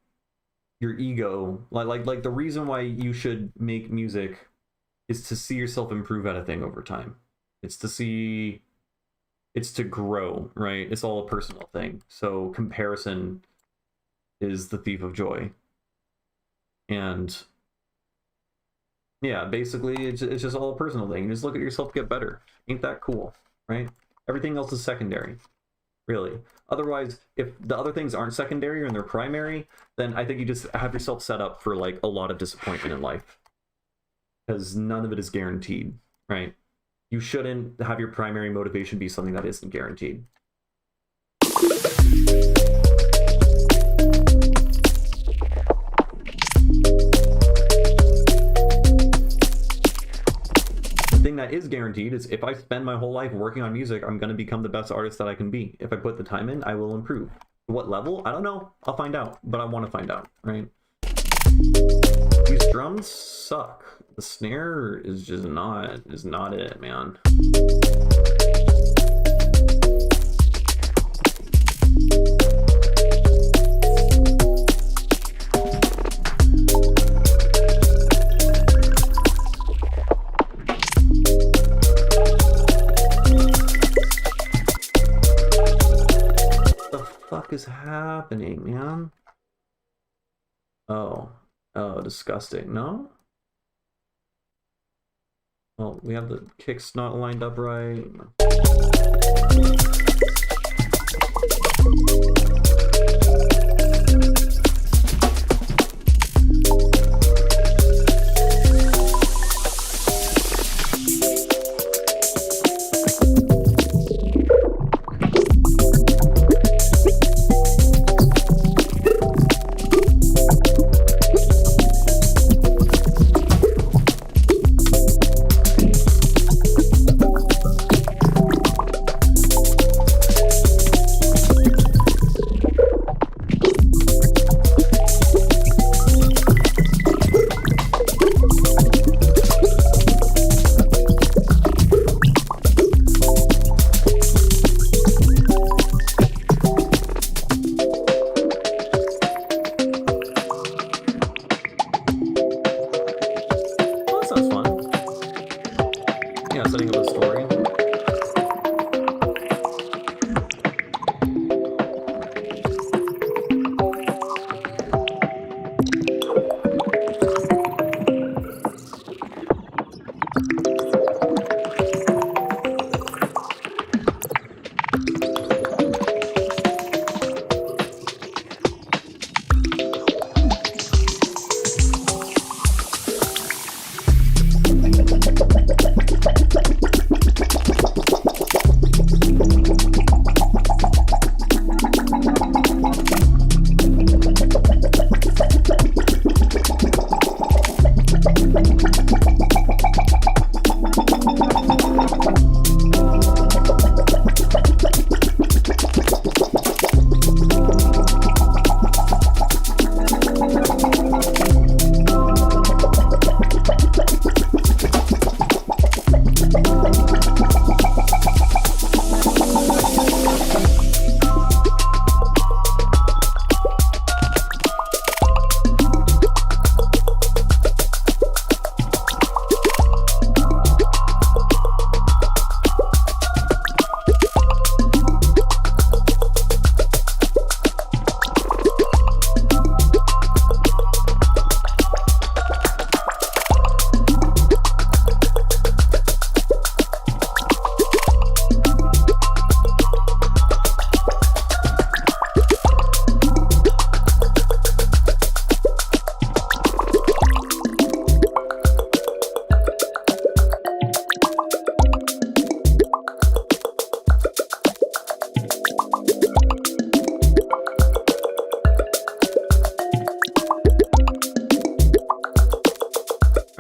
your ego. Like the reason why you should make music is to see yourself improve at a thing over time. It's to grow, right? It's all a personal thing. So comparison is the thief of joy. And yeah, basically it's just all a personal thing. You just look at yourself get better. Ain't that cool, right? Everything else is secondary, really. Otherwise, if the other things aren't secondary and they're primary, then I think you just have yourself set up for like a lot of disappointment in life, because none of it is guaranteed, right? You shouldn't have your primary motivation be something that isn't guaranteed. The thing that is guaranteed is if I spend my whole life working on music, I'm going to become the best artist that I can be. If I put the time in, I will improve. What level? I don't know. I'll find out, but I want to find out, right? These drums suck. The snare is just not it, man. Is happening, man? Oh, disgusting. No? Well, we have the kicks not lined up right.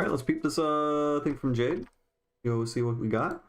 All right, let's peep this thing from Jade. Go see what we got.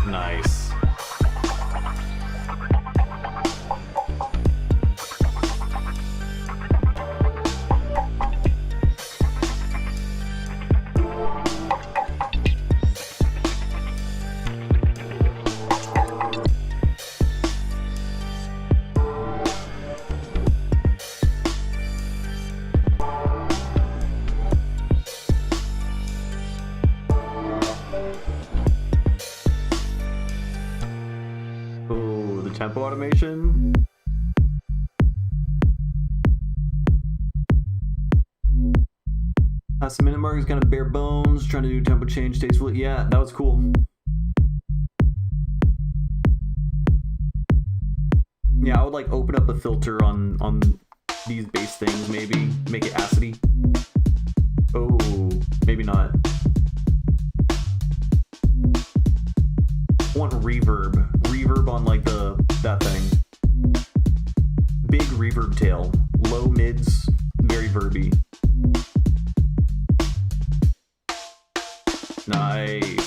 Nice. Ooh, the tempo automation. Past the minute mark is kind of bare bones, trying to do tempo change tastefully. Yeah, that was cool. Yeah, I would like open up a filter on these bass things, maybe make it acidy. Oh, maybe not. I want reverb on like that thing. Big reverb tail, low mids, very verby. Nice.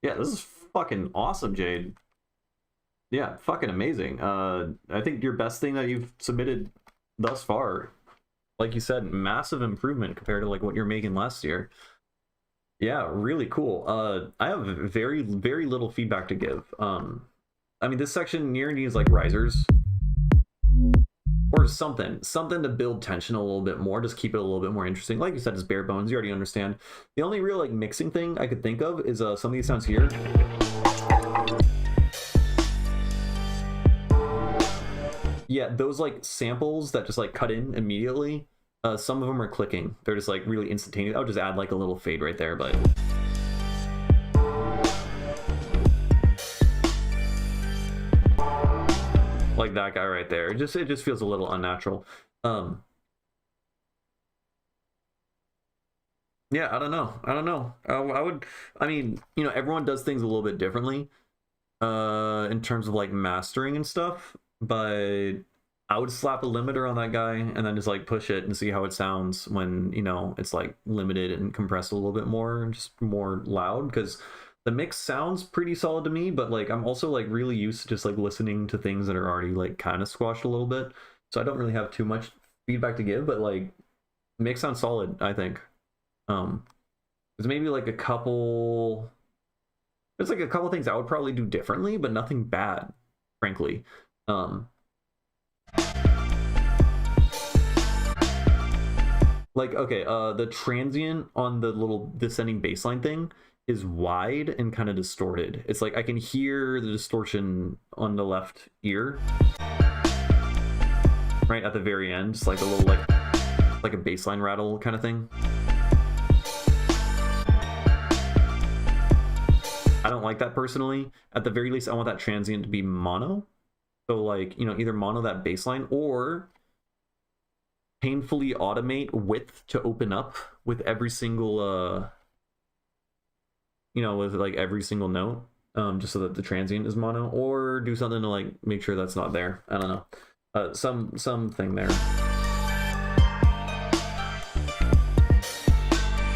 Yeah, this is fucking awesome, Jade. Yeah, fucking amazing. I think your best thing that you've submitted thus far. Like you said, massive improvement compared to like what you're making last year. Yeah, really cool. I have very little feedback to give. I mean, this section near needs like risers or something to build tension a little bit more, just keep it a little bit more interesting. Like you said, it's bare bones. You already understand. The only real like mixing thing I could think of is some of these sounds here. Yeah, those like samples that just like cut in immediately. Some of them are clicking. They're just like really instantaneous. I'll just add like a little fade right there, but like that guy right there. It just feels a little unnatural. Yeah, I don't know. I mean, you know, everyone does things a little bit differently in terms of like mastering and stuff, but I would slap a limiter on that guy and then just like push it and see how it sounds when, you know, it's like limited and compressed a little bit more and just more loud, because the mix sounds pretty solid to me, but like I'm also like really used to just like listening to things that are already like kind of squashed a little bit, so I don't really have too much feedback to give, but like mix sounds solid, I think. There's maybe like there's like a couple things I would probably do differently, but nothing bad, frankly. Like, okay, the transient on the little descending bassline thing is wide and kind of distorted. It's like I can hear the distortion on the left ear, right at the very end, just like a little like a bassline rattle kind of thing. I don't like that personally. At the very least, I want that transient to be mono. So like, you know, either mono that bassline or painfully automate width to open up with every single, you know, with like every single note. just so that the transient is mono, or do something to like make sure that's not there. I don't know, something there.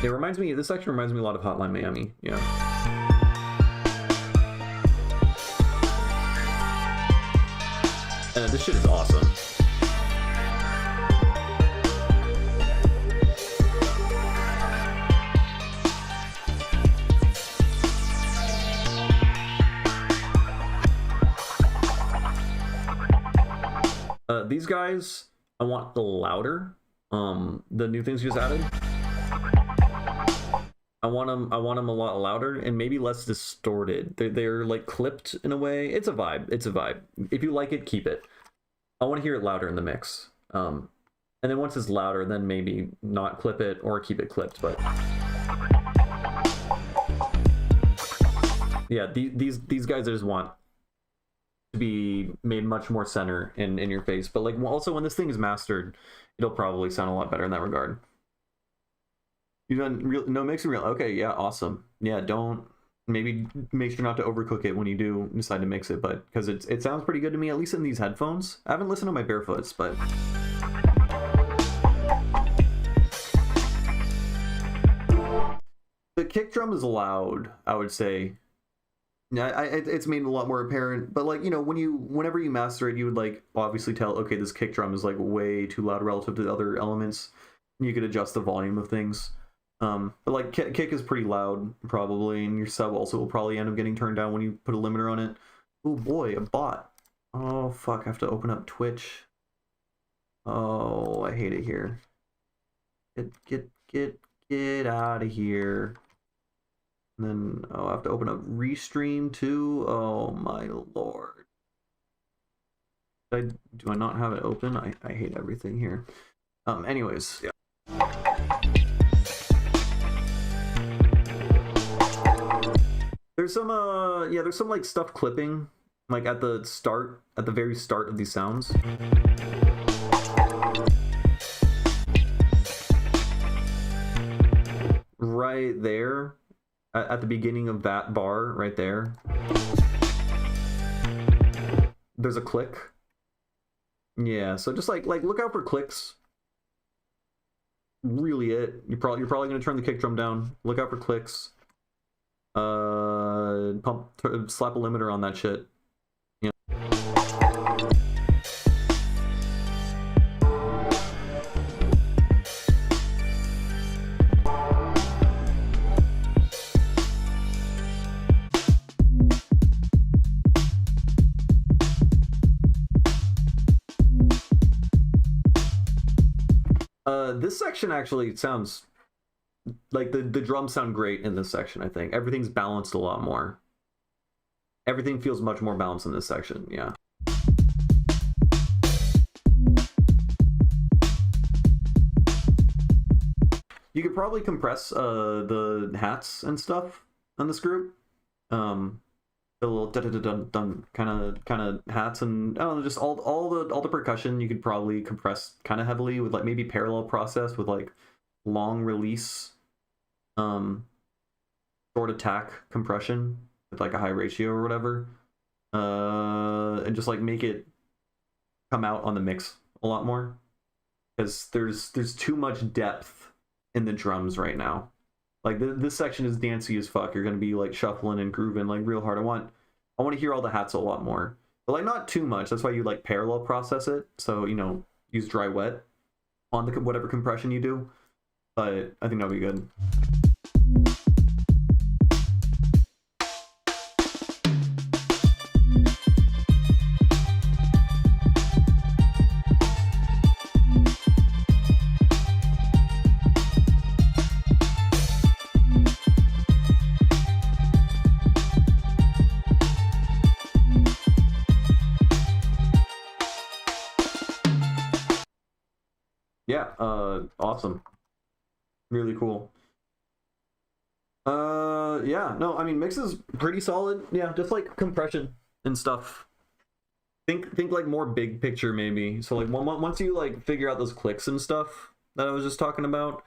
It reminds me, this section reminds me a lot of Hotline Miami. Yeah. This shit is awesome. These guys, I want the louder. The new things just added. I want them a lot louder and maybe less distorted. They're like clipped in a way. It's a vibe. It's a vibe. If you like it, keep it. I want to hear it louder in the mix. And then once it's louder, then maybe not clip it or keep it clipped. But yeah, these guys I just want to be made much more center in your face. But like also when this thing is mastered, it'll probably sound a lot better in that regard. You done real no mixing real? Okay, yeah, awesome. Yeah, don't maybe make sure not to overcook it when you do decide to mix it, but because it sounds pretty good to me, at least in these headphones. I haven't listened to my Barefoots, but the kick drum is loud, I would say. Yeah, it's made a lot more apparent, but like, you know, whenever you master it, you would like obviously tell, okay, this kick drum is like way too loud relative to the other elements. You could adjust the volume of things. But like kick is pretty loud probably, and your sub also will probably end up getting turned down when you put a limiter on it. Oh boy, a bot. Oh fuck, I have to open up Twitch. Oh, I hate it here. Get out of here. And then I have to open up Restream too. Oh my lord. Do I not have it open? I hate everything here. Anyways, yeah. There's some yeah, there's some like stuff clipping like at the very start of these sounds. Right there at the beginning of that bar right there. There's a click. Yeah, so just like look out for clicks. Really it. You're probably going to turn the kick drum down. Look out for clicks. Slap a limiter on that shit. Yeah. This section actually sounds like the drums sound great in this section. I think everything's balanced a lot more. Everything feels much more balanced in this section. Yeah. You could probably compress the hats and stuff on this group. The little dun kind of hats, and I don't know, just all the percussion you could probably compress kind of heavily with like maybe parallel process with like long release, short attack compression with like a high ratio or whatever, and just like make it come out on the mix a lot more, because there's too much depth in the drums right now. Like this section is dancey as fuck. You're gonna be like shuffling and grooving like real hard. I want to hear all the hats a lot more, but like not too much. That's why you like parallel process it. So, you know, use dry wet on the whatever compression you do. But I think that'll be good. Yeah, awesome. Really cool. Yeah, no, I mean, mix is pretty solid. Yeah, just like compression and stuff. Think like more big picture maybe. So like once you like figure out those clicks and stuff that I was just talking about,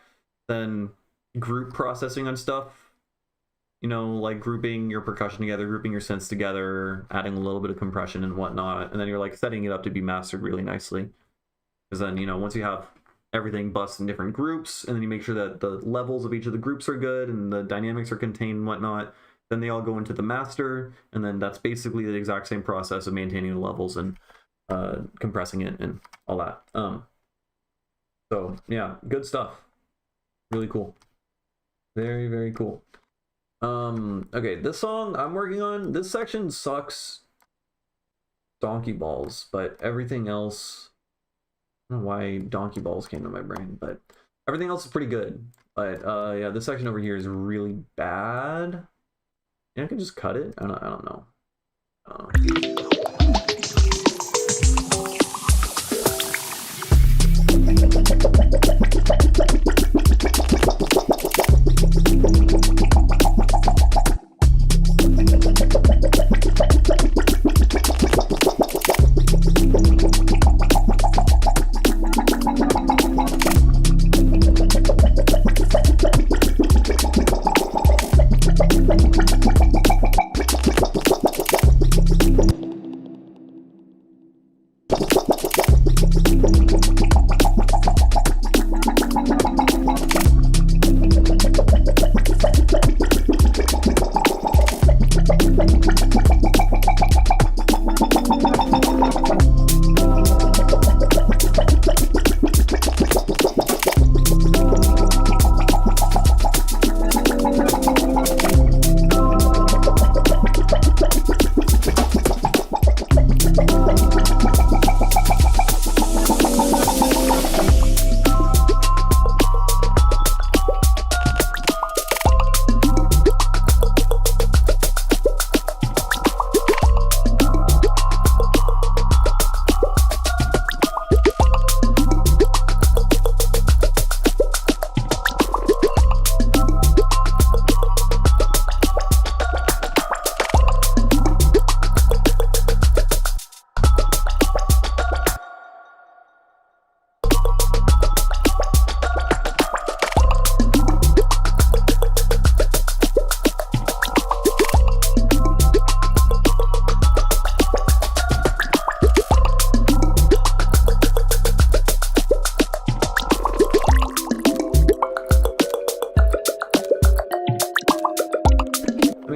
then group processing on stuff, you know, like grouping your percussion together, grouping your synths together, adding a little bit of compression and whatnot, and then you're like setting it up to be mastered really nicely. Because then, you know, once you have everything busts in different groups, and then you make sure that the levels of each of the groups are good and the dynamics are contained and whatnot, then they all go into the master, and then that's basically the exact same process of maintaining the levels and compressing it and all that. So yeah, good stuff. Really cool. Very, very cool. Okay, this song I'm working on, this section sucks donkey balls, but everything else, I don't know why donkey balls came to my brain, but everything else is pretty good. But yeah, this section over here is really bad. Yeah, I can just cut it. I don't know.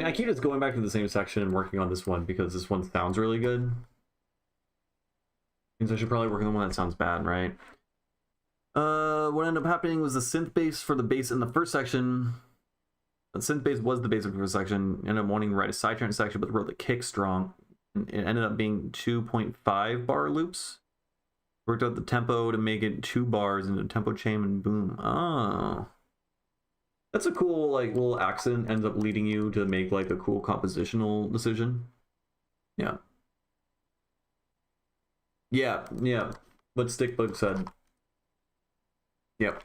I keep just going back to the same section and working on this one because this one sounds really good. Means I should probably work on the one that sounds bad, right? What ended up happening was the synth bass for the bass in the first section. The synth bass was the bass of the first section. Ended up wanting to write a sidetrack section, but wrote the kick strong. And it ended up being 2.5 bar loops. Worked out the tempo to make it 2 bars into a tempo chain and boom. Oh. That's a cool, like, little accent ends up leading you to make, like, a cool compositional decision. Yeah. Yeah, yeah. What Stickbug said. Yep.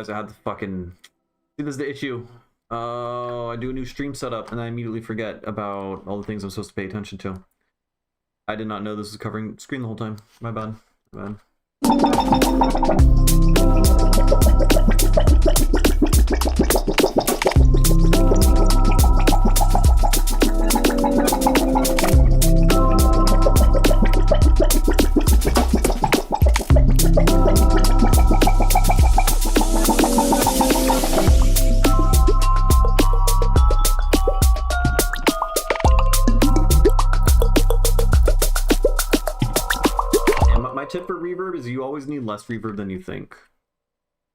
realized I had the fucking... See, this is the issue. I do a new stream setup, and I immediately forget about all the things I'm supposed to pay attention to. I did not know this was covering screen the whole time. My bad. My bad. My tip for reverb is you always need less reverb than you think,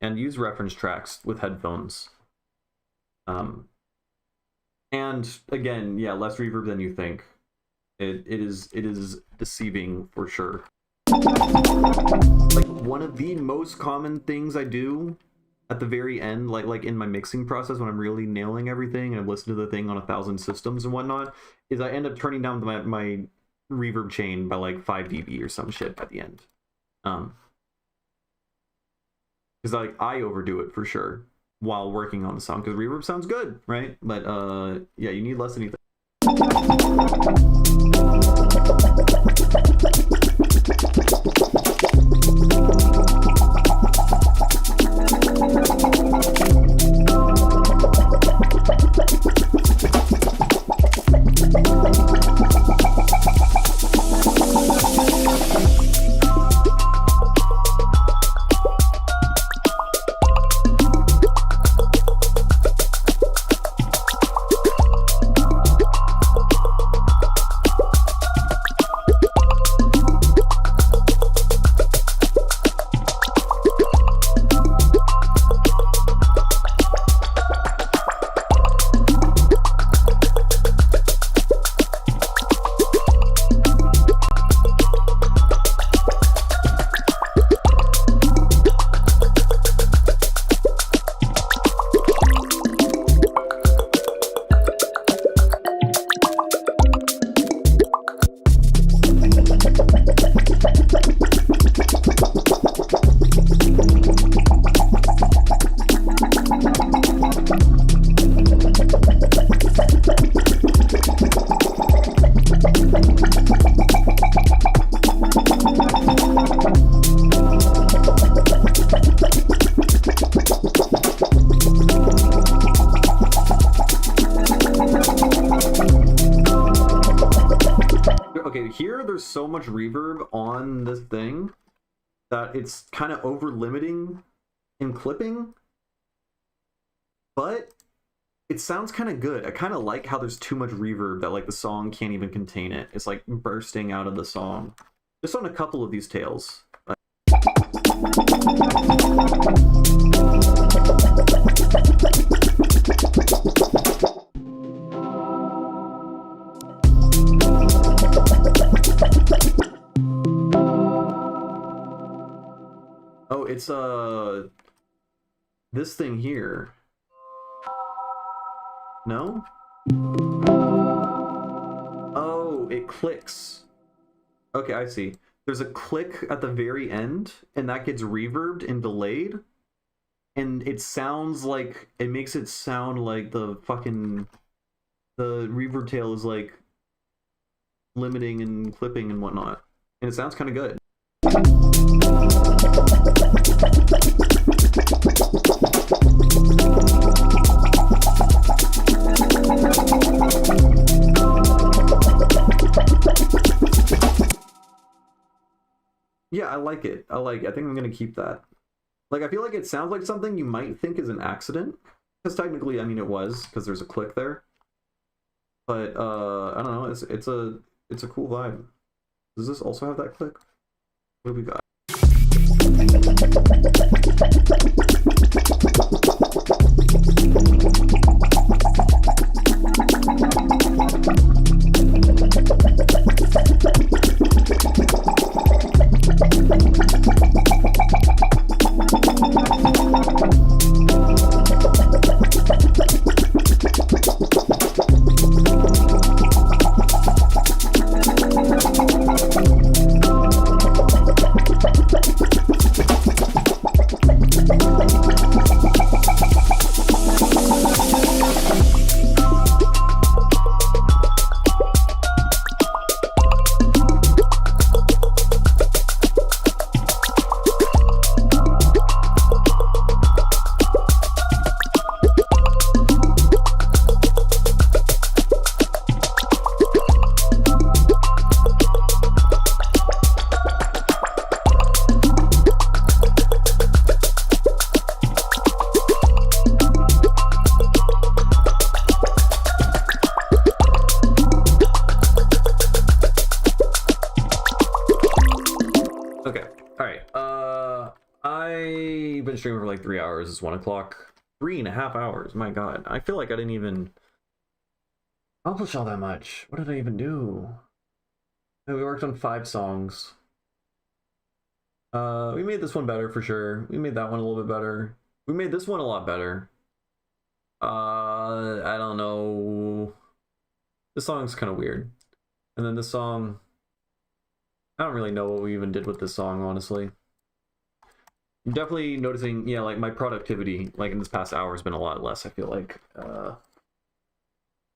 and use reference tracks with headphones. And again, yeah, less reverb than you think. It is deceiving for sure. Like, one of the most common things I do at the very end, like in my mixing process when I'm really nailing everything and I've listened to the thing on 1,000 systems and whatnot, is I end up turning down my reverb chain by like 5 dB or some shit at the end. Because like I overdo it for sure while working on the song, because reverb sounds good, right? But yeah, you need less than anything. Okay, here there's so much reverb on this thing that it's kind of over limiting in clipping, but it sounds kind of good. I kind of like how there's too much reverb that like the song can't even contain it. It's like bursting out of the song. Just on a couple of these tails. Oh, it's this thing here. No? Oh, it clicks. Okay, I see. There's a click at the very end, and that gets reverbed and delayed. And it sounds like, it makes it sound like the reverb tail is like limiting and clipping and whatnot. And it sounds kind of good. Yeah, I like it. I think I'm gonna keep that. Like, I feel like it sounds like something you might think is an accident, because technically, I mean, it was, because there's a click there. But I don't know. It's a cool vibe. Does this also have that click? What do we got? like 3 hours. It's 1 o'clock. 3.5 hours. My God, I feel like I didn't even accomplish all that much. What did I even do? We worked on 5 songs. We made this one better for sure. We made that one a little bit better. We made this one a lot better. I don't know. This song's kind of weird. And then this song, I don't really know what we even did with this song, honestly. I'm definitely noticing, yeah, like my productivity, like in this past hour, has been a lot less, I feel like. In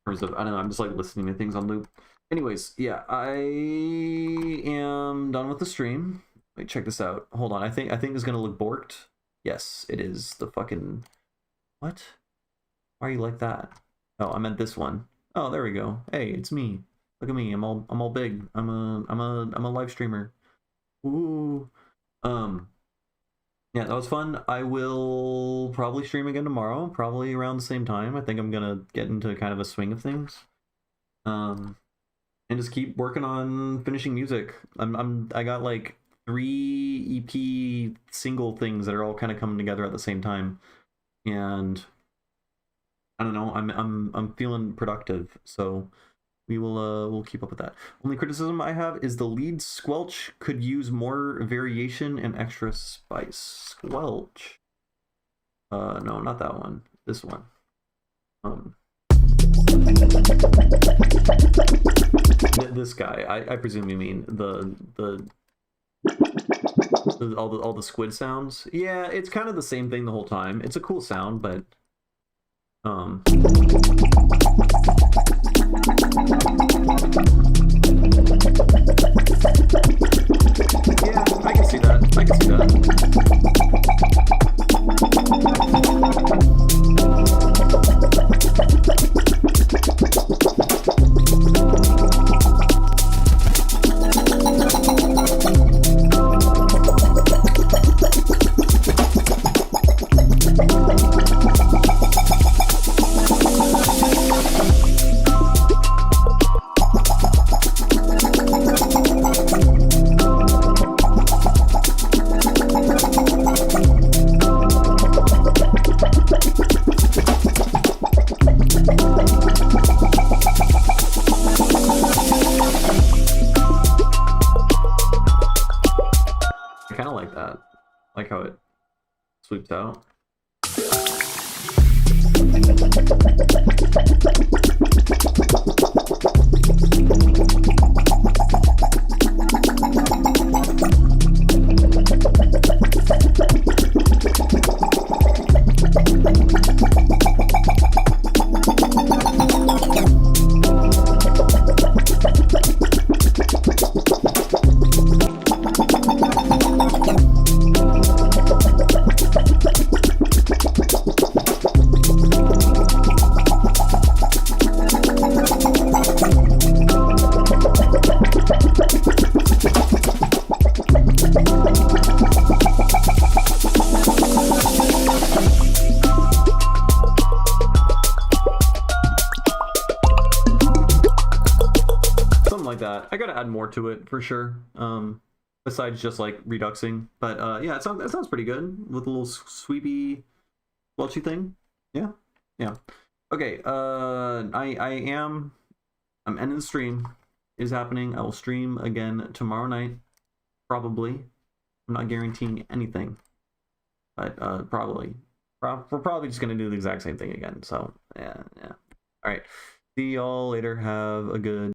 terms of, I don't know, I'm just like listening to things on loop. Anyways, yeah, I am done with the stream. Wait, check this out. Hold on, I think it's gonna look borked. Yes, it is. The fucking what? Why are you like that? Oh, I meant this one. Oh, there we go. Hey, it's me. Look at me. I'm all big. I'm a live streamer. Ooh. Yeah, that was fun. I will probably stream again tomorrow, probably around the same time. I think I'm gonna get into kind of a swing of things. And just keep working on finishing music. I got like 3 EP single things that are all kind of coming together at the same time, and I don't know. I'm feeling productive, so we'll keep up with that. Only criticism I have is the lead squelch could use more variation and extra spice. Squelch. No, not that one. This one. This guy. I presume you mean all the squid sounds. Yeah, it's kind of the same thing the whole time. It's a cool sound, but yeah, I can see that. I can see that. Like how it sweeps out. I gotta add more to it for sure. Besides just like reduxing, but yeah, it sounds pretty good with a little sweepy, squelchy thing. Yeah. Okay. I'm ending the stream. It is happening. I will stream again tomorrow night, probably. I'm not guaranteeing anything, but probably. We're probably just gonna do the exact same thing again. So yeah. All right. See y'all later. Have a good